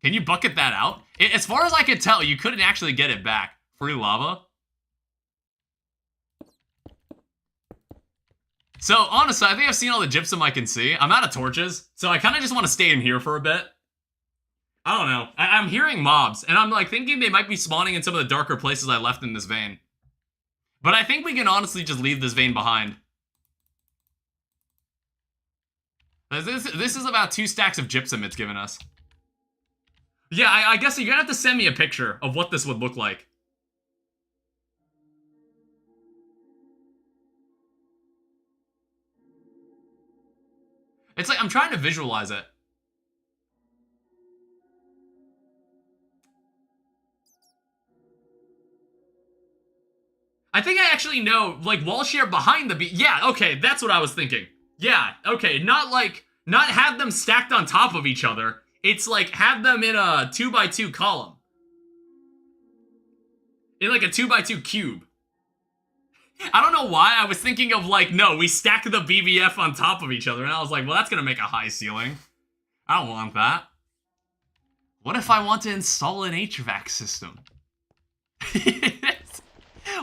Can you bucket that out? As far as I could tell, you couldn't actually get it back. Free lava? So, honestly, I think I've seen all the gypsum I can see. I'm out of torches, so I kind of just want to stay in here for a bit. I don't know. I'm hearing mobs, and I'm like thinking they might be spawning in some of the darker places I left in this vein. But I think we can honestly just leave this vein behind. This is about 2 stacks of gypsum it's given us. Yeah, I guess you're gonna have to send me a picture of what this would look like. It's like, I'm trying to visualize it. I think I actually know, like, wall share behind the yeah, okay, that's what I was thinking. Yeah, okay, not have them stacked on top of each other. It's like, have them in a 2x2 column. In like a 2x2 cube. I don't know why I was thinking of like, no, we stack the BBF on top of each other, and I was like, well, that's gonna make a high ceiling. I don't want that. What if I want to install an HVAC system?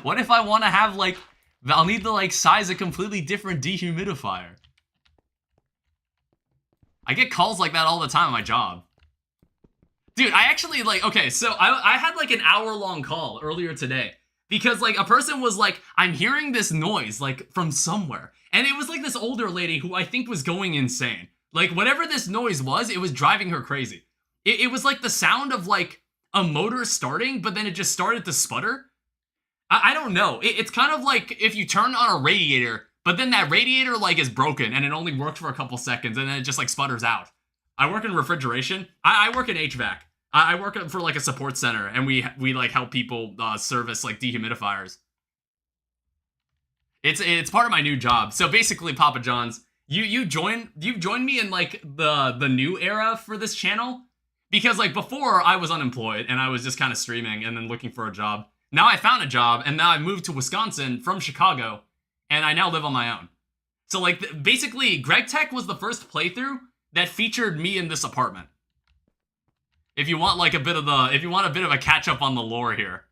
What if I want to have, like, I'll need to, like, size a completely different dehumidifier. I get calls like that all the time at my job. Dude, I actually, like, okay, so I had, like, an hour-long call earlier today. Because, like, a person was like, I'm hearing this noise, like, from somewhere. And it was, like, this older lady who I think was going insane. Like, whatever this noise was, it was driving her crazy. It was, like, the sound of, like, a motor starting, but then it just started to sputter. I don't know. It's kind of like if you turn on a radiator, but then that radiator, like, is broken, and it only worked for a couple seconds, and then it just, like, sputters out. I work in refrigeration. I work in HVAC. I work for, like, a support center, and we like, help people service, like, dehumidifiers. It's part of my new job. So, basically, Papa John's, you've joined me in, like, the new era for this channel? Because, like, before, I was unemployed, and I was just kind of streaming and then looking for a job. Now I found a job, and now I moved to Wisconsin from Chicago, and I now live on my own. So, like, basically, GregTech was the first playthrough that featured me in this apartment. If you want, like, a bit of a catch-up on the lore here.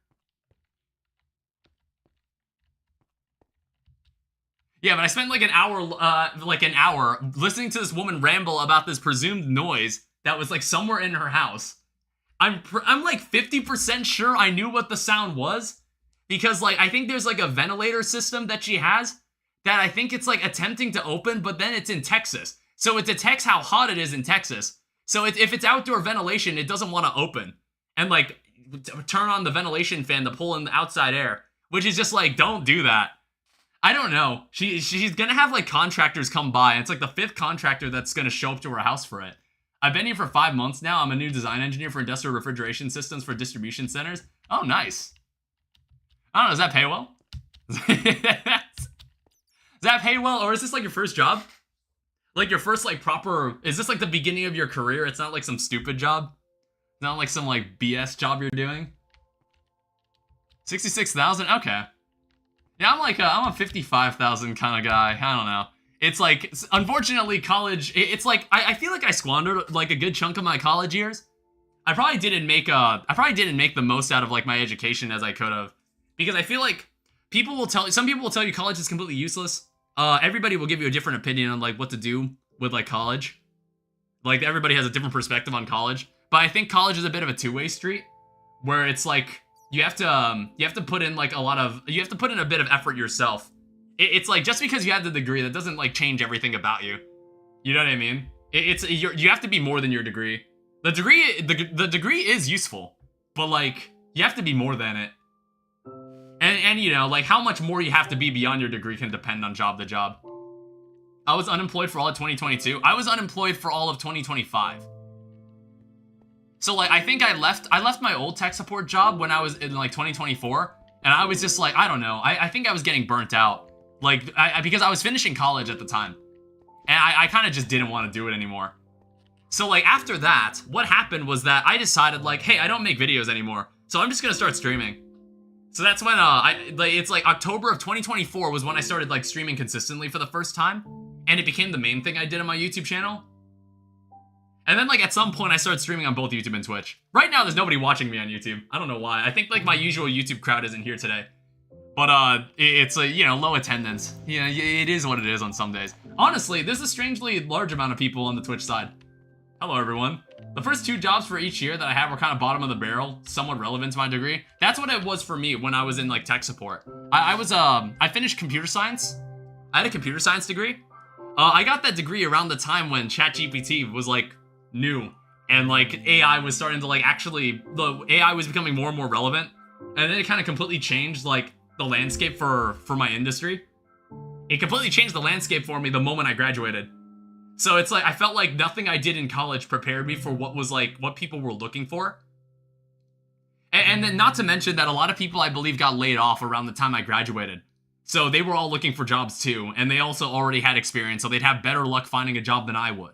Yeah, but I spent, like, an hour listening to this woman ramble about this presumed noise that was, like, somewhere in her house. I'm like 50% sure I knew what the sound was, because, like, I think there's, like, a ventilator system that she has that I think it's, like, attempting to open, but then it's in Texas. So it detects how hot it is in Texas. So if it's outdoor ventilation, it doesn't want to open and, like, turn on the ventilation fan to pull in the outside air, which is just, like, don't do that. I don't know. She's gonna have, like, contractors come by, and it's, like, the 5th contractor that's gonna show up to her house for it. I've been here for 5 months now. I'm a new design engineer for industrial refrigeration systems for distribution centers. Oh, nice. I don't know, does that pay well? Does that pay well, or is this, like, your first job? Like, your first, like, proper... Is this, like, the beginning of your career? It's not, like, some stupid job? It's not, like, some, like, BS job you're doing? 66,000? Okay. Yeah, I'm a 55,000 kind of guy. I don't know. It's like, unfortunately, college, it's like, I feel like I squandered, like, a good chunk of my college years. I probably didn't make the most out of, like, my education as I could have. Because I feel like some people will tell you college is completely useless. Everybody will give you a different opinion on, like, what to do with, like, college. Like, everybody has a different perspective on college. But I think college is a bit of a two-way street, where it's like, you have to put in, like, you have to put in a bit of effort yourself. It's like, just because you have the degree, that doesn't, like, change everything about you. You know what I mean? You have to be more than your degree. The degree is useful, but, like, you have to be more than it. And you know, like, how much more you have to be beyond your degree can depend on job to job. I was unemployed for all of 2022. I was unemployed for all of 2025. So, like, I think I left my old tech support job when I was in, like, 2024, and I was just like, I don't know. I think I was getting burnt out. Like, because I was finishing college at the time. And I kind of just didn't want to do it anymore. So, like, after that, what happened was that I decided, like, hey, I don't make videos anymore. So I'm just going to start streaming. So that's when, it's like October of 2024 was when I started, like, streaming consistently for the first time. And it became the main thing I did on my YouTube channel. And then, like, at some point, I started streaming on both YouTube and Twitch. Right now, there's nobody watching me on YouTube. I don't know why. I think, like, my usual YouTube crowd isn't here today. But, it's, you know, low attendance. Yeah, it is what it is on some days. Honestly, there's a strangely large amount of people on the Twitch side. Hello, everyone. The first 2 jobs for each year that I had were kind of bottom of the barrel, somewhat relevant to my degree. That's what it was for me when I was in, like, tech support. I finished computer science. I had a computer science degree. I got that degree around the time when ChatGPT was, like, new, and like AI was starting to like the AI was becoming more and more relevant, and then it kind of completely changed like the landscape for my industry. It completely changed the landscape for me the moment I graduated. So it's like I felt like nothing I did in college prepared me for what was like what people were looking for. And then not to mention that a lot of people I believe got laid off around the time I graduated. So they were all looking for jobs too, and they also already had experience, so they'd have better luck finding a job than I would.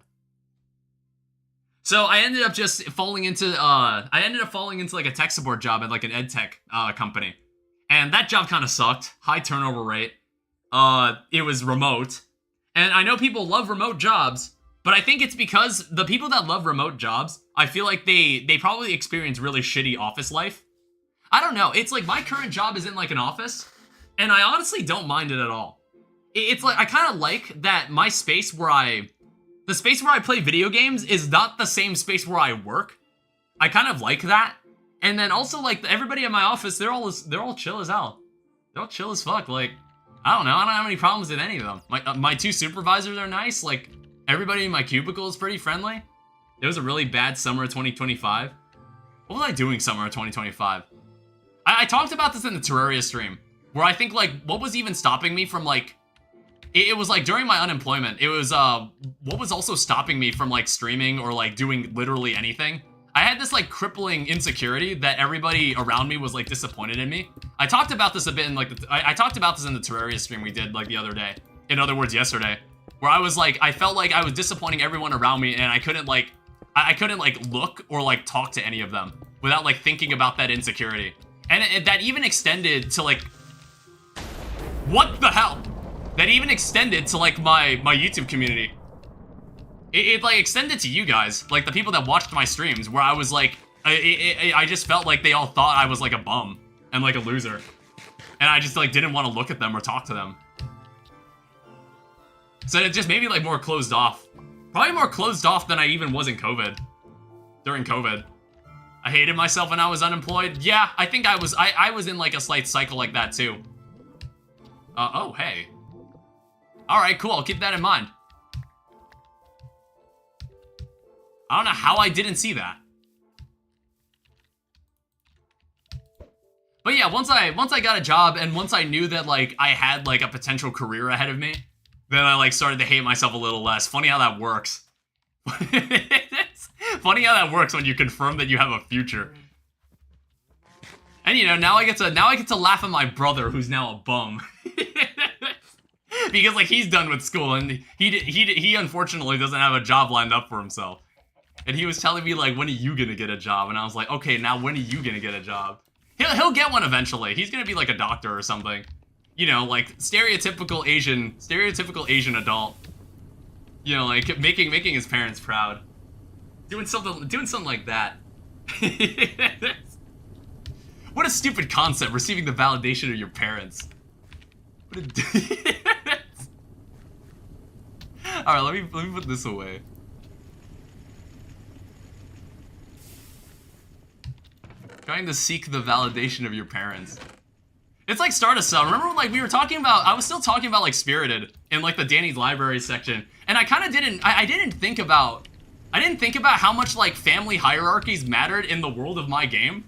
So I ended up just falling into like a tech support job at like an ed tech company. And that job kind of sucked. High turnover rate. It was remote. And I know people love remote jobs, but I think it's because the people that love remote jobs, I feel like they probably experience really shitty office life. I don't know. It's like my current job is in like an office, and I honestly don't mind it at all. It's like I kind of like that my space the space where I play video games is not the same space where I work. I kind of like that. And then also, like, everybody in my office, they're all chill as hell. They're all chill as fuck. Like, I don't know. I don't have any problems with any of them. My 2 supervisors are nice. Like, everybody in my cubicle is pretty friendly. It was a really bad summer of 2025. What was I doing summer of 2025? I talked about this in the Terraria stream, where I think, like, what was even stopping me from, like, it was like during my unemployment, it was what was also stopping me from like streaming or like doing literally anything. I had this like crippling insecurity that everybody around me was like disappointed in me. I talked about this a bit in like I talked about this in the Terraria stream we did like the other day. In other words, yesterday, where I was like I felt like I was disappointing everyone around me, and I couldn't like look or like talk to any of them without like thinking about that insecurity. And that even extended to like what the hell? That even extended to, like, my YouTube community. It like, extended to you guys. Like, the people that watched my streams, where I was, like... I just felt like they all thought I was, like, a bum. And, like, a loser. And I just, like, didn't want to look at them or talk to them. So it just made me, like, more closed off. Probably more closed off than I even was in COVID. During COVID. I hated myself when I was unemployed. Yeah, I think I was in, like, a slight cycle like that, too. Oh, hey. Alright, cool, I'll keep that in mind. I don't know how I didn't see that. But yeah, once I got a job, and once I knew that, like, I had, like, a potential career ahead of me, then I, like, started to hate myself a little less. Funny how that works. Funny how that works when you confirm that you have a future. And, you know, now I get to laugh at my brother, who's now a bum. Because, like, he's done with school, and he unfortunately doesn't have a job lined up for himself. And he was telling me, like, when are you gonna get a job? And I was like, okay, now when are you gonna get a job? He'll get one eventually. He's gonna be, like, a doctor or something. You know, like, stereotypical Asian adult. You know, like, making his parents proud. Doing something like that. What a stupid concept, receiving the validation of your parents. Alright, let me put this away. Trying to seek the validation of your parents. It's like Stardust Cell. Remember, like, we were talking about, I was still talking about, like, Spirited in, like, the Danny's Library section. And I kind of didn't, I didn't think about how much, like, family hierarchies mattered in the world of my game.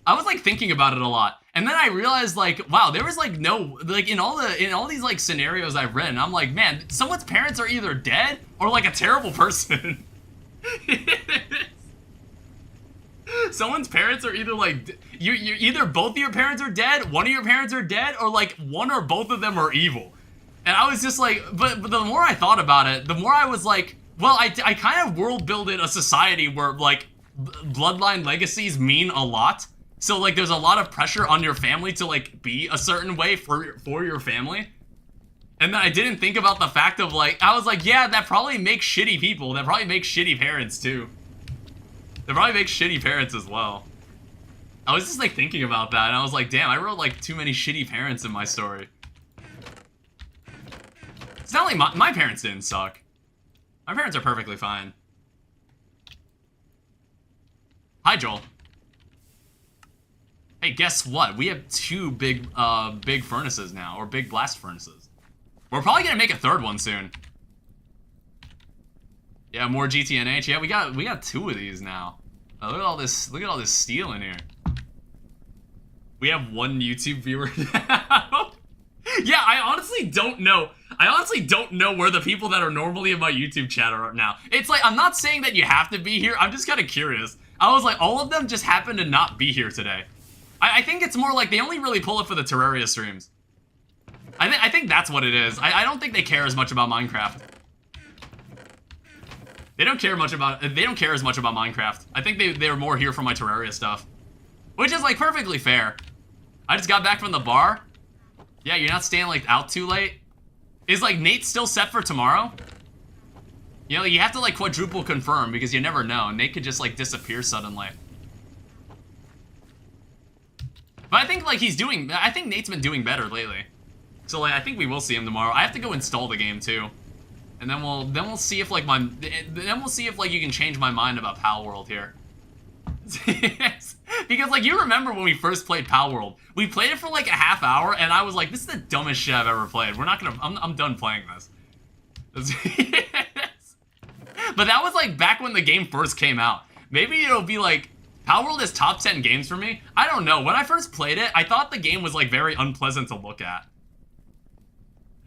I was, like, thinking about it a lot. And then I realized, like, wow, there was, like, no, like, in all these, like, scenarios I've read, I'm like, man, someone's parents are either dead or, like, a terrible person. Someone's parents are either, like, you're either both of your parents are dead, one of your parents are dead, or, like, one or both of them are evil. And I was just like, but the more I thought about it, the more I was like, well, I kind of world-builded a society where, like, bloodline legacies mean a lot. So, like, there's a lot of pressure on your family to, like, be a certain way for your family. And then I didn't think about the fact of, like, I was like, yeah, that probably makes shitty people. That probably makes shitty parents, too. That probably makes shitty parents as well. I was just, like, thinking about that, and I was like, damn, I wrote, like, too many shitty parents in my story. It's not like my parents didn't suck. My parents are perfectly fine. Hi, Joel. Hey, guess what? We have 2 big furnaces now, or big blast furnaces. We're probably gonna make a 3rd one soon. Yeah, more gtnh. Yeah, we got 2 of these now. Look at all this. Look at all this steel in here. We have 1 YouTube viewer now. Yeah, I honestly don't know. I honestly don't know where the people that are normally in my YouTube chat are now. It's like, I'm not saying that you have to be here. I'm just kind of curious. I was like, all of them just happen to not be here today. I think it's more like they only really pull it for the Terraria streams. I think that's what it is. I don't think they care as much about Minecraft. They don't care as much about Minecraft. I think they're more here for my Terraria stuff. Which is, like, perfectly fair. I just got back from the bar. Yeah, you're not staying, like, out too late. Is, like, Nate still set for tomorrow? You know, you have to, like, quadruple confirm because you never know. Nate could just, like, disappear suddenly. But I think, like, I think Nate's been doing better lately. So, like, I think we will see him tomorrow. I have to go install the game, too. And then we'll see if, like, you can change my mind about Pal World here. Because, like, you remember when we first played Pal World. We played it for, like, a half hour, and I was like, this is the dumbest shit I've ever played. We're not gonna... I'm done playing this. But that was, like, back when the game first came out. Maybe it'll be, like... Pal World is top 10 games for me? I don't know. When I first played it, I thought the game was, like, very unpleasant to look at.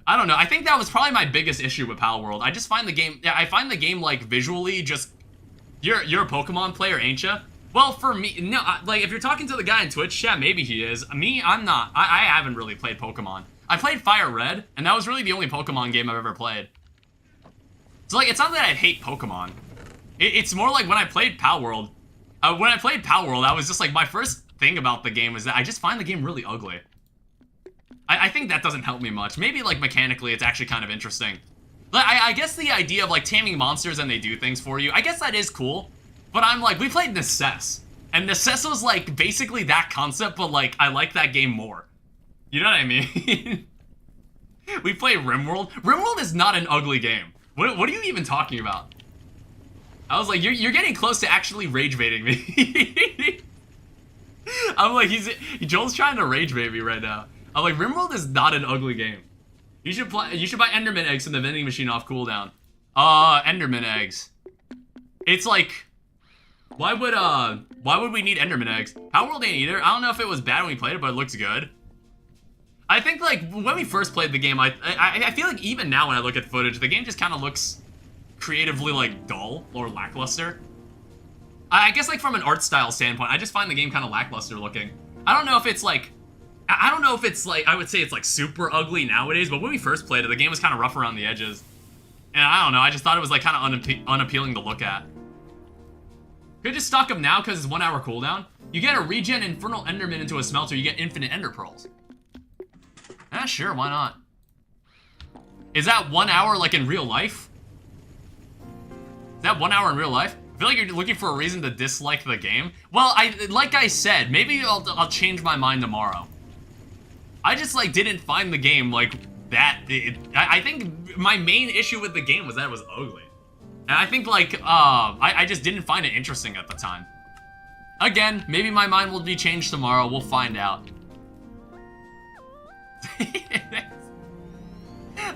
I don't know. I think that was probably my biggest issue with Pal World. I just find the game... Yeah, I find the game, like, visually just... You're a Pokemon player, ain't ya? Well, for me... No, like, if you're talking to the guy in Twitch, yeah, maybe he is. Me, I'm not. I haven't really played Pokemon. I played Fire Red, and that was really the only Pokemon game I've ever played. So, like, it's not that I hate Pokemon. It's more like when I played Pal World... when I played Pal World, I was just like, my first thing about the game is that I just find the game really ugly. I think that doesn't help me much. Maybe, like, mechanically, it's actually kind of interesting. But I guess the idea of, like, taming monsters and they do things for you, I guess that is cool. But I'm like, we played Necess. And Necess was, like, basically that concept, but, like, I like that game more. You know what I mean? We played RimWorld. RimWorld is not an ugly game. What are you even talking about? I was like, you're getting close to actually rage baiting me. I'm like, Joel's trying to rage bait me right now. I'm like, RimWorld is not an ugly game. You should buy Enderman eggs from the vending machine off cooldown. Enderman eggs. It's like, why would we need Enderman eggs? Pal World ain't either. I don't know if it was bad when we played it, but it looks good. I think, like, when we first played the game, I feel like even now when I look at footage, the game just kind of looks creatively, like, dull or lackluster. I guess, like, from an art style standpoint, I just find the game kind of lackluster looking. I don't know if it's like, I would say it's like super ugly nowadays, but when we first played it, the game was kind of rough around the edges. And I don't know, I just thought it was, like, kind of unappealing to look at. Could just stock them now because it's 1 hour cooldown. You get a regen Infernal Enderman into a smelter, you get infinite Ender Pearls. Sure, why not? Is that 1 hour, like, in real life? Is that 1 hour in real life? I feel like you're looking for a reason to dislike the game. Well, like I said, maybe I'll change my mind tomorrow. I just, like, didn't find the game, like, that. I think my main issue with the game was that it was ugly. And I think, like, I just didn't find it interesting at the time. Again, maybe my mind will be changed tomorrow. We'll find out.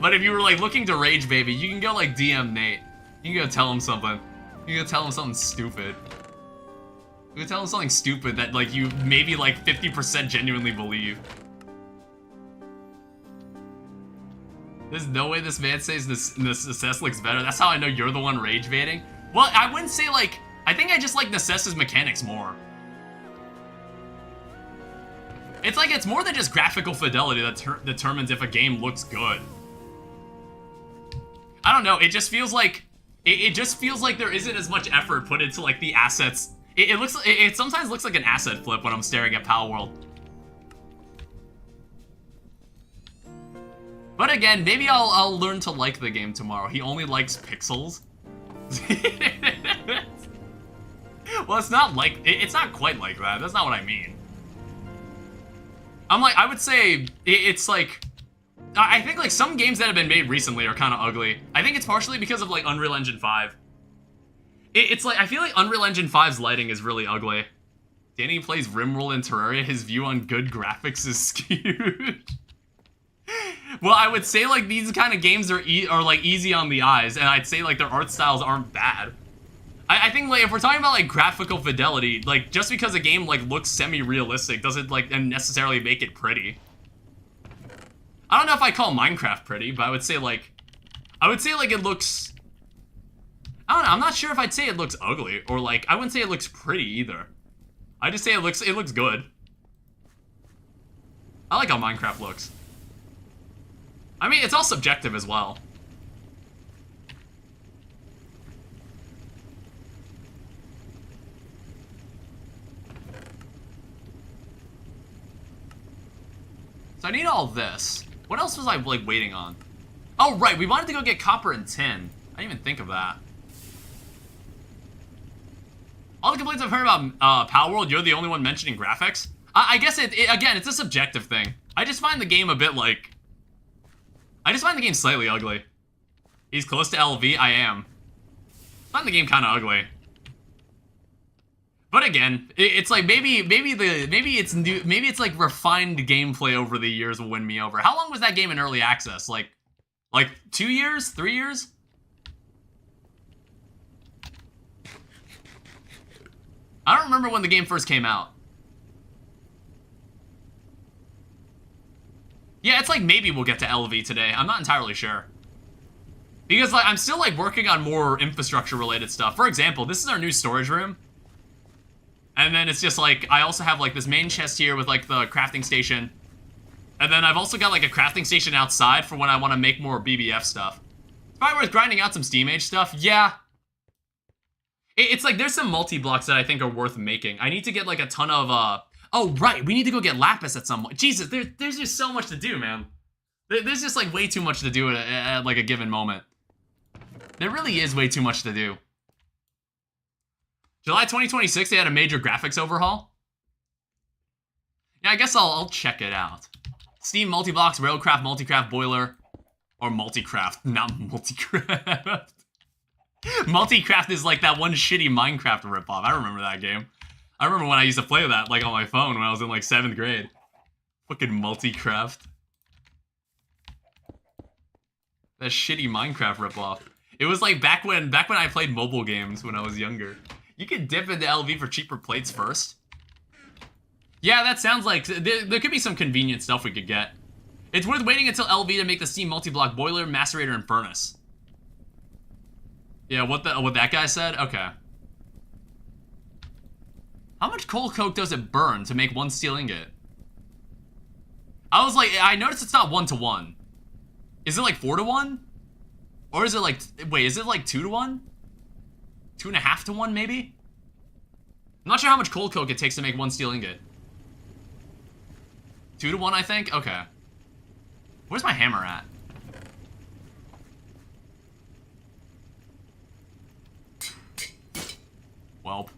But if you were, like, looking to rage baby, you can go, like, DM Nate. You can go tell him something. You can go tell him something stupid. You can tell him something stupid that, like, you maybe, like, 50% genuinely believe. There's no way this man says this Necess looks better. That's how I know you're the one rage baiting. Well, I wouldn't say, like, I think I just like Necess's mechanics more. It's like, it's more than just graphical fidelity that determines if a game looks good. I don't know, it just feels like, it just feels like there isn't as much effort put into, like, the assets. It sometimes looks like an asset flip when I'm staring at Pal World. But again, maybe I'll learn to like the game tomorrow. He only likes pixels. Well, it's not like, it's not quite like that. That's not what I mean. I would say, it's like, I think like some games that have been made recently are kind of ugly. I think it's partially because of like Unreal Engine 5. It's like, I feel like Unreal Engine 5's lighting is really ugly. Danny plays RimWorld and Terraria, his view on good graphics is skewed. Well, I would say like these kind of games are like easy on the eyes, and I'd say like their art styles aren't bad. I think like if we're talking about like graphical fidelity, like just because a game like looks semi-realistic doesn't like necessarily make it pretty. I don't know if I call Minecraft pretty, but I would say like it looks, I don't know, I'm not sure if I'd say it looks ugly, or like, I wouldn't say it looks pretty either. I just say it looks good. I like how Minecraft looks. I mean, it's all subjective as well. So I need all this. What else was I, like, waiting on? Oh, right, we wanted to go get copper and tin. I didn't even think of that. All the complaints I've heard about Power World, you're the only one mentioning graphics. I guess again, it's a subjective thing. I just find the game a bit, like... I just find the game slightly ugly. He's close to LV, I am. I find the game kind of ugly. But again, it's like maybe it's like refined gameplay over the years will win me over. How long was that game in early access? Like 2 years, 3 years? I don't remember when the game first came out. Yeah, it's like maybe we'll get to LV today. I'm not entirely sure. Because like I'm still like working on more infrastructure related stuff. For example, this is our new storage room. And then it's just like, I also have like this main chest here with like the crafting station. And then I've also got like a crafting station outside for when I want to make more BBF stuff. It's probably worth grinding out some Steam Age stuff. Yeah. It's like there's some multi-blocks that I think are worth making. I need to get like a ton of, oh right, we need to go get lapis at some point. Jesus, there's just so much to do, man. There's just like way too much to do at like a given moment. There really is way too much to do. July 2026, they had a major graphics overhaul. Yeah, I guess I'll check it out. Steam Multiblocks, Railcraft, Multicraft, Boiler. Or Multicraft, not Multicraft. Multicraft is like that one shitty Minecraft ripoff. I remember that game. I remember when I used to play that like on my phone when I was in like 7th grade. Fucking Multicraft. That shitty Minecraft ripoff. It was like back when I played mobile games when I was younger. You could dip into LV for cheaper plates first. Yeah, that sounds like there could be some convenient stuff we could get. It's worth waiting until LV to make the Steam multi-block boiler, macerator, and furnace. Yeah, what that guy said? Okay. How much coal coke does it burn to make one steel ingot? I was like, I noticed it's not 1-to-1. Is it like 4-to-1? Or is it like, wait, is it like 2-to-1? 2.5-to-1 maybe? I'm not sure how much coal coke it takes to make one steel ingot. 2-to-1, I think? Okay. Where's my hammer at? Welp.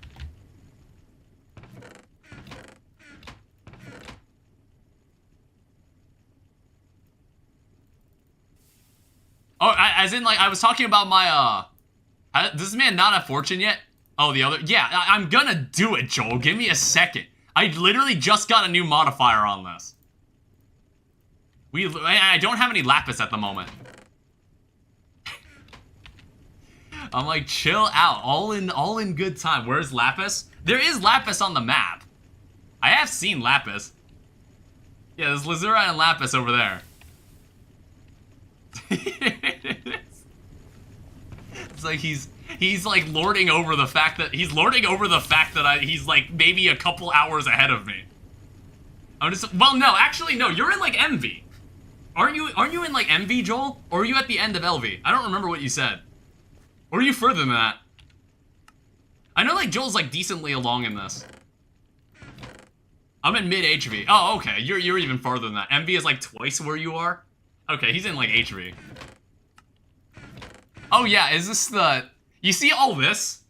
Oh, as in, like, I was talking about my, does this man not have fortune yet? Oh, the other, yeah, I'm gonna do it, Joel. Give me a second. I literally just got a new modifier on this. I don't have any lapis at the moment. I'm like, chill out, all in good time. Where's lapis? There is lapis on the map. I have seen lapis. Yeah, there's lazurite and lapis over there. It's like he's like lording over the fact that he's like maybe a couple hours ahead of me. I'm just, well, no, actually no, you're in like MV. Aren't you in like MV, Joel? Or are you at the end of LV? I don't remember what you said. Or are you further than that? I know like Joel's like decently along in this. I'm in mid HV. Oh, okay. You're even farther than that. MV is like twice where you are. Okay, he's in like HV. Oh yeah, is this the... You see all this?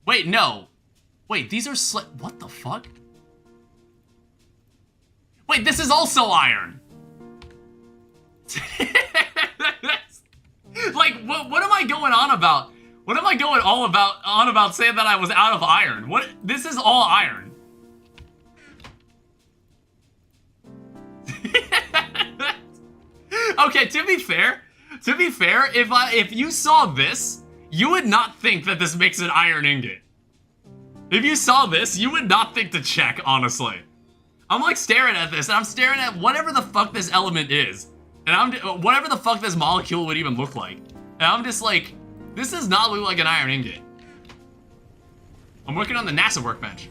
Wait, no. Wait, these are what the fuck? Wait, this is also iron. Like, what am I going on about? What am I going on about saying that I was out of iron? What? This is all iron. Okay, to be fair, if you saw this, you would not think that this makes an iron ingot. If you saw this, you would not think to check, honestly. I'm like staring at this, and I'm staring at whatever the fuck this element is. And whatever the fuck this molecule would even look like. And I'm just like, this does not look like an iron ingot. I'm working on the NASA workbench.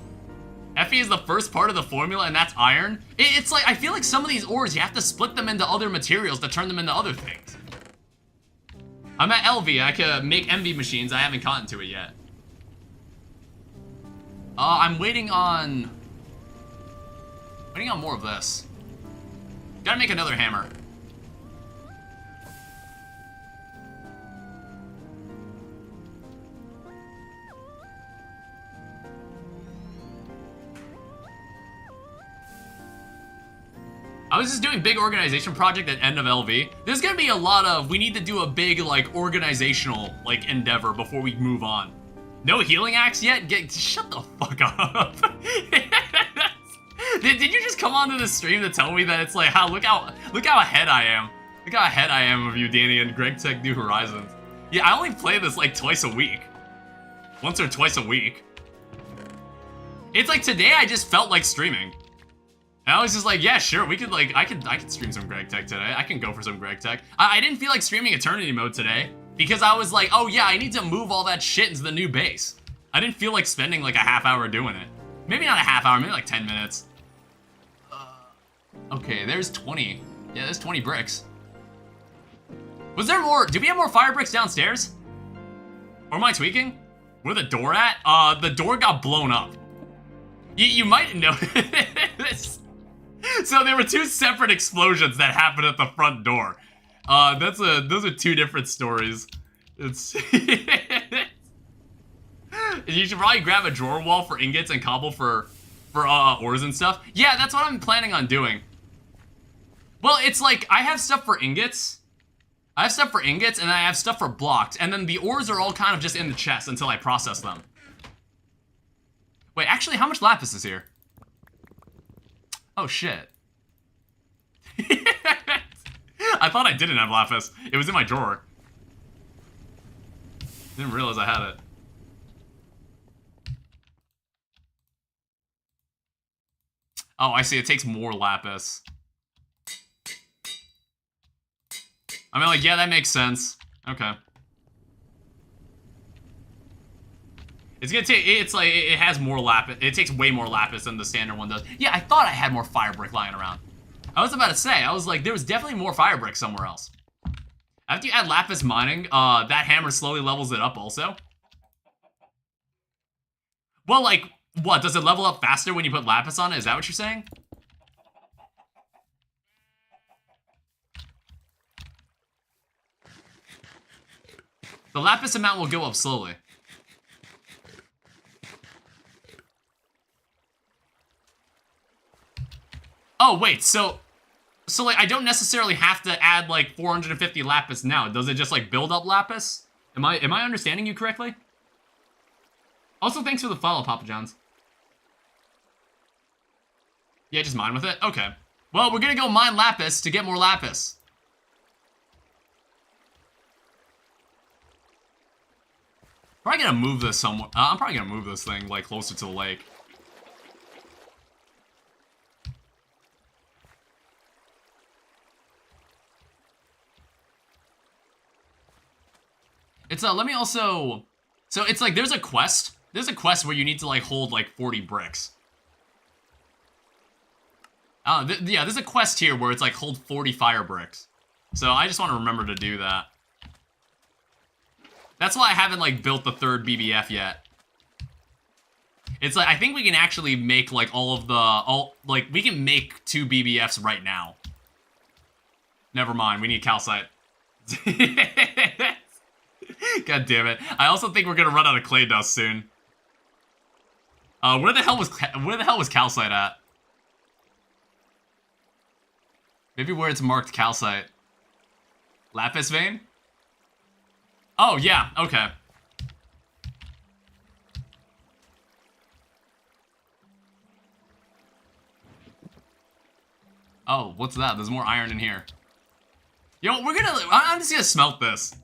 Fe is the first part of the formula, and that's iron. It's like, I feel like some of these ores, you have to split them into other materials to turn them into other things. I'm at LV, I can make MV machines, I haven't gotten to it yet. I'm waiting on more of this. Gotta make another hammer. I was just doing big organization project at end of LV. There's gonna be a lot of, we need to do a big like organizational like endeavor before we move on. No healing axe yet? Shut the fuck up. Did you just come onto the stream to tell me that it's like, look how ahead I am. Look how ahead I am of you, Danny, and GregTech New Horizons. Yeah, I only play this like twice a week. Once or twice a week. It's like today I just felt like streaming. And I was just like, yeah, sure, we could like, I could stream some GregTech today. I can go for some GregTech. I didn't feel like streaming Eternity Mode today because I was like, oh yeah, I need to move all that shit into the new base. I didn't feel like spending like a half hour doing it. Maybe not a half hour, maybe like 10 minutes. Okay, there's 20. Yeah, there's 20 bricks. Was there more? Did we have more fire bricks downstairs? Or am I tweaking? Where the door at? The door got blown up. You might know this. So there were two separate explosions that happened at the front door. Those are two different stories. It's you should probably grab a drawer wall for ingots and cobble for ores and stuff. Yeah, that's what I'm planning on doing. Well, it's like I have stuff for ingots. I have stuff for ingots and I have stuff for blocks, and then the ores are all kind of just in the chest until I process them. Wait, actually, how much lapis is here? Oh, shit. I thought I didn't have lapis. It was in my drawer. Didn't realize I had it. Oh, I see. It takes more lapis. I mean, like, yeah, that makes sense. Okay. It's gonna take, it's like, it has more lapis. It takes way more lapis than the standard one does. Yeah, I thought I had more fire brick lying around. I was about to say, I was like, there was definitely more fire brick somewhere else. After you add lapis mining, that hammer slowly levels it up also. Well, like, what? Does it level up faster when you put lapis on it? Is that what you're saying? The lapis amount will go up slowly. Oh, wait, so like, I don't necessarily have to add, like, 450 lapis now. Does it just, like, build up lapis? Am I understanding you correctly? Also, thanks for the follow, Papa John's. Yeah, just mine with it? Okay. Well, we're gonna go mine lapis to get more lapis. Probably gonna move this somewhere. I'm probably gonna move this thing, like, closer to the lake. It's, let me also... So, it's like, there's a quest. There's a quest where you need to, like, hold, like, 40 bricks. Yeah, there's a quest here where it's, like, hold 40 fire bricks. So, I just want to remember to do that. That's why I haven't, like, built the third BBF yet. It's like, I think we can actually make, like, we can make 2 BBFs right now. Never mind, we need calcite. God damn it. I also think we're gonna run out of clay dust soon. Where the hell was calcite at? Maybe where it's marked calcite. Lapis vein? Oh, yeah, okay. Oh, what's that? There's more iron in here. Yo, I'm just gonna smelt this.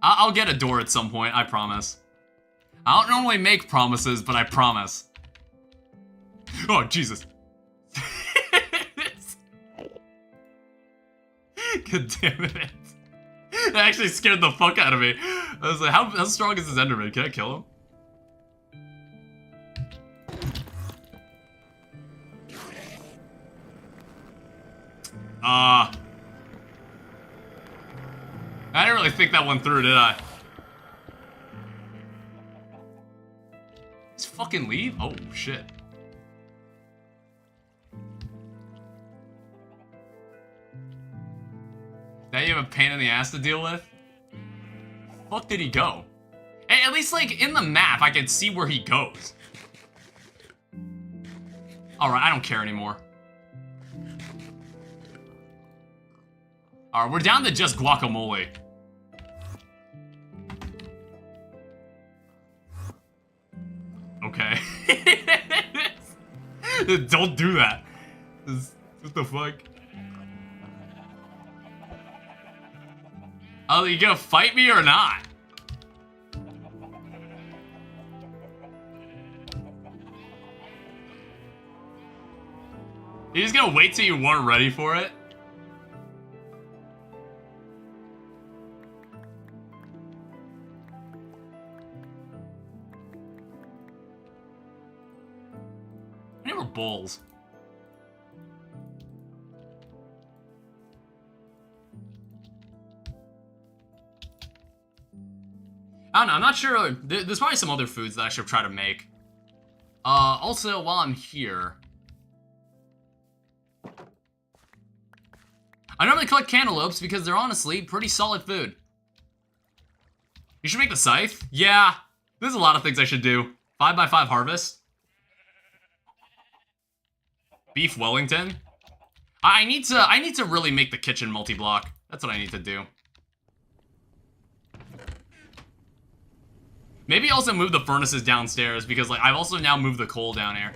I'll get a door at some point, I promise. I don't normally make promises, but I promise. Oh, Jesus. God damn it. That actually scared the fuck out of me. I was like, how strong is this Enderman? Can I kill him? I didn't really think that one through, did I? Just fucking leave? Oh, shit. Now you have a pain in the ass to deal with? Fuck did he go? Hey, at least, like, in the map, I can see where he goes. Alright, I don't care anymore. Alright, we're down to just guacamole. Okay. Don't do that. What the fuck? Oh, you gonna fight me or not? You just gonna wait till you weren't ready for it? I never bulls. I don't know, I'm not sure. There's probably some other foods that I should try to make. Also, while I'm here... I normally collect cantaloupes because they're honestly pretty solid food. You should make the scythe? Yeah, there's a lot of things I should do. 5x5 harvest. Beef Wellington. I need to really make the kitchen multi-block. That's what I need to do. Maybe also move the furnaces downstairs because, like, I've also now moved the coal down here.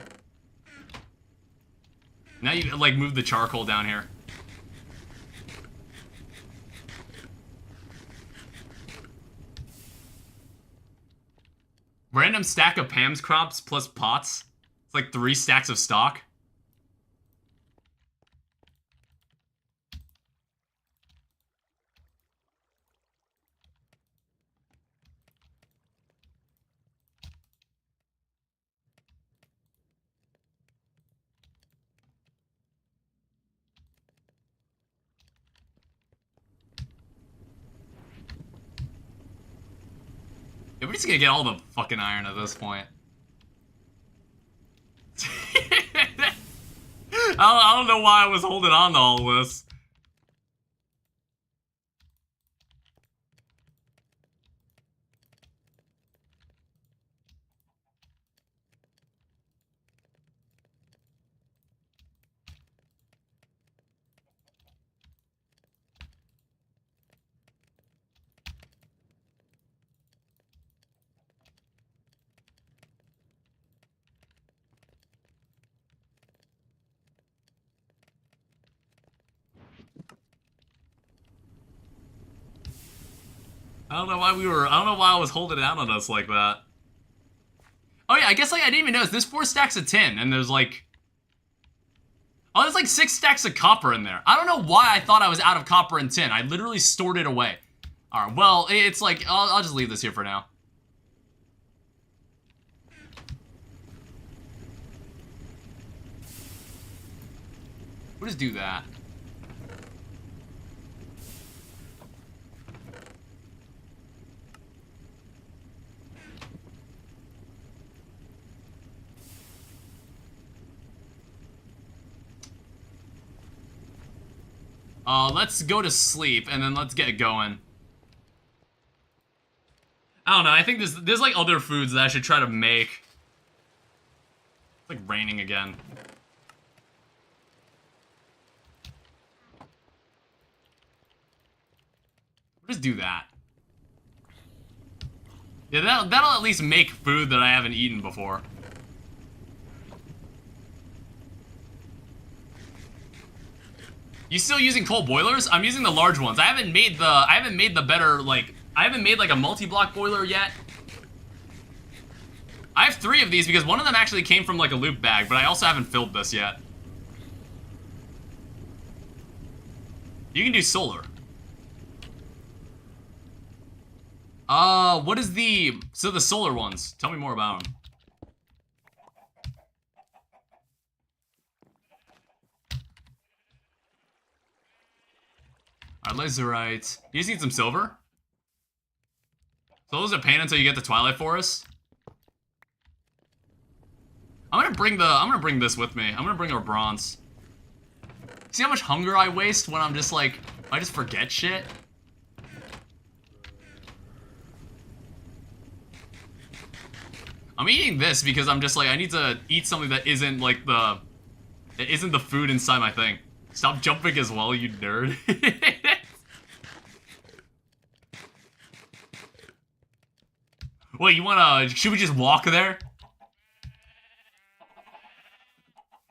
Now you, like, move the charcoal down here. Random stack of Pam's crops plus pots. It's like 3 stacks of stock. Yeah, we're just gonna get all the fucking iron at this point. I don't know why I was holding on to all this. I don't know why I was holding it out on us like that. Oh yeah, I guess like I didn't even notice. There's 4 stacks of tin, and there's like... Oh, there's like 6 stacks of copper in there. I don't know why I thought I was out of copper and tin. I literally stored it away. Alright, well, it's like, I'll just leave this here for now. We'll just do that. Let's go to sleep, and then let's get going. I don't know, I think there's like other foods that I should try to make. It's like raining again. We'll just do that. Yeah, that'll at least make food that I haven't eaten before. You still using coal boilers? I'm using the large ones. I haven't made the better, like, I haven't made like a multi-block boiler yet. I have 3 of these because one of them actually came from like a loop bag, but I also haven't filled this yet. You can do solar. What is the solar ones? Tell me more about them. Alright, laserite. You just need some silver? So those are pain until you get the Twilight Forest. I'm gonna bring this with me. I'm gonna bring our bronze. See how much hunger I waste when I'm just like, I just forget shit? I'm eating this because I'm just like, I need to eat something that isn't like the food inside my thing. Stop jumping as well, you nerd. Wait, should we just walk there?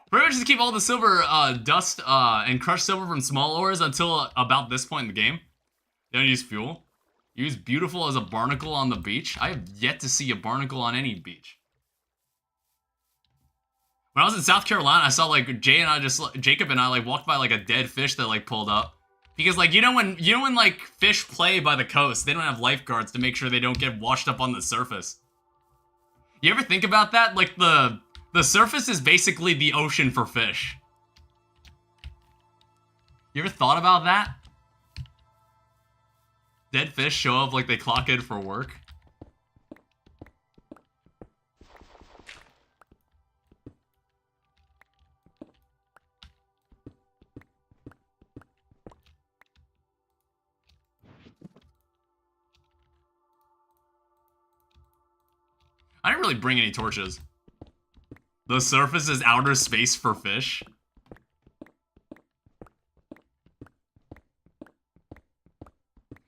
Pretty much just keep all the silver, dust, and crushed silver from small ores until about this point in the game. You don't use fuel. Use beautiful as a barnacle on the beach. I have yet to see a barnacle on any beach. When I was in South Carolina, I saw like Jacob and I like walked by like a dead fish that like pulled up. Because like you know when like fish play by the coast, they don't have lifeguards to make sure they don't get washed up on the surface. You ever think about that? Like the surface is basically the ocean for fish. You ever thought about that? Dead fish show up like they clock in for work. I didn't really bring any torches. The surface is outer space for fish.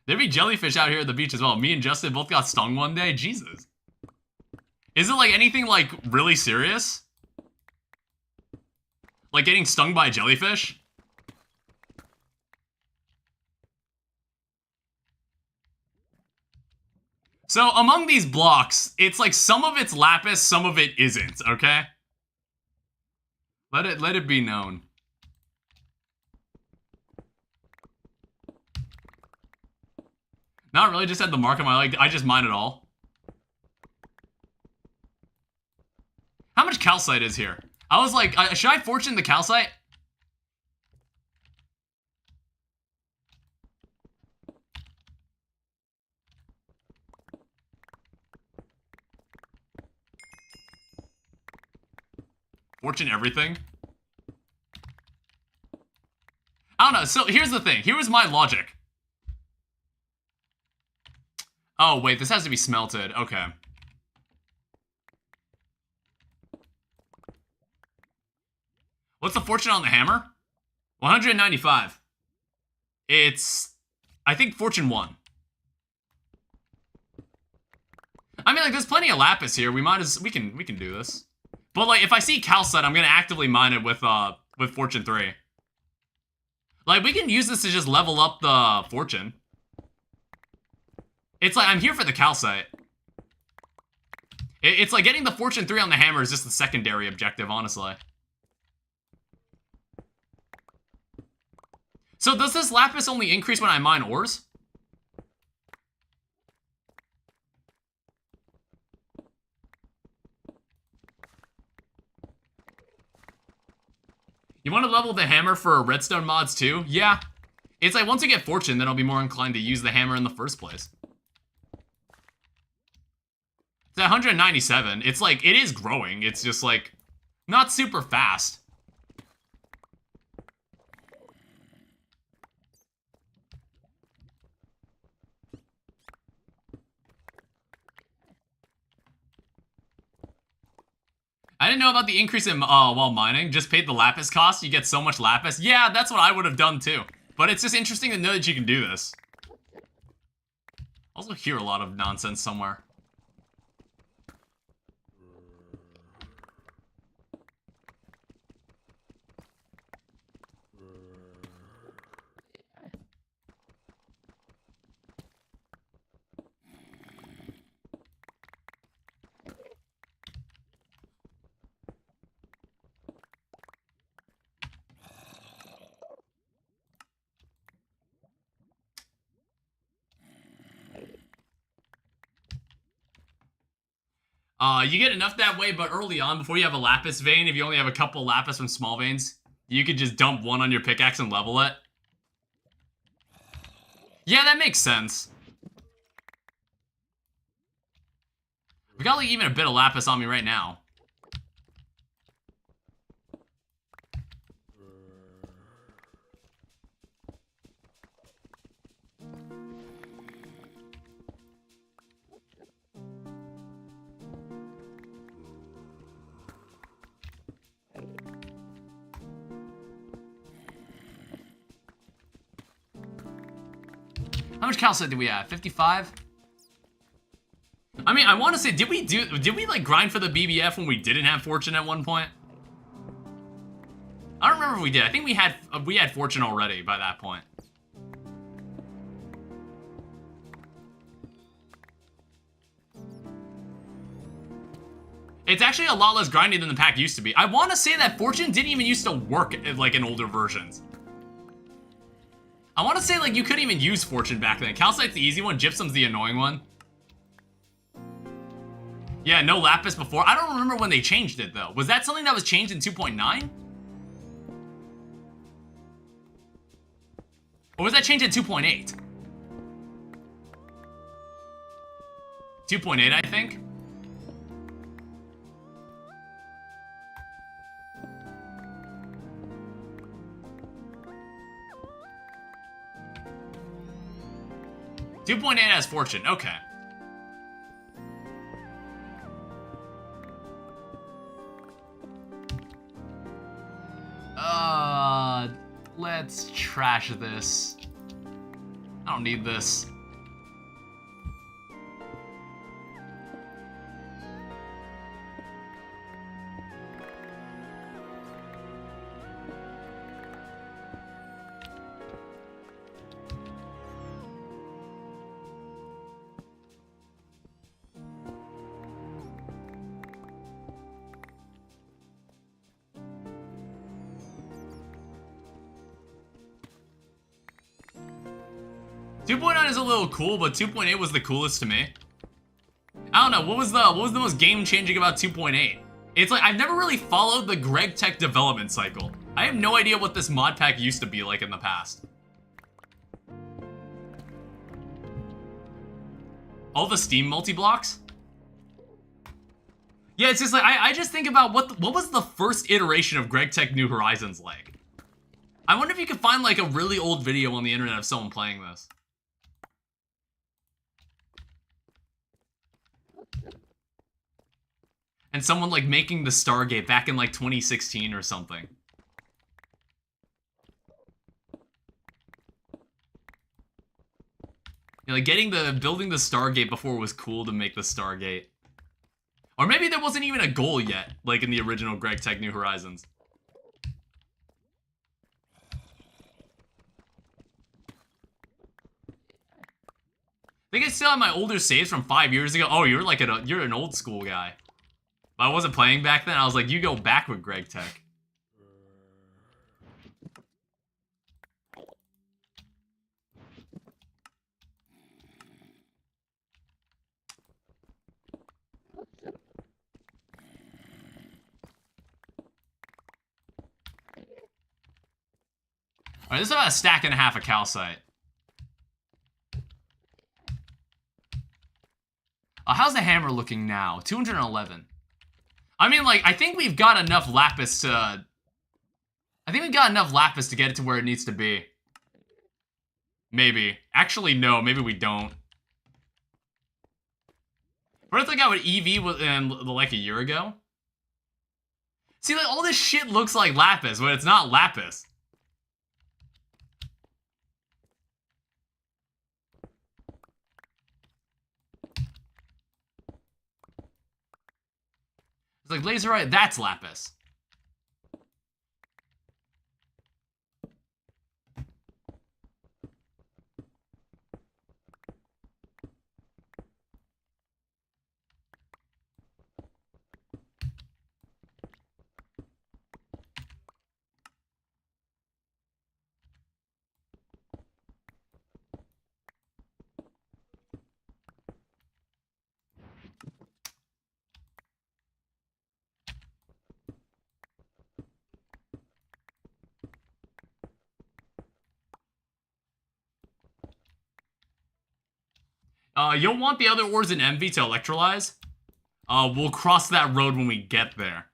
There'd be jellyfish out here at the beach as well. Me and Justin both got stung one day. Jesus. Is it like anything like really serious? Like getting stung by a jellyfish? So among these blocks, it's like some of it's lapis, some of it isn't, okay? Let it be known. Not really, just had the mark on my leg. I just mine it all. How much calcite is here? I was like, should I fortune the calcite? Fortune everything? I don't know, so here's the thing. Here was my logic. Oh, wait, this has to be smelted. Okay. What's the fortune on the hammer? 195. It's, I think, fortune 1. I mean, like, there's plenty of lapis here. We can do this. But, like, if I see calcite, I'm gonna actively mine it with fortune 3. Like, we can use this to just level up the fortune. It's like, I'm here for the calcite. It's like getting the fortune 3 on the hammer is just the secondary objective, honestly. So does this lapis only increase when I mine ores? You want to level the hammer for redstone mods too? Yeah. It's like once you get fortune, then I'll be more inclined to use the hammer in the first place. It's at 197. It's like, it is growing. It's just like, not super fast. didn't know about the increase in while mining. Just paid the lapis cost. You get so much lapis. Yeah, that's what I would have done too. But it's just interesting to know that you can do this. Also hear a lot of nonsense somewhere. You get enough that way, but early on, before you have a lapis vein, if you only have a couple lapis from small veins, you could just dump one on your pickaxe and level it. Yeah, that makes sense. We got like even a bit of lapis on me right now. How much calcite do we have? 55? I mean, I want to say, did we like grind for the BBF when we didn't have fortune at one point? I don't remember if we did. I think we had fortune already by that point. It's actually a lot less grindy than the pack used to be. I want to say that fortune didn't even used to work like in older versions. I want to say, like, you couldn't even use fortune back then. Calcite's the easy one, gypsum's the annoying one. Yeah, no lapis before. I don't remember when they changed it, though. Was that something that was changed in 2.9? Or was that changed in 2.8? 2.8, I think. .8 has fortune, okay. Let's trash this. I don't need this. .9 is a little cool, but 2.8 was the coolest to me. I don't know, what was the most game-changing about 2.8? It's like, I've never really followed the GregTech development cycle. I have no idea what this mod pack used to be like in the past. All the Steam multi-blocks? Yeah, it's just like, I just think about what was the first iteration of GregTech New Horizons like? I wonder if you could find like a really old video on the internet of someone playing this. And someone like making the Stargate back in like 2016 or something. You know, like building the Stargate before it was cool to make the Stargate. Or maybe there wasn't even a goal yet, like in the original GregTech New Horizons. I think I still have my older saves from 5 years ago. Oh, you're like you're an old school guy. I wasn't playing back then. I was like, you go back with GregTech. Alright, this is about a stack and a half of calcite. How's the hammer looking now? 211. I mean, like, I think we've got enough lapis to... I think we've got enough lapis to get it to where it needs to be. Maybe. Actually, no. Maybe we don't. But I think I would EV like a year ago. See, like, all this shit looks like lapis, but it's not lapis. It's like laserite, that's lapis. You'll want the other ores in Envy to electrolyze. We'll cross that road when we get there.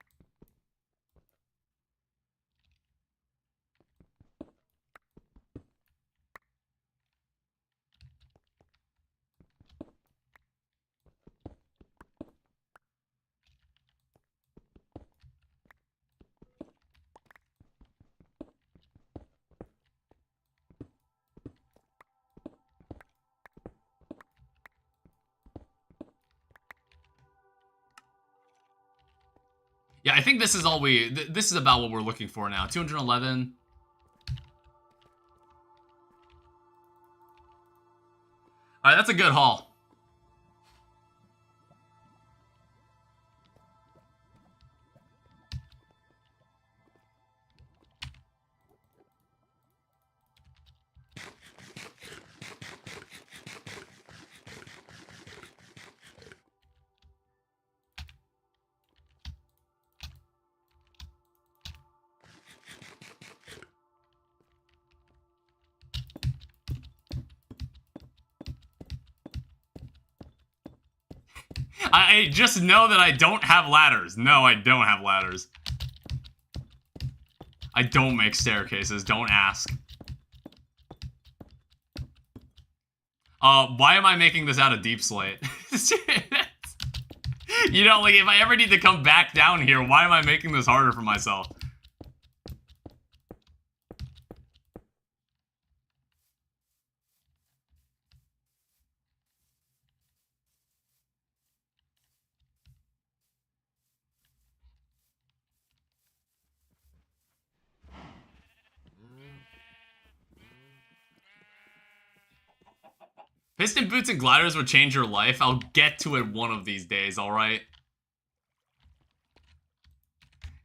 Yeah, I think this is all this is about what we're looking for now. 211. Alright, that's a good haul. I just know that I don't have ladders. No, I don't have ladders. I don't make staircases. Don't ask. Why am I making this out of deep slate? You know, like, if I ever need to come back down here, why am I making this harder for myself? Piston boots and gliders would change your life. I'll get to it one of these days, alright?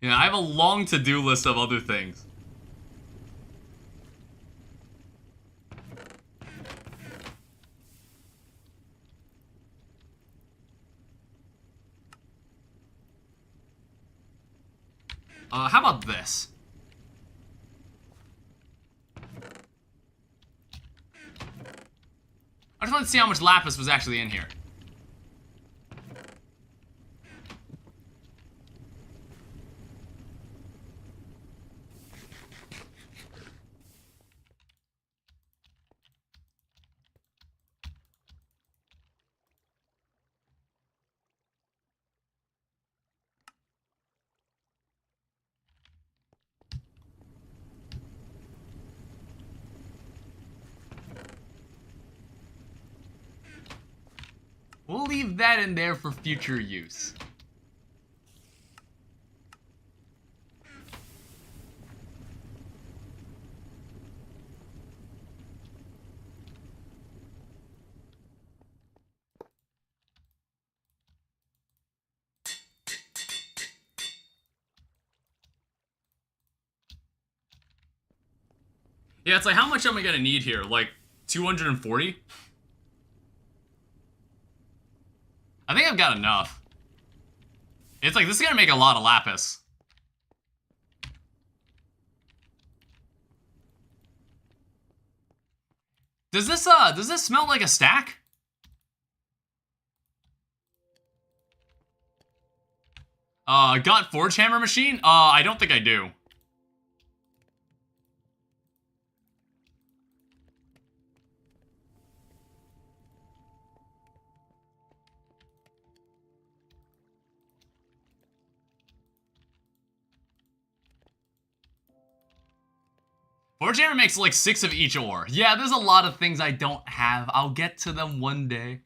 Yeah, I have a long to-do list of other things. How about this? I just wanted to see how much lapis was actually in here. We'll leave that in there for future use. Yeah, it's like, how much am I gonna need here? Like, 240? I think I've got enough. It's like, this is gonna make a lot of lapis. Does this smell like a stack? Got Forge Hammer Machine? I don't think I do. Forge hammer makes like 6 of each ore. Yeah, there's a lot of things I don't have. I'll get to them one day.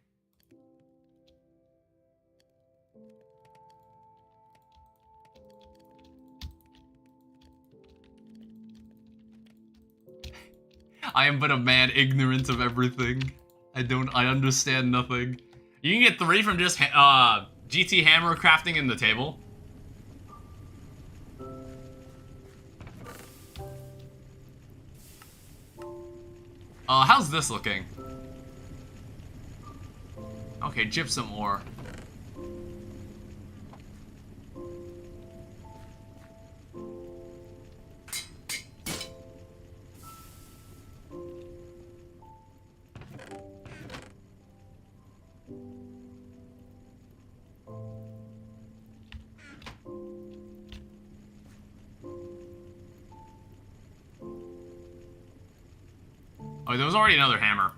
I am but a man ignorant of everything. I understand nothing. You can get 3 from just GT hammer crafting in the table. How's this looking? Okay, gypsum ore. Oh, there was already another hammer.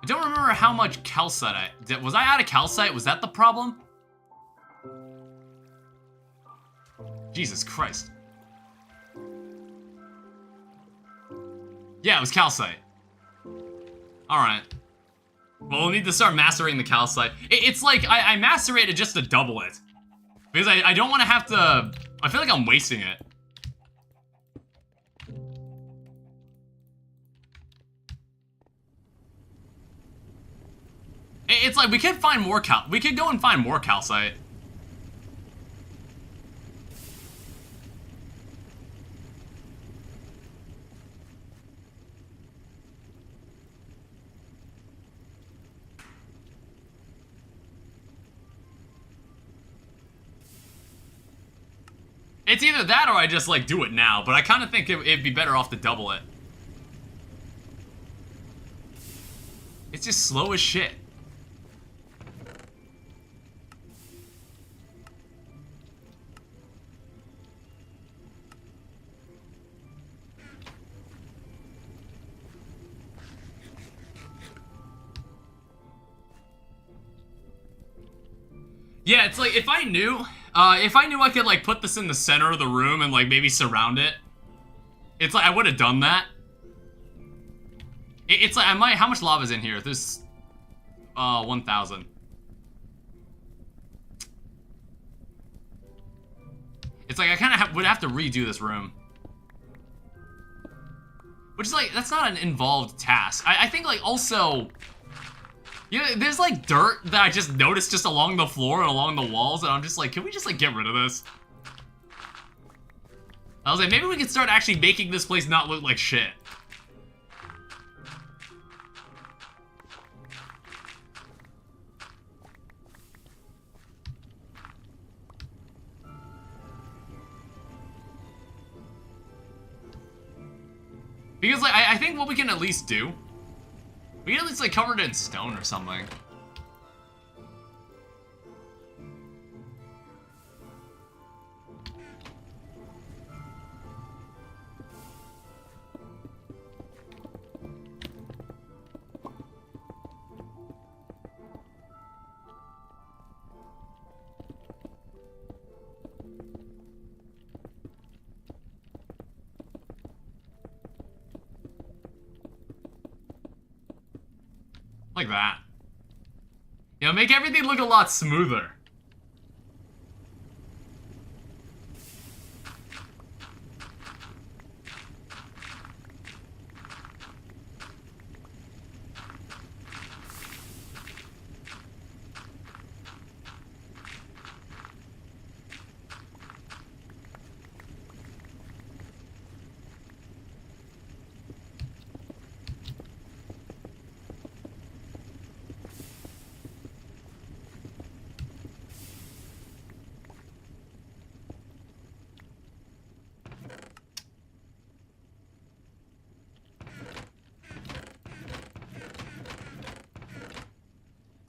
I don't remember how much calcite I did. Was I out of calcite? Was that the problem? Jesus Christ. Yeah, it was calcite. Alright. Well, we'll need to start macerating the calcite. It's like, I macerated just to double it. Because I don't want to have to... I feel like I'm wasting it. It's like, we could find more we could go and find more calcite. It's either that or I just, like, do it now, but I kind of think it'd be better off to double it. It's just slow as shit. Yeah, it's like, if I knew I could, like, put this in the center of the room and, like, maybe surround it, it's like, I would have done that. It's like, how much lava's in here? There's, 1,000. It's like, I kind of would have to redo this room. Which is, like, that's not an involved task. I think, like, also... Yeah, there's like dirt that I just noticed just along the floor and along the walls, and I'm just like, can we just like get rid of this? I was like, maybe we can start actually making this place not look like shit. Because like, I think what we can at least do, we can at least like cover it in stone or something. Like that. You know, make everything look a lot smoother.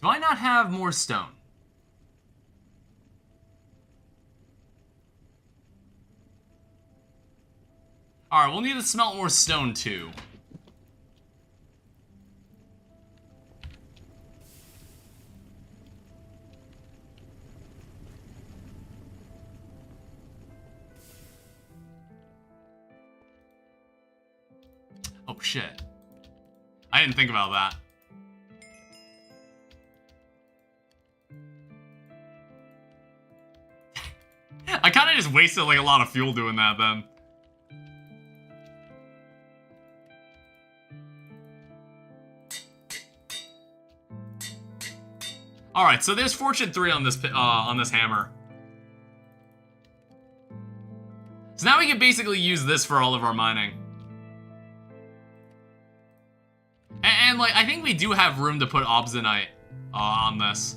Do I not have more stone? Alright, we'll need to smelt more stone too. Oh shit. I didn't think about that. I kind of just wasted like a lot of fuel doing that then. All right, so there's Fortune 3 on this hammer. So now we can basically use this for all of our mining. And like, I think we do have room to put obsidianite on this.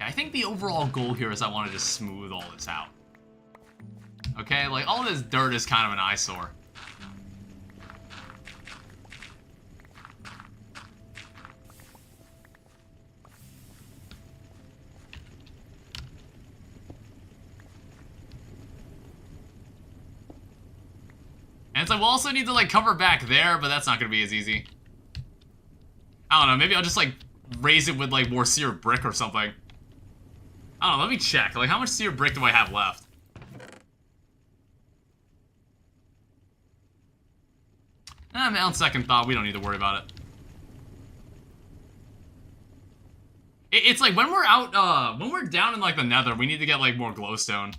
I think the overall goal here is I want to just smooth all this out. Okay, like all this dirt is kind of an eyesore. And it's like, we'll also need to like cover back there, but that's not going to be as easy. I don't know, maybe I'll just like raise it with like more seared brick or something. I don't know, let me check. Like, how much seared brick do I have left? On second thought, we don't need to worry about it. It's like, when we're out, when we're down in, like, the nether, we need to get, like, more glowstone.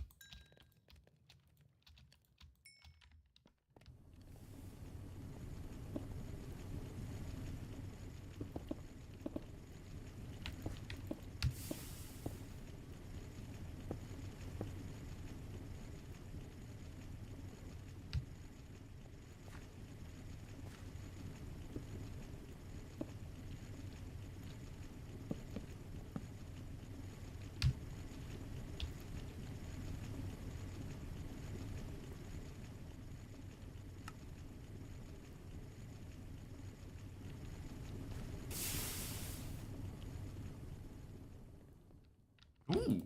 Ooh.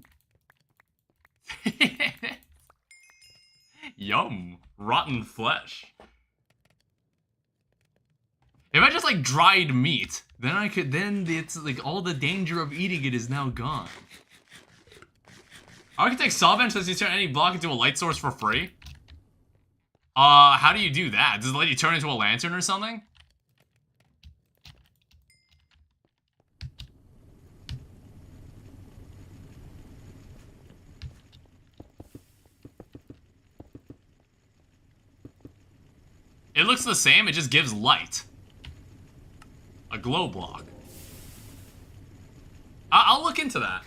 Yum. Rotten flesh. If I just like dried meat, then it's like all the danger of eating it is now gone. Architect Sawbench says you turn any block into a light source for free. How do you do that? Does it let you turn into a lantern or something? It looks the same, it just gives light. A glow block. I'll look into that.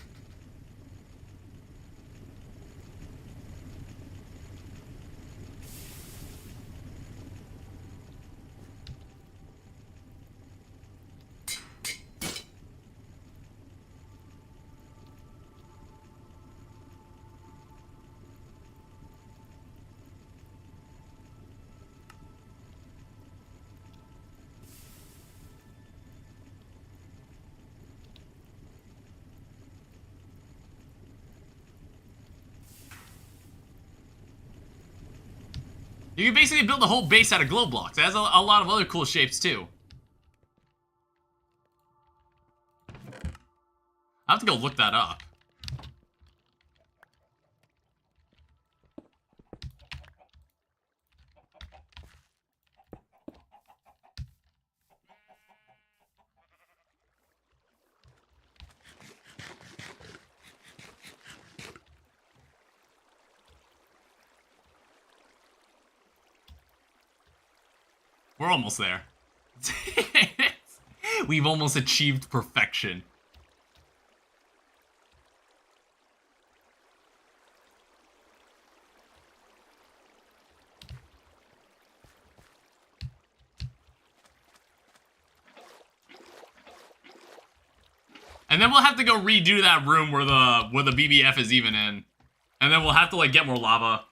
You can basically build the whole base out of glow blocks. It has a lot of other cool shapes, too. I have to go look that up. We're almost there. We've almost achieved perfection. And then we'll have to go redo that room where the BBF is even in. And then we'll have to, like, get more lava.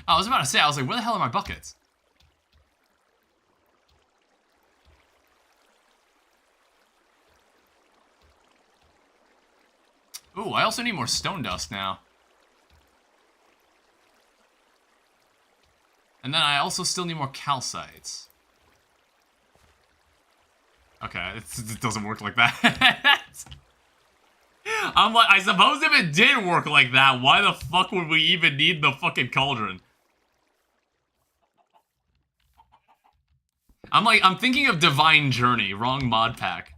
Oh, I was about to say, I was like, where the hell are my buckets? Ooh, I also need more stone dust now. And then I also still need more calcites. Okay, it doesn't work like that. I'm like, I suppose if it did work like that, why the fuck would we even need the fucking cauldron? I'm thinking of Divine Journey, wrong mod pack.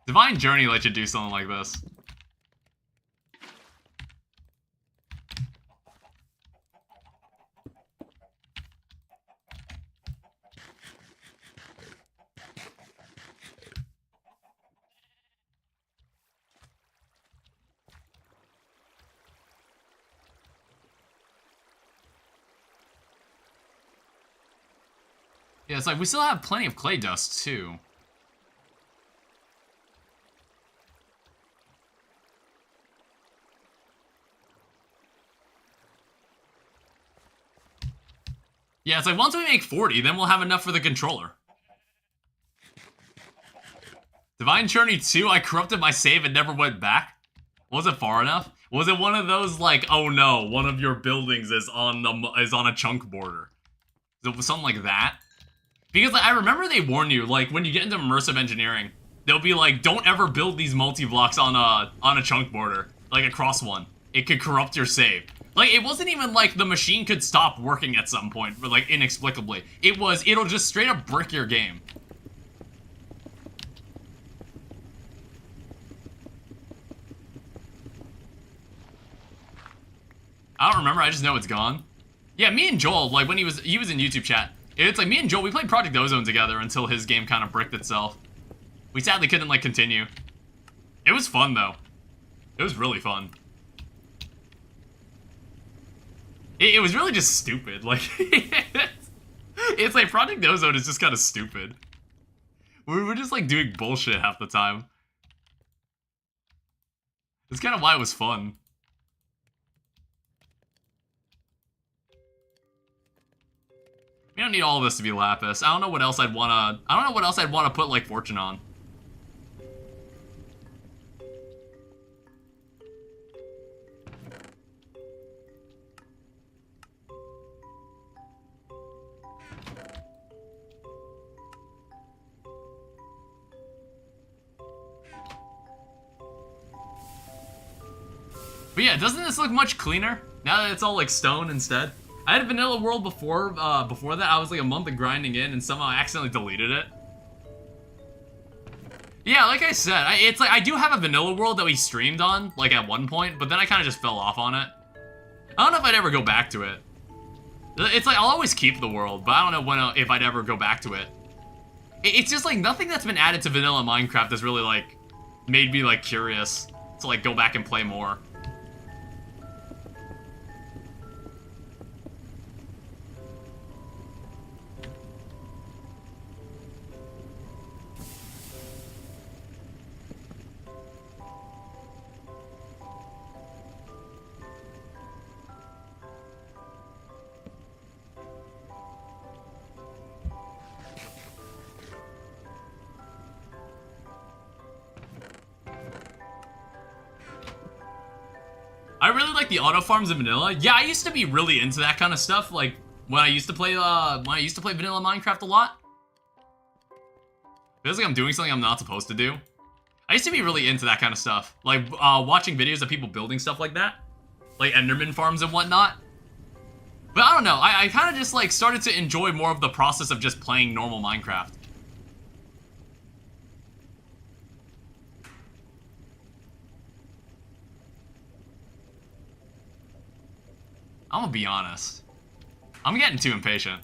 Divine Journey lets you do something like this. Yeah, it's like, we still have plenty of clay dust, too. Yeah, it's like, once we make 40, then we'll have enough for the controller. Divine Journey 2, I corrupted my save and never went back? Was it far enough? Was it one of those, like, oh no, one of your buildings is on a chunk border? Is it something like that? Because, like, I remember they warn you, like, when you get into immersive engineering, they'll be like, don't ever build these multi-blocks on a chunk border, like across one. It could corrupt your save. Like, it wasn't even like the machine could stop working at some point, but, like, inexplicably. It'll just straight up brick your game. I don't remember, I just know it's gone. Yeah, me and Joel, like, when he was in YouTube chat. It's like, me and Joel, we played Project Ozone together until his game kind of bricked itself. We sadly couldn't, like, continue. It was fun, though. It was really fun. It was really just stupid, like... It's like, Project Ozone is just kind of stupid. We're just, like, doing bullshit half the time. That's kind of why it was fun. We don't need all of this to be lapis. I don't know what else I'd wanna put, like, fortune on. But yeah, doesn't this look much cleaner now that it's all like stone instead? I had a vanilla world before that. I was like a month of grinding in, and somehow I accidentally deleted it. Yeah, like I said, it's like I do have a vanilla world that we streamed on, like at one point, but then I kind of just fell off on it. I don't know if I'd ever go back to it. It's like I'll always keep the world, but I don't know if I'd ever go back to it. It's just like nothing that's been added to vanilla Minecraft has really like made me like curious to like go back and play more. I really like the auto farms in vanilla. Yeah, I used to be really into that kind of stuff. Like when I used to play vanilla Minecraft a lot. Feels like I'm doing something I'm not supposed to do. I used to be really into that kind of stuff. Like watching videos of people building stuff like that, like Enderman farms and whatnot. But I don't know. I kind of just like started to enjoy more of the process of just playing normal Minecraft. I'm gonna be honest. I'm getting too impatient.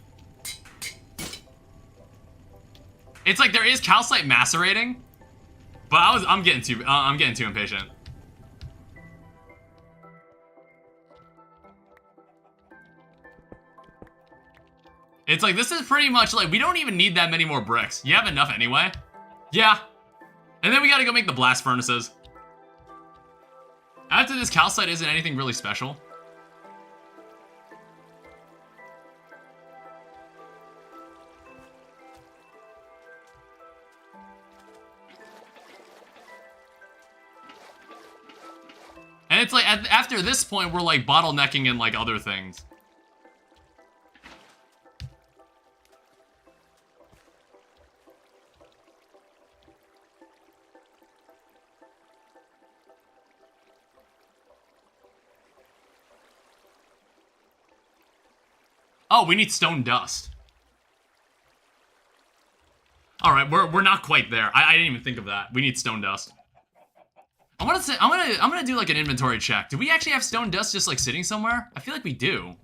It's like there is calcite macerating, but I'm getting too impatient. It's like this is pretty much like we don't even need that many more bricks. You have enough anyway. Yeah. And then we gotta go make the blast furnaces. After this, calcite isn't anything really special. And it's like, after this point, we're like bottlenecking in like other things. Oh, we need stone dust. All right, we're not quite there. I didn't even think of that. We need stone dust. I'm gonna do like an inventory check. Do we actually have stone dust just like sitting somewhere? I feel like we do.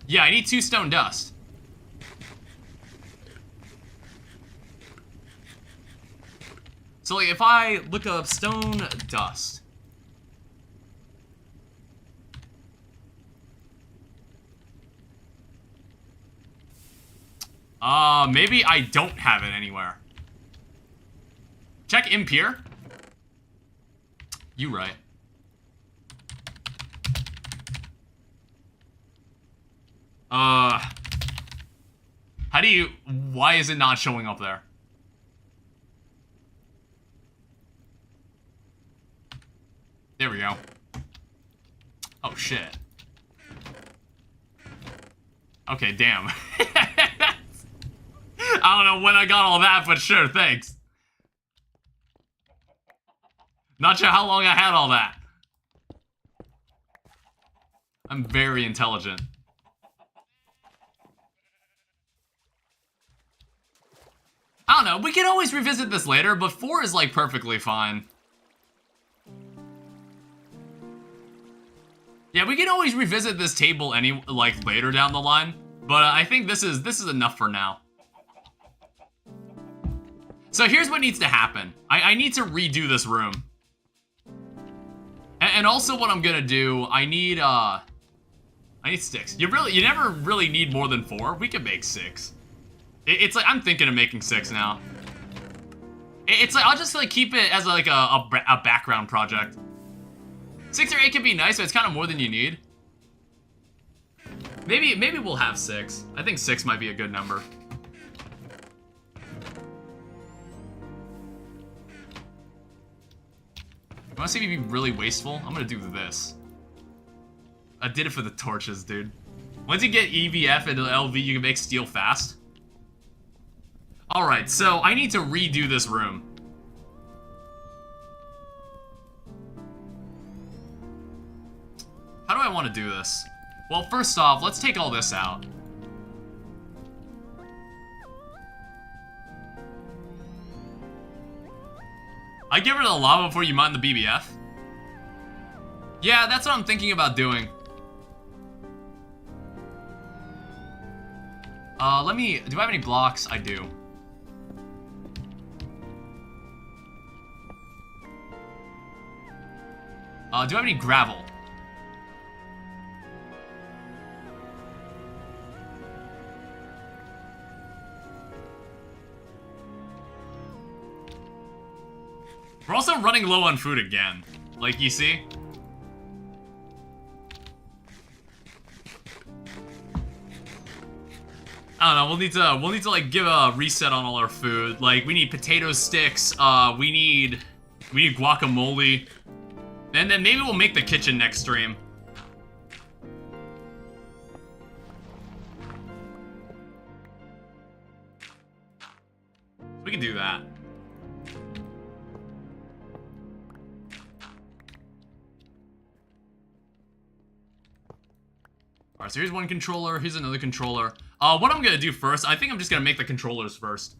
Yeah, I need 2 stone dust. So like if I look up stone dust. Maybe I don't have it anywhere. Check impure. You right. How do you... Why is it not showing up there? There we go. Oh, shit. Okay, damn. I don't know when I got all that, but sure, thanks. Not sure how long I had all that. I'm very intelligent. I don't know, we can always revisit this later, but 4 is like perfectly fine. Yeah, we can always revisit this table later down the line, but I think this is enough for now. So here's what needs to happen. I need to redo this room. And also what I'm gonna do, I need sticks. You never really need more than 4. We can make 6. It's like, I'm thinking of making 6 now. It's like, I'll just like keep it as like a background project. 6 or 8 can be nice, but it's kind of more than you need. Maybe we'll have 6. I think 6 might be a good number. You wanna see me be really wasteful? I'm gonna do this. I did it for the torches, dude. Once you get EVF and LV, you can make steel fast. Alright, so I need to redo this room. How do I want to do this? Well, first off, let's take all this out. I get rid of the lava before you mine the BBF? Yeah, that's what I'm thinking about doing. do I have any blocks? I do. Do I have any gravel? We're also running low on food again. Like, you see? I don't know, we'll need to like give a reset on all our food. Like, we need potato sticks, we need guacamole. And then maybe we'll make the kitchen next stream. We can do that. Alright, so here's one controller, here's another controller. What I'm gonna do first, I think I'm just gonna make the controllers first.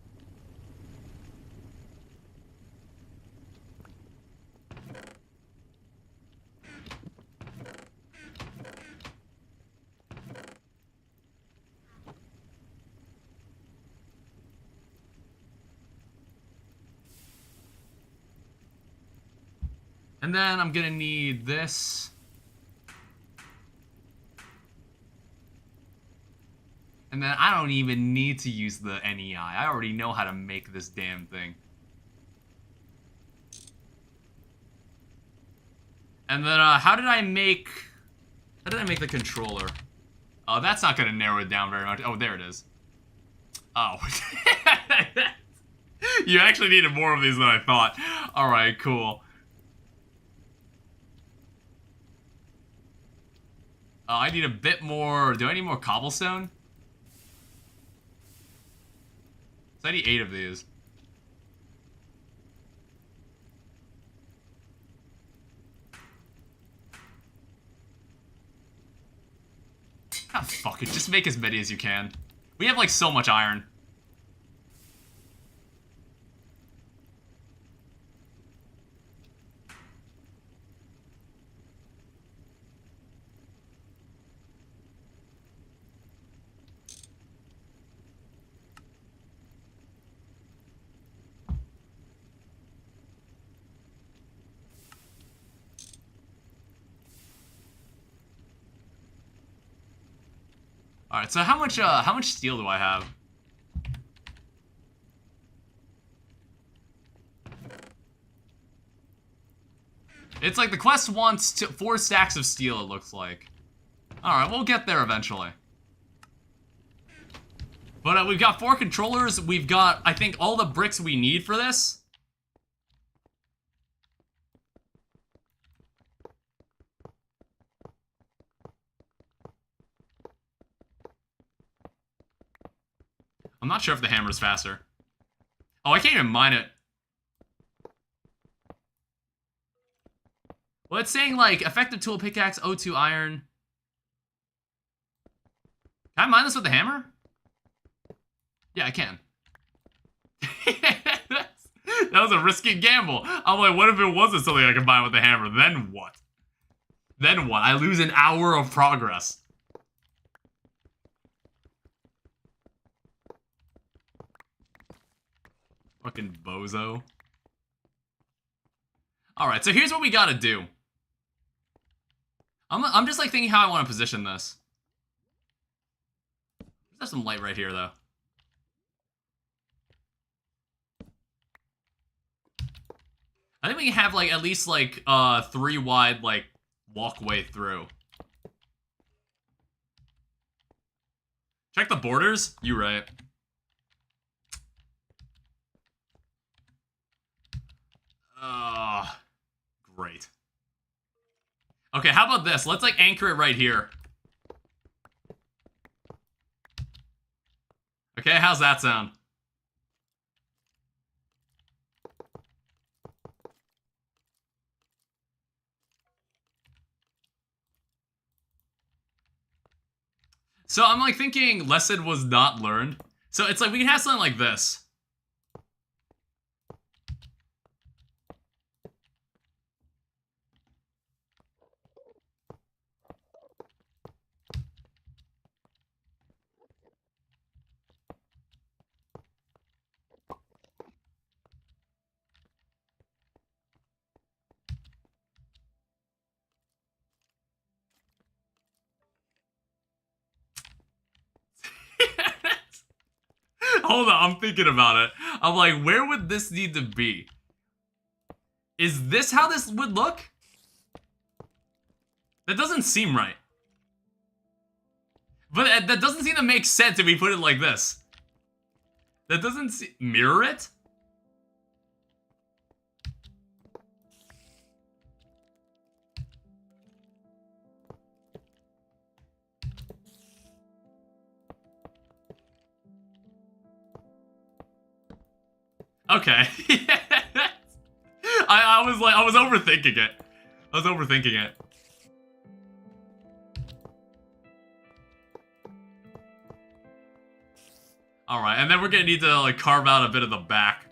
And then I'm gonna need this. And then I don't even need to use the NEI. I already know how to make this damn thing. And then, how did I make the controller? Oh, that's not gonna narrow it down very much. Oh, there it is. Oh. You actually needed more of these than I thought. Alright, cool. I need a bit more. Do I need more cobblestone? So I need 8 of these. Ah, fuck it. Just make as many as you can. We have, like, so much iron. Alright, so how much steel do I have? It's like the quest wants 4 stacks of steel, it looks like. Alright, we'll get there eventually. But we've got 4 controllers, we've got, I think, all the bricks we need for this. I'm not sure if the hammer's faster. Oh, I can't even mine it. Well, it's saying, like, effective tool pickaxe, O2 iron. Can I mine this with the hammer? Yeah, I can. That was a risky gamble. I'm like, what if it wasn't something I could mine with the hammer? Then what? Then what? I lose an hour of progress. Fucking bozo. Alright, so here's what we gotta do. I'm just like thinking how I want to position this. There's some light right here, though. I think we can have, like, at least, like, 3 wide, like, walkway through. Check the borders? You right. Great. Okay, how about this? Let's, like, anchor it right here. Okay, how's that sound? So I'm, like, thinking lesson was not learned. So it's like, we can have something like this. Hold on, I'm thinking about it. I'm like, where would this need to be? Is this how this would look? That doesn't seem right. But that doesn't seem to make sense if we put it like this. That doesn't mirror it? Okay. I was overthinking it. I was overthinking it. Alright, and then we're gonna need to, like, carve out a bit of the back.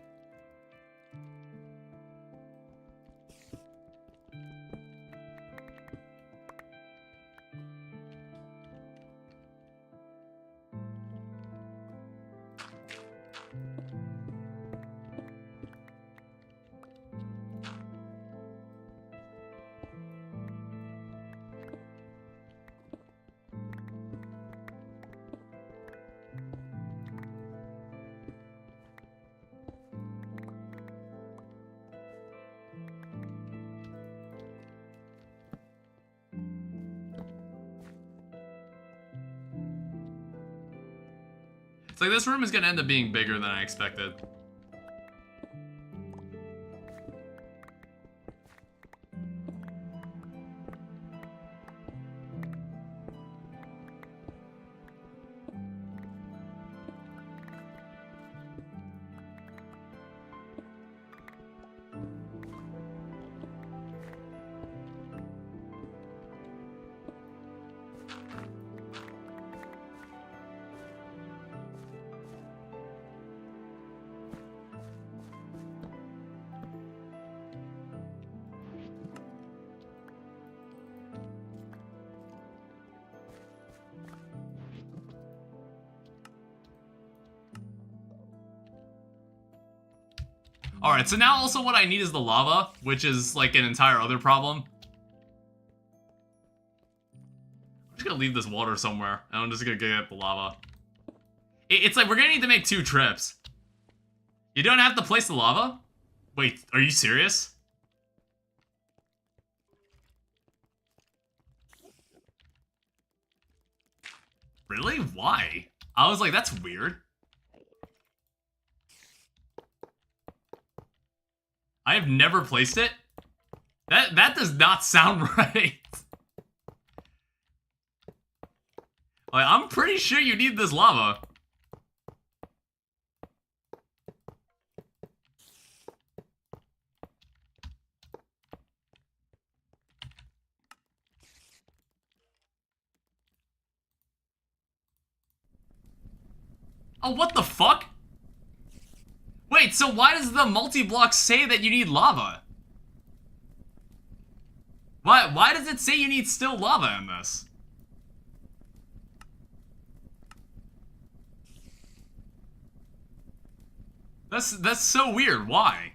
like this room is gonna end up being bigger than I expected. Alright, so now also what I need is the lava, which is like an entire other problem. I'm just gonna leave this water somewhere, and I'm just gonna get the lava. It's like we're gonna need to make 2 trips. You don't have to place the lava? Wait, are you serious? Really? Why? I was like, that's weird. I have never placed it. That does not sound right. Like, I'm pretty sure you need this lava. Oh, what the fuck? Wait, so why does the multi-block say that you need lava? Why does it say you need still lava in this? That's so weird. Why?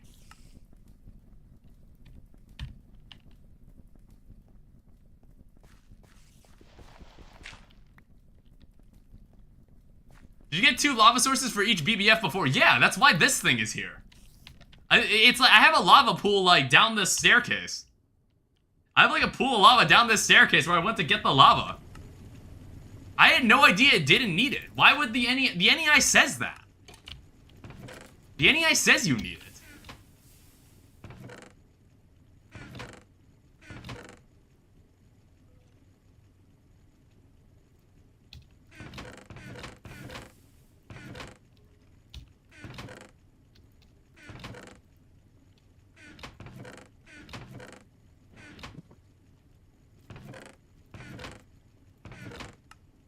Did you get 2 lava sources for each BBF before? Yeah, that's why this thing is here. It's like I have a lava pool like down this staircase. I have like a pool of lava down this staircase where I went to get the lava. I had no idea it didn't need it. Why would the NEI says that? The NEI says you need it.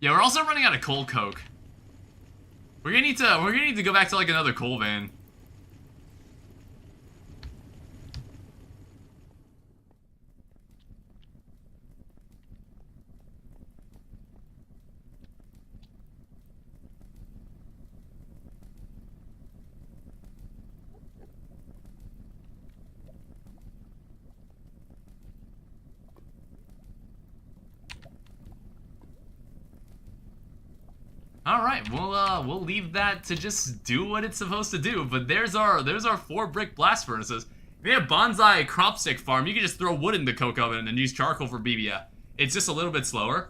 Yeah, we're also running out of coal coke. We're gonna need to go back to like another coal van. All right, we'll leave that to just do what it's supposed to do. But there's our 4 brick blast furnaces. If you have bonsai crop stick farm, you can just throw wood in the coke oven and use charcoal for BBF. It's just a little bit slower,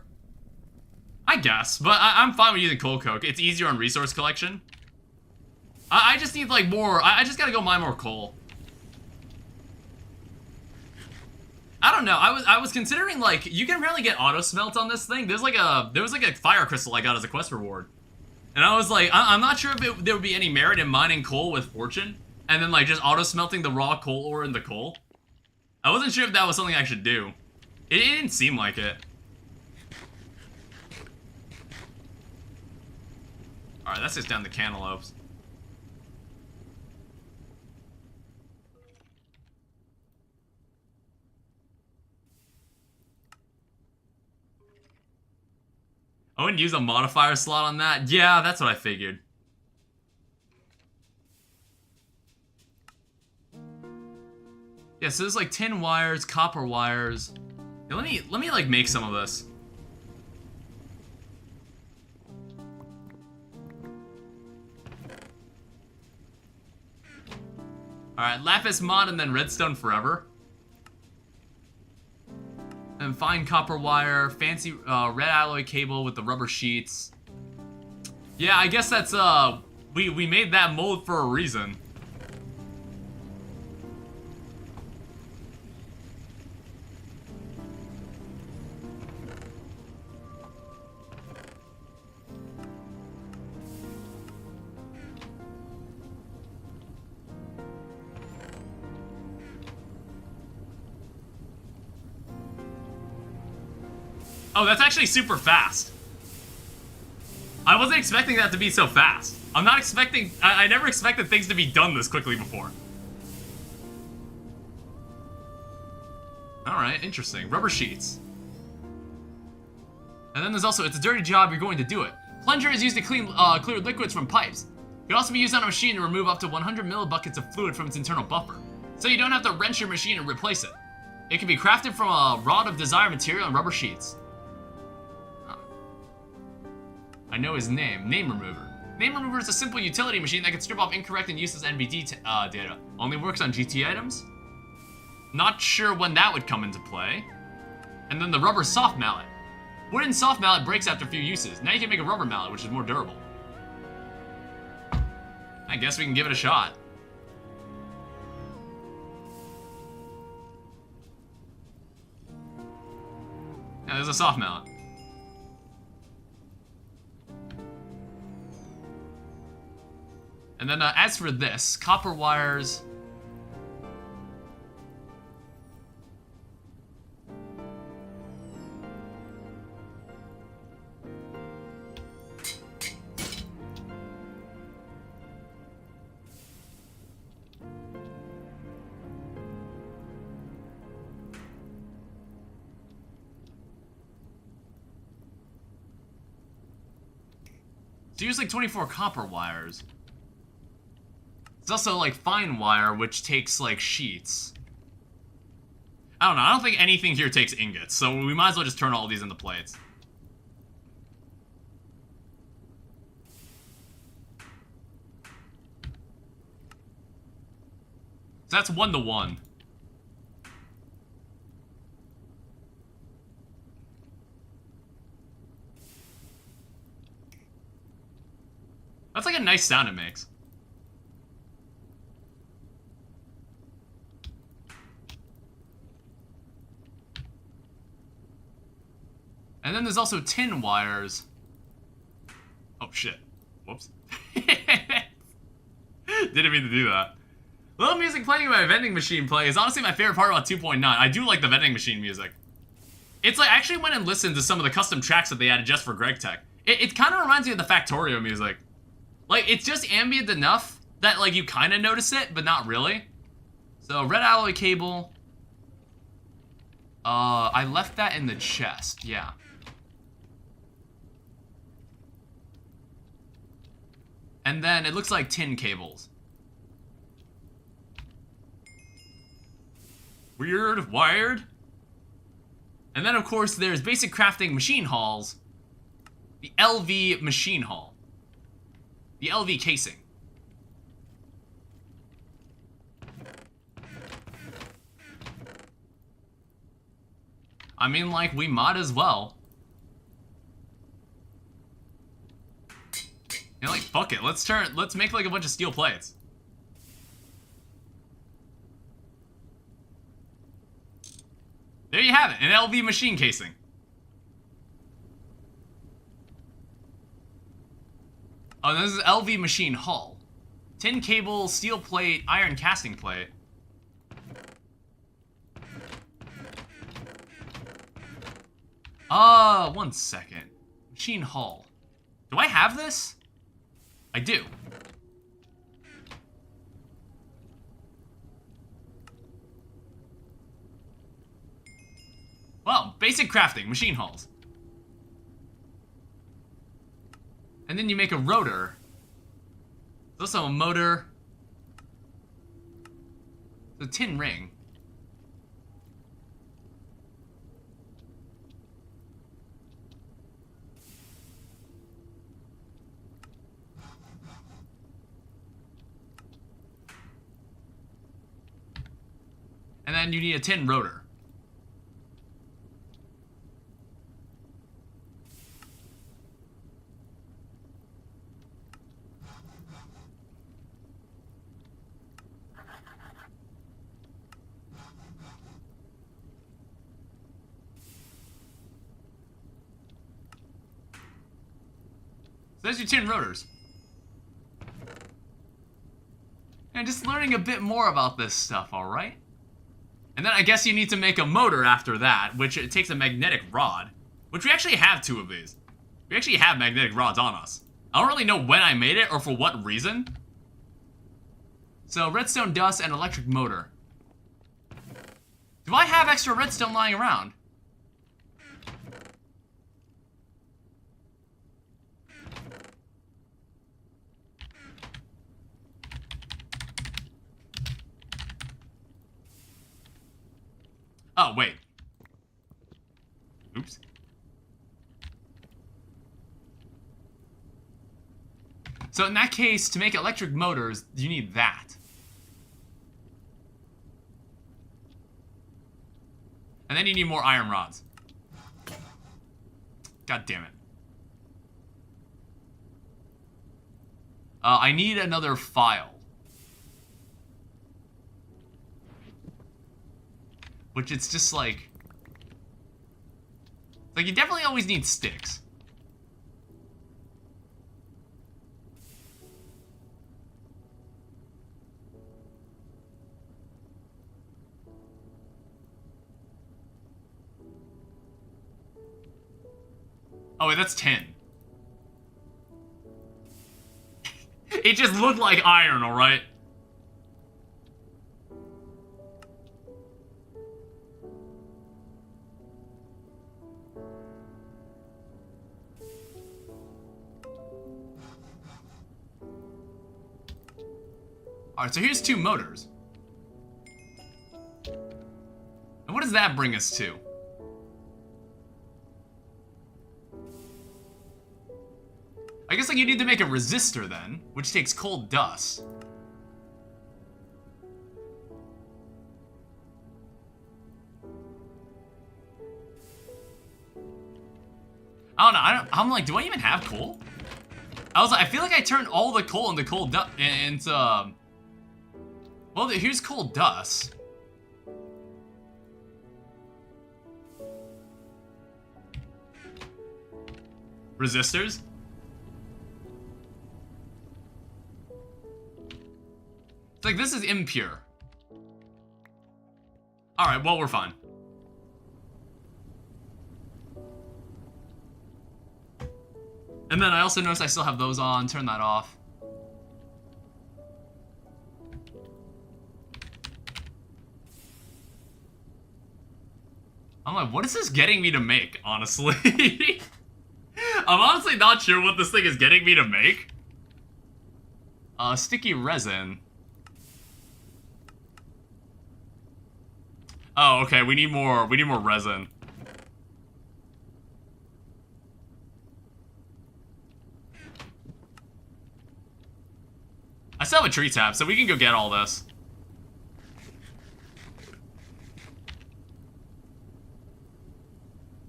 I guess. But I'm fine with using coal coke. It's easier on resource collection. I just need like more. I just gotta go mine more coal. I don't know. I was considering like you can apparently get auto smelt on this thing. There was like a fire crystal I got as a quest reward, and I was like, I'm not sure if there would be any merit in mining coal with fortune, and then like just auto smelting the raw coal ore in the coal. I wasn't sure if that was something I should do. It didn't seem like it. All right, that's just down the cantaloupes. I wouldn't use a modifier slot on that. Yeah, that's what I figured. Yeah, so there's like tin wires, copper wires. Yeah, let me like make some of this. All right, lapis mod and then redstone forever. And fine copper wire, fancy red alloy cable with the rubber sheets. Yeah, I guess that's, we made that mold for a reason. Oh, that's actually super fast. I wasn't expecting that to be so fast. I'm not expecting... I never expected things to be done this quickly before. Alright, interesting. Rubber sheets. And then there's also, it's a dirty job, you're going to do it. Plunger is used to clear liquids from pipes. It can also be used on a machine to remove up to 100 millibuckets of fluid from its internal buffer. So you don't have to wrench your machine and replace it. It can be crafted from a rod of desired material and rubber sheets. I know his name. Name Remover. Name Remover is a simple utility machine that can strip off incorrect and useless NBD data. Only works on GT items? Not sure when that would come into play. And then the rubber soft mallet. Wooden soft mallet breaks after a few uses. Now you can make a rubber mallet, which is more durable. I guess we can give it a shot. Yeah, there's a soft mallet. And then as for this, copper wires. So use like 24 copper wires. It's also like fine wire, which takes like sheets. I don't know, I don't think anything here takes ingots, so we might as well just turn all these into plates. So that's 1-to-1. That's like a nice sound it makes. And then there's also tin wires. Oh shit. Whoops. Didn't mean to do that. Little music playing by a vending machine play is honestly my favorite part about 2.9. I do like the vending machine music. It's like, I actually went and listened to some of the custom tracks that they added just for GregTech. It kind of reminds me of the Factorio music. Like, it's just ambient enough that, like, you kind of notice it, but not really. So, red alloy cable. I left that in the chest, yeah. And then it looks like tin cables. Weird, wired. And then, of course, there's basic crafting machine halls. The LV machine hall. The LV casing. I mean, like, we might as well. You know, like, fuck it. Let's make, like, a bunch of steel plates. There you have it, an LV machine casing. Oh, this is LV machine hull. Tin cable, steel plate, iron casting plate. One second. Machine hull. Do I have this? I do. Well, basic crafting, machine hulls. And then you make a rotor. There's also a motor. The tin ring. And then you need a tin rotor. there's your tin rotors. And just learning a bit more about this stuff, alright? And then I guess you need to make a motor after that, which it takes a magnetic rod. Which we actually have 2 of these. We actually have magnetic rods on us. I don't really know when I made it or for what reason. So, redstone dust and electric motor. Do I have extra redstone lying around? Oh, wait. Oops. So in that case, to make electric motors, you need that. And then you need more iron rods. God damn it. I need another file. Which it's just like... Like, you definitely always need sticks. Oh, wait, that's 10. It just looked like iron, alright? Alright, so here's 2 motors. And what does that bring us to? I guess like you need to make a resistor then, which takes cold dust. I don't know, I'm like, do I even have coal? I was like, I feel like I turned all the coal into coal dust, into, well, here's coal dust. Resistors? It's like, this is impure. Alright, well, we're fine. And then I also noticed I still have those on. Turn that off. I'm like, what is this getting me to make, honestly? I'm honestly not sure what this thing is getting me to make. Sticky resin. Oh, okay, we need more resin. I still have a tree tap, so we can go get all this.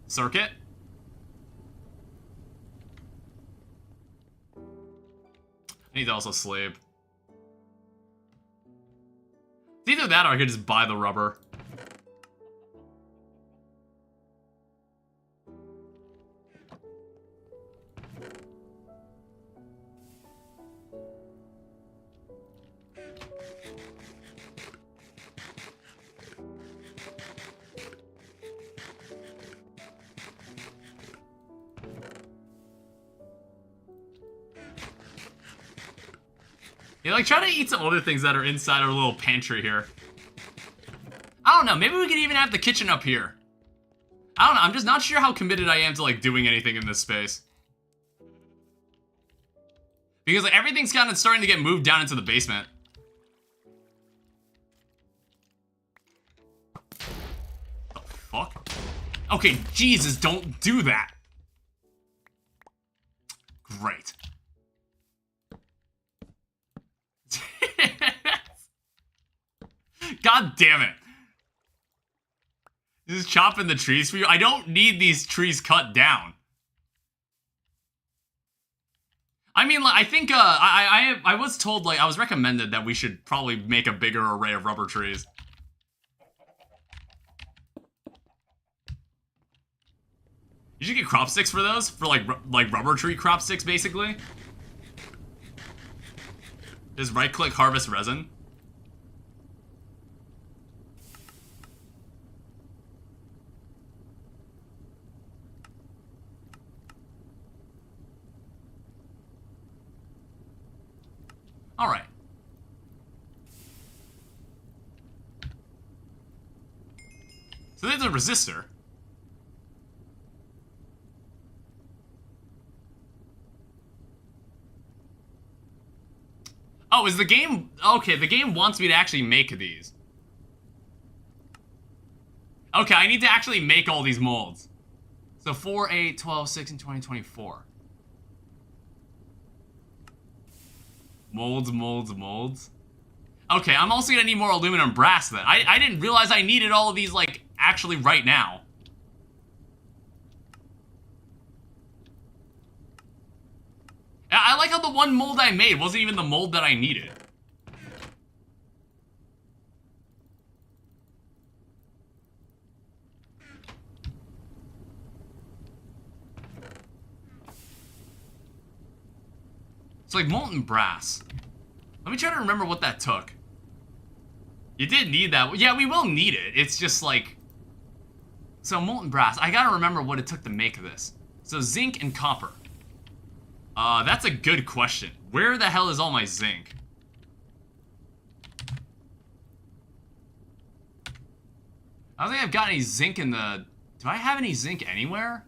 Circuit? I need to also sleep. It's either that or I could just buy the rubber. Yeah, like, try to eat some other things that are inside our little pantry here. I don't know, maybe we could even have the kitchen up here. I don't know, I'm just not sure how committed I am to, like, doing anything in this space. Because, like, everything's kind of starting to get moved down into the basement. The fuck? Okay, Jesus, don't do that. Great. God damn it. Just chopping the trees for you? I don't need these trees cut down. I mean, like, I think, I was told, like, I was recommended that we should probably make a bigger array of rubber trees. You should get crop sticks for those, for like rubber tree crop sticks, basically. Just right-click harvest resin. All right. So there's a resistor. Oh, is the game... Okay, the game wants me to actually make these. Okay, I need to actually make all these molds. So 4, 8, 12, 6, and 20, 24. Molds, molds, molds. Okay, I'm also gonna need more aluminum brass then. I didn't realize I needed all of these, like, actually right now. I like how the one mold I made wasn't even the mold that I needed. It's like molten brass. Let me try to remember what that took. You did need that. Yeah, we will need it. It's just like... So molten brass. I gotta remember what it took to make this. So zinc and copper. That's a good question. Where the hell is all my zinc? I don't think I've got any zinc in the... Do I have any zinc anywhere?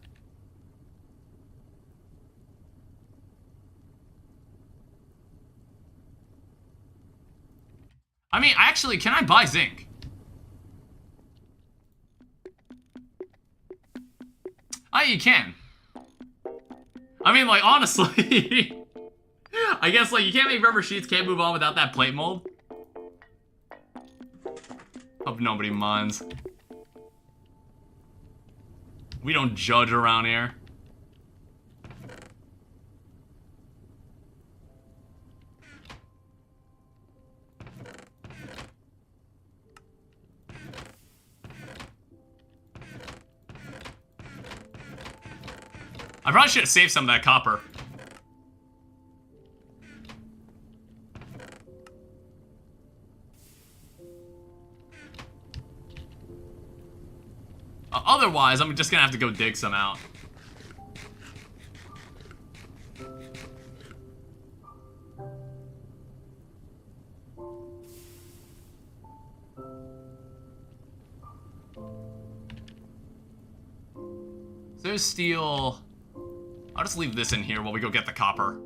I mean, actually, can I buy zinc? Oh, you can. I mean, like, honestly... I guess, like, you can't make rubber sheets, can't move on without that plate mold. Hope nobody minds. We don't judge around here. I probably should have saved some of that copper. Otherwise, I'm just gonna have to go dig some out. So there's steel. I'll just leave this in here while we go get the copper.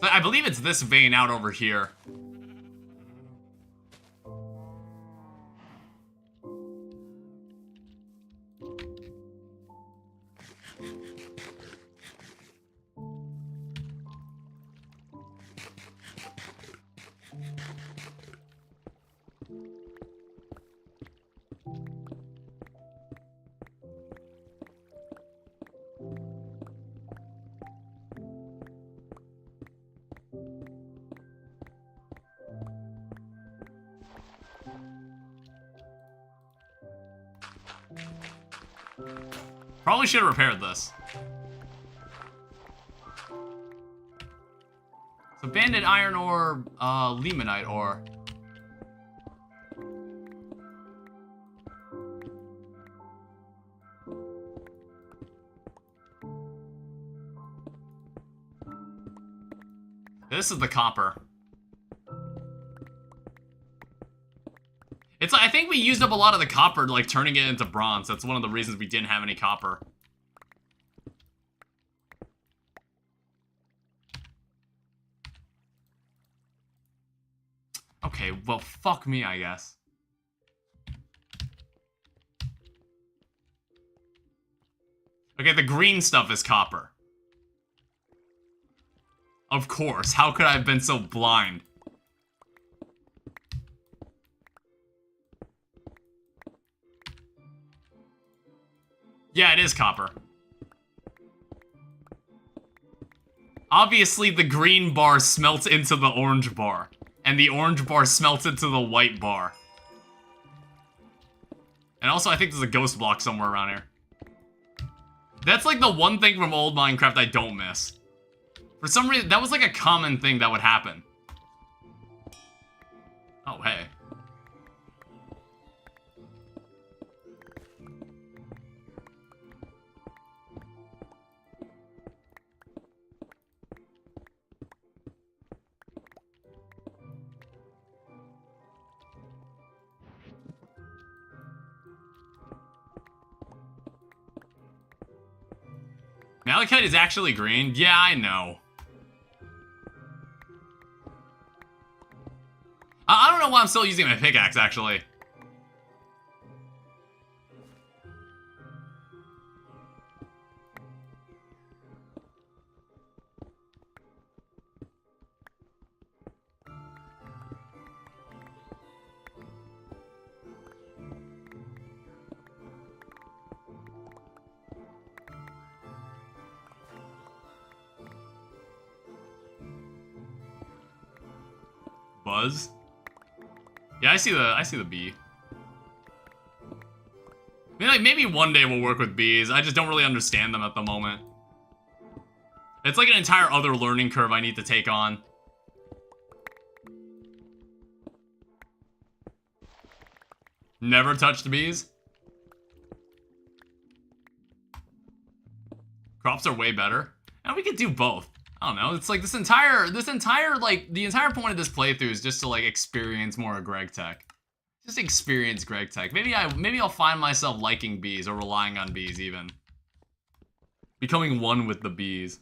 So I believe it's this vein out over here. Probably should have repaired this. So banded iron ore, limonite ore. This is the copper. It's like, I think we used up a lot of the copper, like, turning it into bronze. That's one of the reasons we didn't have any copper. Okay, well, fuck me, I guess. Okay, the green stuff is copper. Of course, how could I have been so blind? Yeah, it is copper. Obviously, the green bar smelts into the orange bar, and the orange bar smelts into the white bar. And also, I think there's a ghost block somewhere around here. That's like the one thing from old Minecraft I don't miss. For some reason, that was like a common thing that would happen. Oh, hey. Malachite is actually green? Yeah, I know. I don't know why I'm still using my pickaxe, actually. Buzz? Yeah, I see the bee. I mean, like, maybe one day we'll work with bees. I just don't really understand them at the moment. It's like an entire other learning curve I need to take on. Never touched bees? Crops are way better. And we could do both. I don't know. It's like this entire like the entire point of this playthrough is just to like experience more of GregTech. Just experience GregTech. Maybe I'll find myself liking bees or relying on bees even. Becoming one with the bees.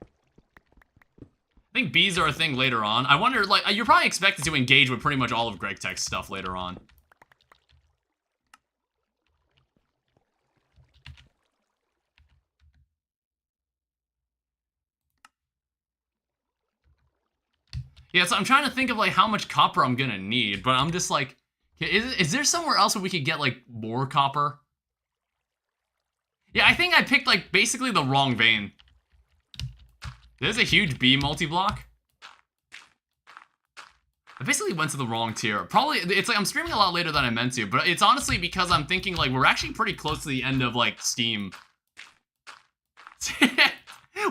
I think bees are a thing later on. I wonder, like, you're probably expected to engage with pretty much all of GregTech's stuff later on. Yeah, so I'm trying to think of, like, how much copper I'm gonna need, but I'm just like, is there somewhere else where we could get, like, more copper? Yeah, I think I picked, like, basically the wrong vein. There's a huge bee multi-block. I basically went to the wrong tier. Probably, it's like I'm streaming a lot later than I meant to, but it's honestly because I'm thinking, like, we're actually pretty close to the end of, like, Steam.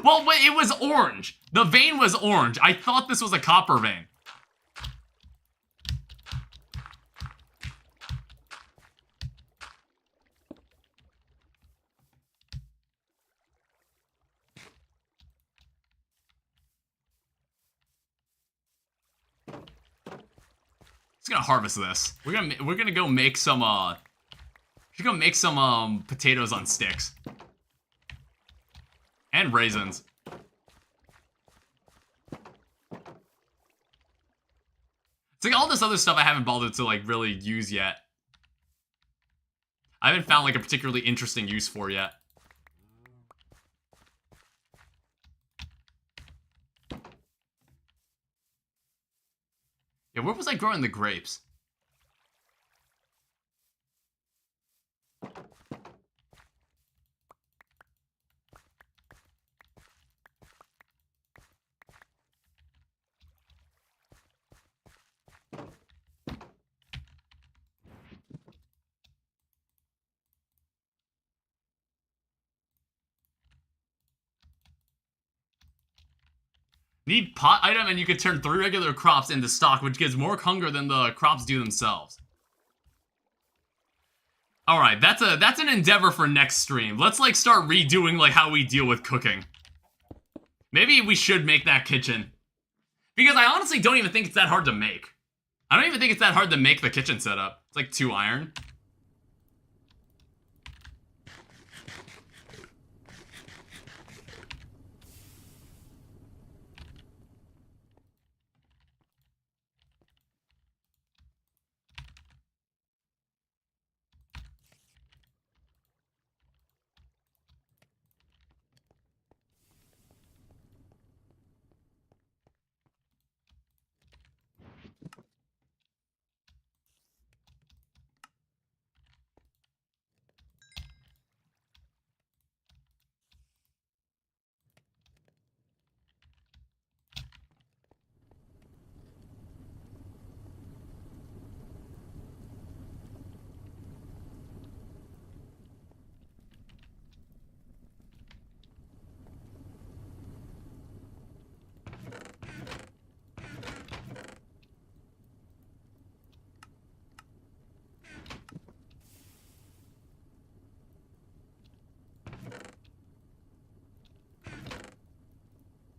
Well, wait, it was orange. The vein was orange. I thought this was a copper vein. Just gonna harvest this. We're gonna go make some We're gonna make some potatoes on sticks. And raisins. It's like all this other stuff I haven't bothered to like really use yet. I haven't found like a particularly interesting use for yet. Yeah, where was I growing the grapes? Need pot item and you could turn 3 regular crops into stock, which gives more hunger than the crops do themselves. Alright, that's an endeavor for next stream. Let's like start redoing like how we deal with cooking. Maybe we should make that kitchen. Because I honestly don't even think it's that hard to make. I don't even think it's that hard to make the kitchen setup. It's like 2 iron.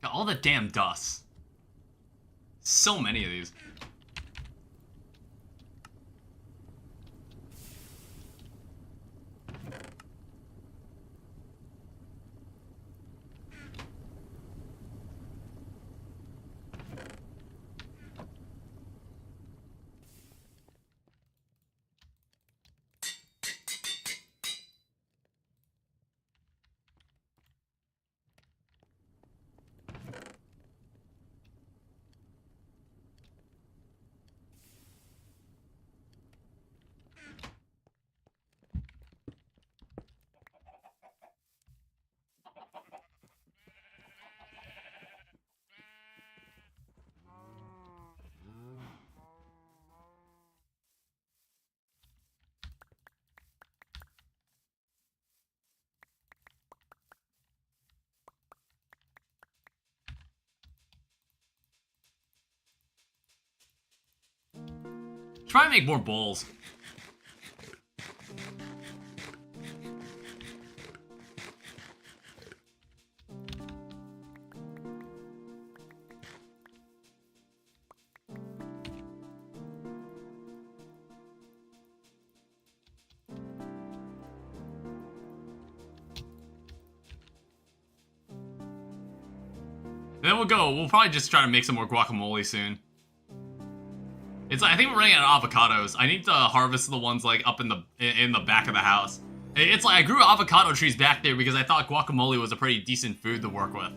Got all the damn dust. So many of these. Try and make more bowls. Then we'll go. We'll probably just try to make some more guacamole soon. I think we're running out of avocados. I need to harvest the ones like up in the back of the house. It's like I grew avocado trees back there because I thought guacamole was a pretty decent food to work with.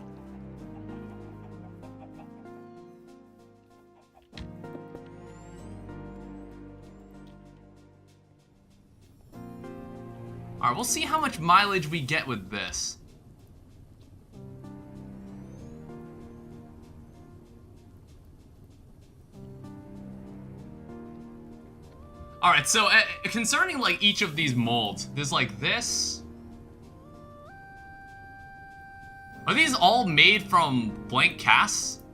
Alright, we'll see how much mileage we get with this. Alright, so concerning like each of these molds, there's like this. Are these all made from blank casts?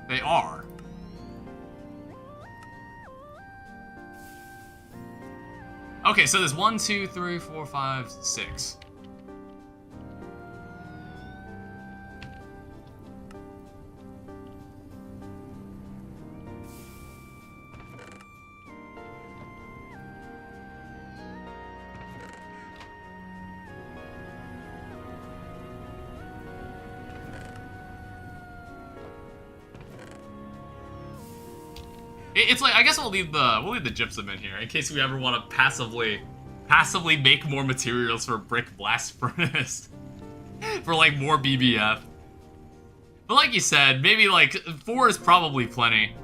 They are. Okay, so there's 1, 2, 3, 4, 5, 6. It's like, I guess we'll leave the gypsum in here in case we ever want to passively make more materials for brick blast furnace for like more BBF. But like you said, maybe like 4 is probably plenty.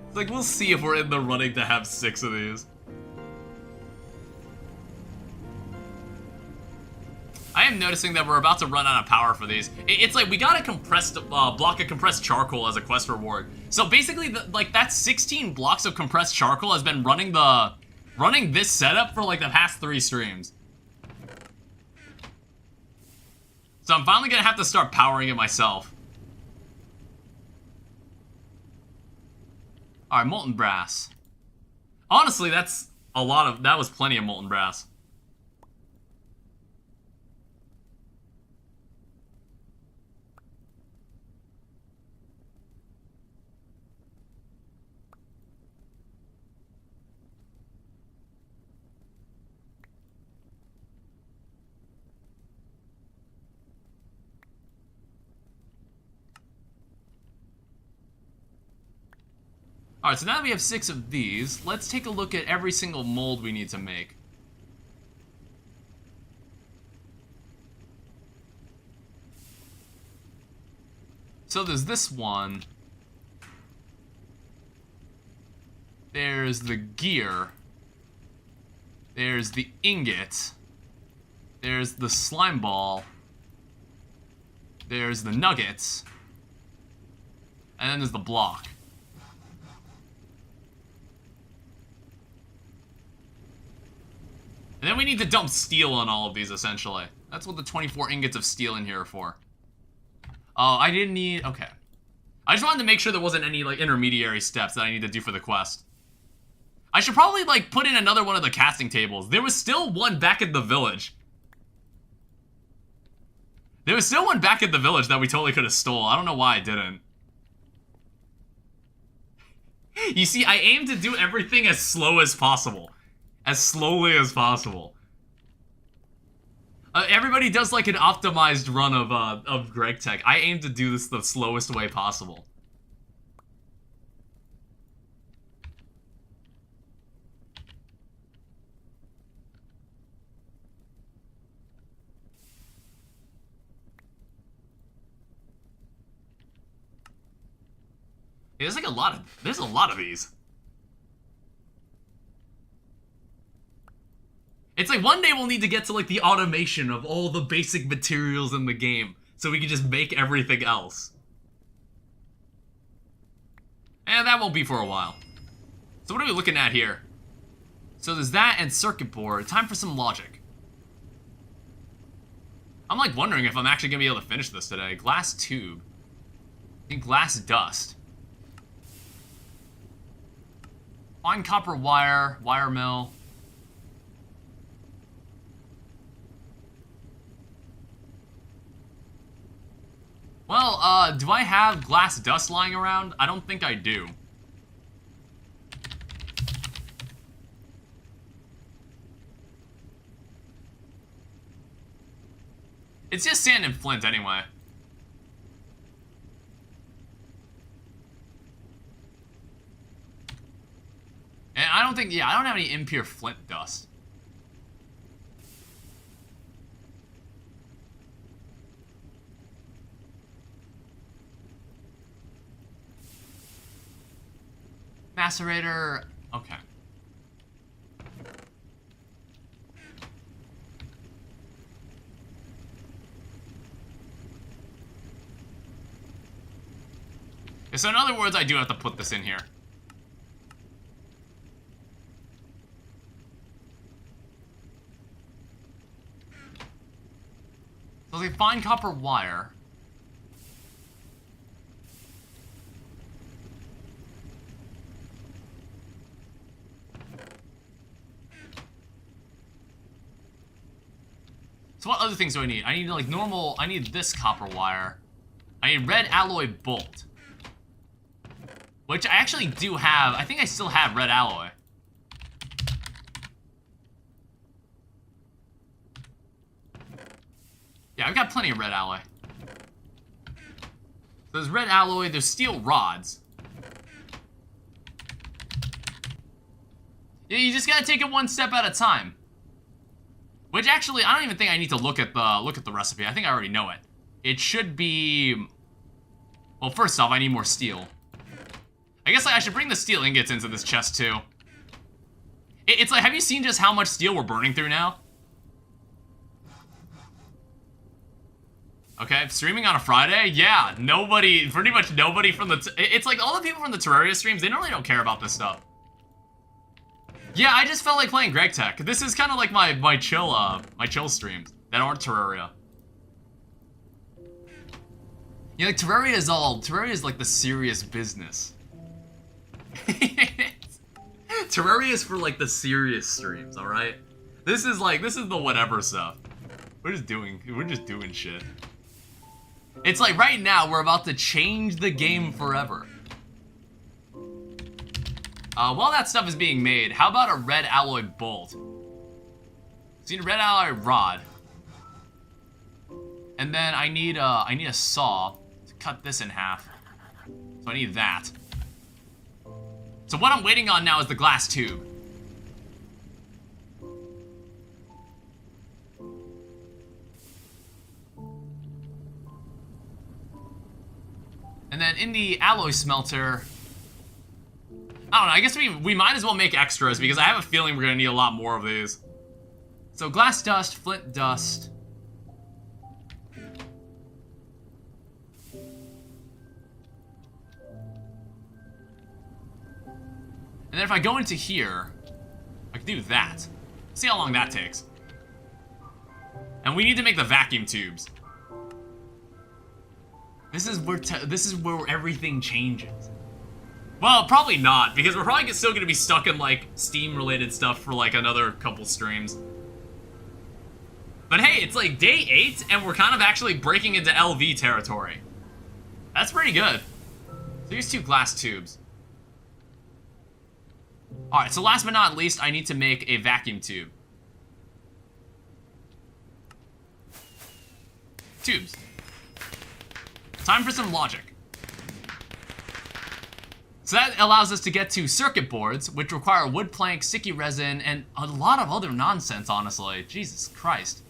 It's like we'll see if we're in the running to have 6 of these. I am noticing that we're about to run out of power for these. It's like we got a compressed block of compressed charcoal as a quest reward. So basically, like that 16 blocks of compressed charcoal has been running this setup for like the past 3 streams. So I'm finally gonna have to start powering it myself. All right, molten brass. Honestly, that was plenty of molten brass. Alright, so now that we have 6 of these, let's take a look at every single mold we need to make. So there's this one. There's the gear. There's the ingot. There's the slime ball. There's the nuggets. And then there's the block. And then we need to dump steel on all of these, essentially. That's what the 24 ingots of steel in here are for. Oh, I didn't need... Okay. I just wanted to make sure there wasn't any, like, intermediary steps that I need to do for the quest. I should probably, like, put in another one of the casting tables. There was still one back at the village. There was still one back at the village that we totally could have stole. I don't know why I didn't. You see, I aim to do everything as slow as possible. As slowly as possible. Everybody does, like, an optimized run of GregTech. I aim to do this the slowest way possible. Yeah, there's like there's a lot of these. It's like one day we'll need to get to like the automation of all the basic materials in the game so we can just make everything else. And that won't be for a while. So what are we looking at here? So there's that and circuit board. Time for some logic. I'm like wondering if I'm actually gonna be able to finish this today. Glass tube. I think glass dust. Fine copper wire, wire mill. Well, do I have glass dust lying around? I don't think I do. It's just sand and flint anyway. And I don't think, yeah, I don't have any impure flint dust. Macerator, okay. So in other words, I do have to put this in here. So they find copper wire. So what other things do I need? I need like normal, I need this copper wire. I need red alloy bolt. Which I actually do have. I think I still have red alloy. Yeah, I've got plenty of red alloy. So there's red alloy, there's steel rods. Yeah, you just gotta take it one step at a time. Which actually, I don't even think I need to look at the recipe. I think I already know it. It should be... Well, first off, I need more steel. I guess like, I should bring the steel ingots into this chest too. It's like, have you seen just how much steel we're burning through now? Okay, streaming on a Friday? Yeah, nobody, pretty much nobody from the... It's like all the people from the Terraria streams, they really don't care about this stuff. Yeah, I just felt like playing GregTech. This is kind of like my chill streams that aren't Terraria. Yeah, like Terraria is like the serious business. Terraria is for like the serious streams, all right? This is the whatever stuff. We're just doing shit. It's like right now we're about to change the game forever. While that stuff is being made, how about a red alloy bolt? So you need a red alloy rod. And then I need a saw to cut this in half. So I need that. So what I'm waiting on now is the glass tube. And then in the alloy smelter, I don't know, I guess we might as well make extras because I have a feeling we're gonna need a lot more of these. So glass dust, flint dust. And then if I go into here, I can do that. See how long that takes. And we need to make the vacuum tubes. This is where everything changes. Well, probably not, because we're probably still gonna be stuck in, like, Steam-related stuff for, like, another couple streams. But hey, it's, like, day 8, and we're kind of actually breaking into LV territory. That's pretty good. So here's 2 glass tubes. Alright, so last but not least, I need to make a vacuum tube. Tubes. Time for some logic. So that allows us to get to circuit boards, which require wood plank, sticky resin, and a lot of other nonsense, honestly. Jesus Christ.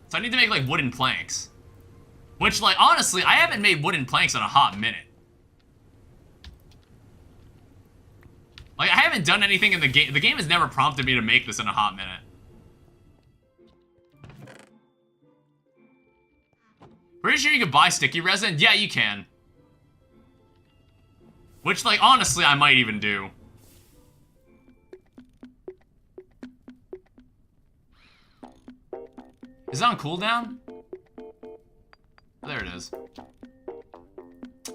So I need to make, like, wooden planks. Which, like, honestly, I haven't made wooden planks in a hot minute. Like, I haven't done anything in the game. The game has never prompted me to make this in a hot minute. Pretty sure you can buy sticky resin? Yeah, you can. Which, like, honestly, I might even do. Is it on cooldown? There it is.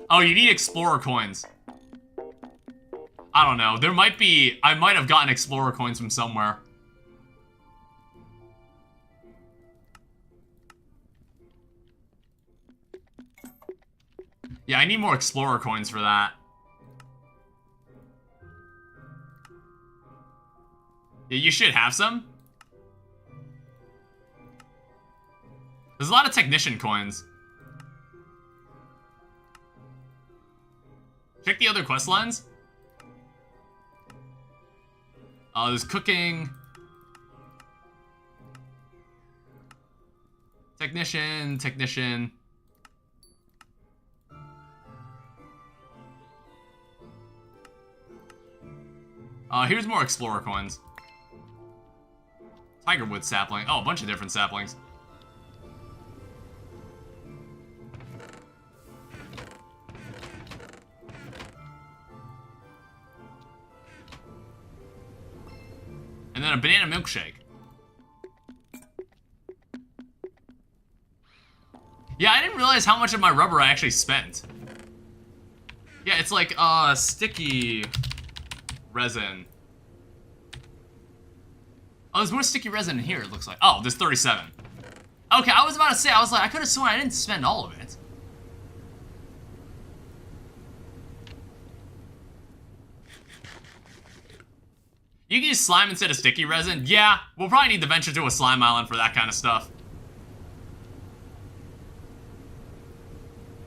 Oh, you need Explorer coins. I don't know. There might be... I might have gotten Explorer coins from somewhere. Yeah, I need more Explorer coins for that. Yeah, you should have some. There's a lot of Technician coins. Check the other quest lines. There's cooking. Technician. Here's more Explorer coins. Tigerwood sapling. Oh, a bunch of different saplings. And then a banana milkshake. Yeah, I didn't realize how much of my rubber I actually spent. Yeah, it's like, sticky resin. Oh, there's more sticky resin in here, it looks like. Oh, there's 37. Okay, I was about to say, I was like, I could have sworn I didn't spend all of it. You can use slime instead of sticky resin? Yeah, we'll probably need to venture to a slime island for that kind of stuff.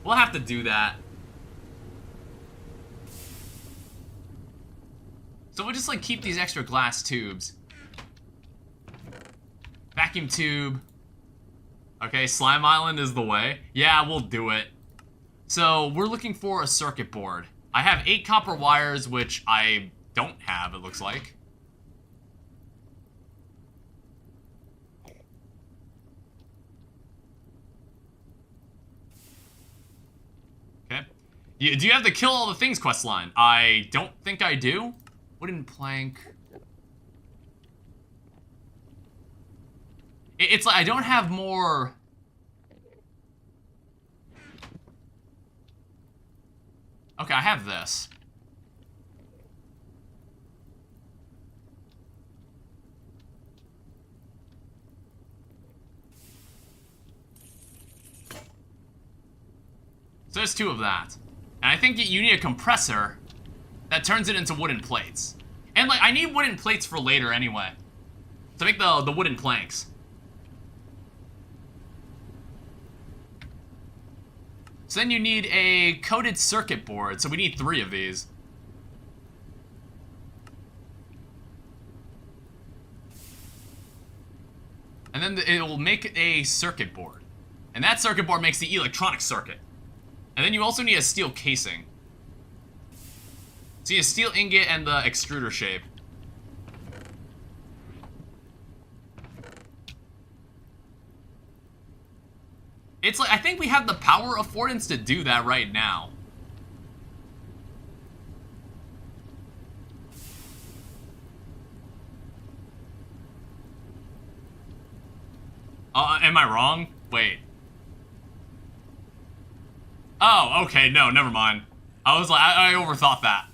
We'll have to do that. So we'll just, like, keep these extra glass tubes. Vacuum tube. Okay, slime island is the way. Yeah, we'll do it. So we're looking for a circuit board. I have 8 copper wires, which I don't have, it looks like. Okay. Do you have the kill all the things quest line? I don't think I do. Wooden plank. It's like I don't have more. Okay, I have this. So there's 2 of that. And I think you need a compressor that turns it into wooden plates. And, like, I need wooden plates for later anyway. To make the wooden planks. So then you need a coated circuit board. So we need 3 of these. And then it will make a circuit board. And that circuit board makes the electronic circuit. And then you also need a steel casing. So you need a steel ingot and the extruder shape. It's like, I think we have the power affordance to do that right now. Am I wrong? Wait. Oh, okay, no, never mind. I was like, I overthought that.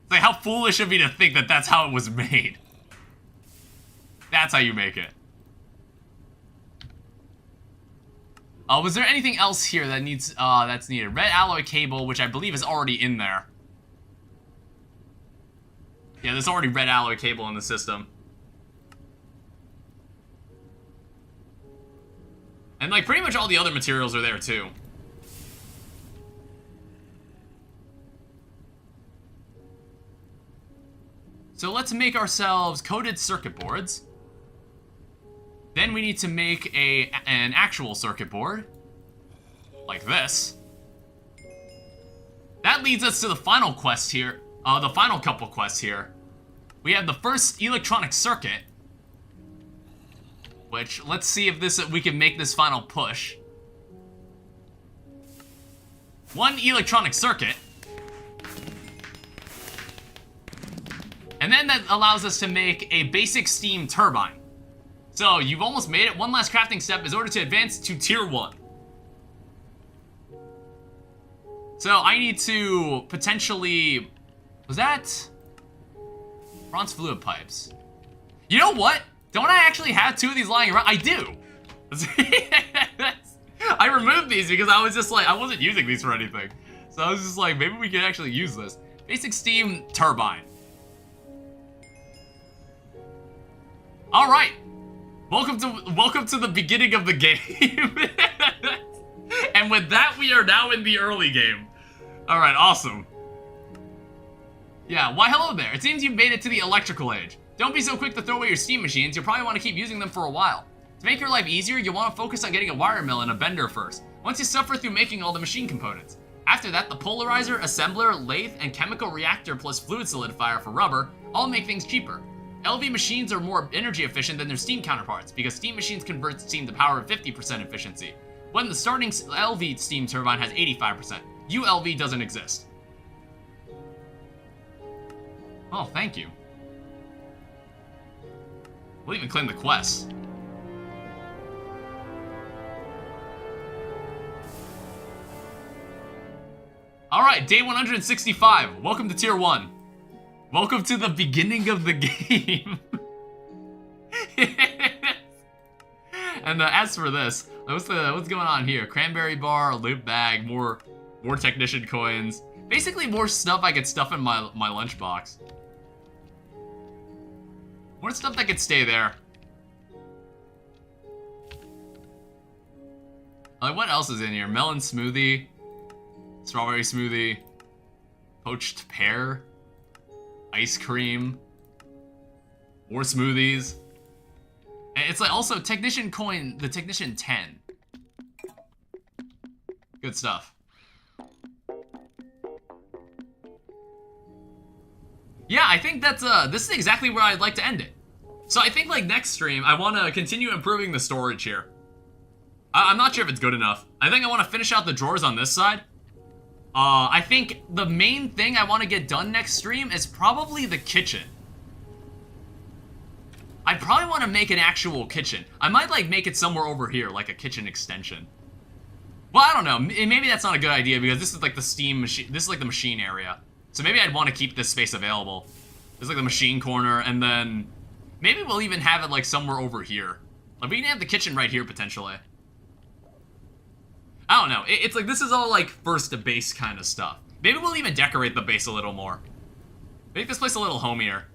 It's like, how foolish of me to think that that's how it was made. That's how you make it. Was there anything else here that needs, that's needed? Red alloy cable, which I believe is already in there. Yeah, there's already red alloy cable in the system. And, like, pretty much all the other materials are there, too. So let's make ourselves coded circuit boards. Then we need to make an actual circuit board. Like this. That leads us to the final quest here. The final couple quests here. We have the first electronic circuit. Which, let's see if we can make this final push. One electronic circuit. And then that allows us to make a basic steam turbine. So, you've almost made it. One last crafting step is order to advance to tier 1. So, I need to potentially... Was that... bronze fluid pipes. You know what? Don't I actually have 2 of these lying around? I do! I removed these because I was just like, I wasn't using these for anything. So I was just like, maybe we could actually use this. Basic steam turbine. Alright. Welcome to the beginning of the game. And with that, we are now in the early game. Alright, awesome. Yeah, why hello there. It seems you've made it to the electrical age. Don't be so quick to throw away your steam machines, you'll probably want to keep using them for a while. To make your life easier, you'll want to focus on getting a wire mill and a bender first, once you suffer through making all the machine components. After that, the polarizer, assembler, lathe, and chemical reactor plus fluid solidifier for rubber all make things cheaper. LV machines are more energy efficient than their steam counterparts, because steam machines convert steam to power at 50% efficiency, when the starting LV steam turbine has 85%. ULV doesn't exist. Oh, thank you. We'll even claim the quest. Alright, day 165. Welcome to tier 1. Welcome to the beginning of the game. And as for this, what's going on here? Cranberry bar, loot bag, more technician coins. Basically more stuff I could stuff in my lunchbox. More stuff that could stay there. Like, what else is in here? Melon smoothie. Strawberry smoothie. Poached pear. Ice cream. More smoothies. And it's like also Technician coin, the Technician 10. Good stuff. Yeah, I think that's this is exactly where I'd like to end it. So I think like next stream, I want to continue improving the storage here. I'm not sure if it's good enough. I think I want to finish out the drawers on this side. I think the main thing I want to get done next stream is probably the kitchen. I probably want to make an actual kitchen. I might like make it somewhere over here, like a kitchen extension. Well, I don't know. Maybe that's not a good idea because this is like the steam machine. This is like the machine area. So maybe I'd want to keep this space available. There's like the machine corner, and then maybe we'll even have it like somewhere over here. Like we can have the kitchen right here potentially. I don't know. It's like this is all like first to base kind of stuff. Maybe we'll even decorate the base a little more. Make this place a little homier.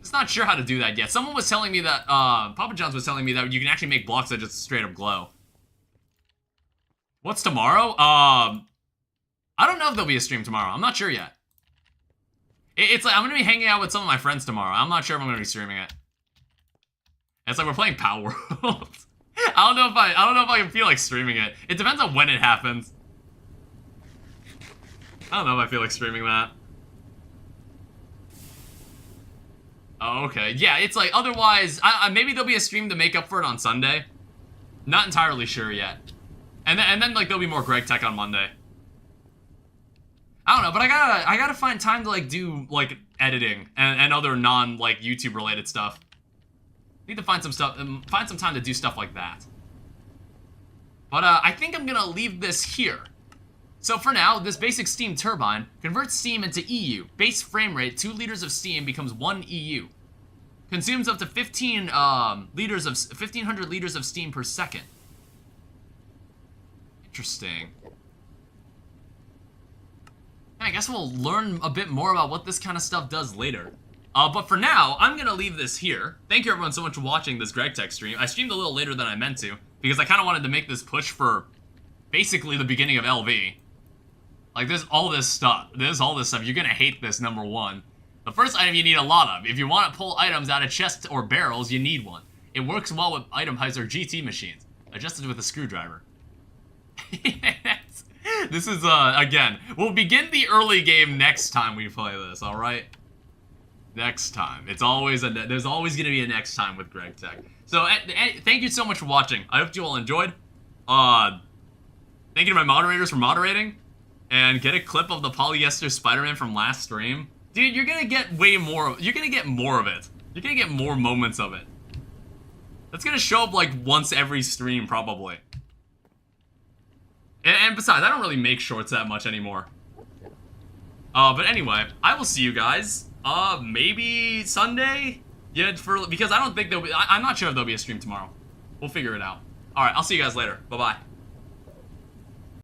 Just not sure how to do that yet. Someone was telling me that, Papa John's was telling me that you can actually make blocks that just straight up glow. What's tomorrow? I don't know if there'll be a stream tomorrow. I'm not sure yet. It's like I'm gonna be hanging out with some of my friends tomorrow. I'm not sure if I'm gonna be streaming it. It's like we're playing Power World. I don't know if I can feel like streaming it. It depends on when it happens. I don't know if I feel like streaming that. Oh, okay. Yeah, it's like otherwise, maybe there'll be a stream to make up for it on Sunday. Not entirely sure yet. And then like there'll be more GregTech on Monday. I don't know, but I gotta find time to like do like editing and other non like YouTube related stuff. Need to find some stuff, find some time to do stuff like that. But I think I'm gonna leave this here. So for now, this basic steam turbine converts steam into EU. Base frame rate, 2 liters of steam becomes 1 EU. Consumes up to 1,500 liters of steam per second. Interesting. I guess we'll learn a bit more about what this kind of stuff does later. But for now, I'm gonna leave this here. Thank you everyone so much for watching this GregTech stream. I streamed a little later than I meant to, because I kind of wanted to make this push for basically the beginning of LV. Like, there's all this stuff. You're gonna hate this, number one. The first item you need a lot of. If you want to pull items out of chests or barrels, you need one. It works well with item heights or GT machines. Adjusted with a screwdriver. This is, again, we'll begin the early game next time we play this, alright? Next time. There's always gonna be a next time with GregTech. So, thank you so much for watching. I hope you all enjoyed. Thank you to my moderators for moderating. And get a clip of the polyester Spider-Man from last stream. Dude, you're gonna get way more, you're gonna get more of it. You're gonna get more moments of it. That's gonna show up like once every stream, probably. And besides, I don't really make shorts that much anymore. But anyway, I will see you guys, maybe Sunday? Yeah, because I don't think there'll be, I'm not sure if there'll be a stream tomorrow. We'll figure it out. Alright, I'll see you guys later. Bye-bye.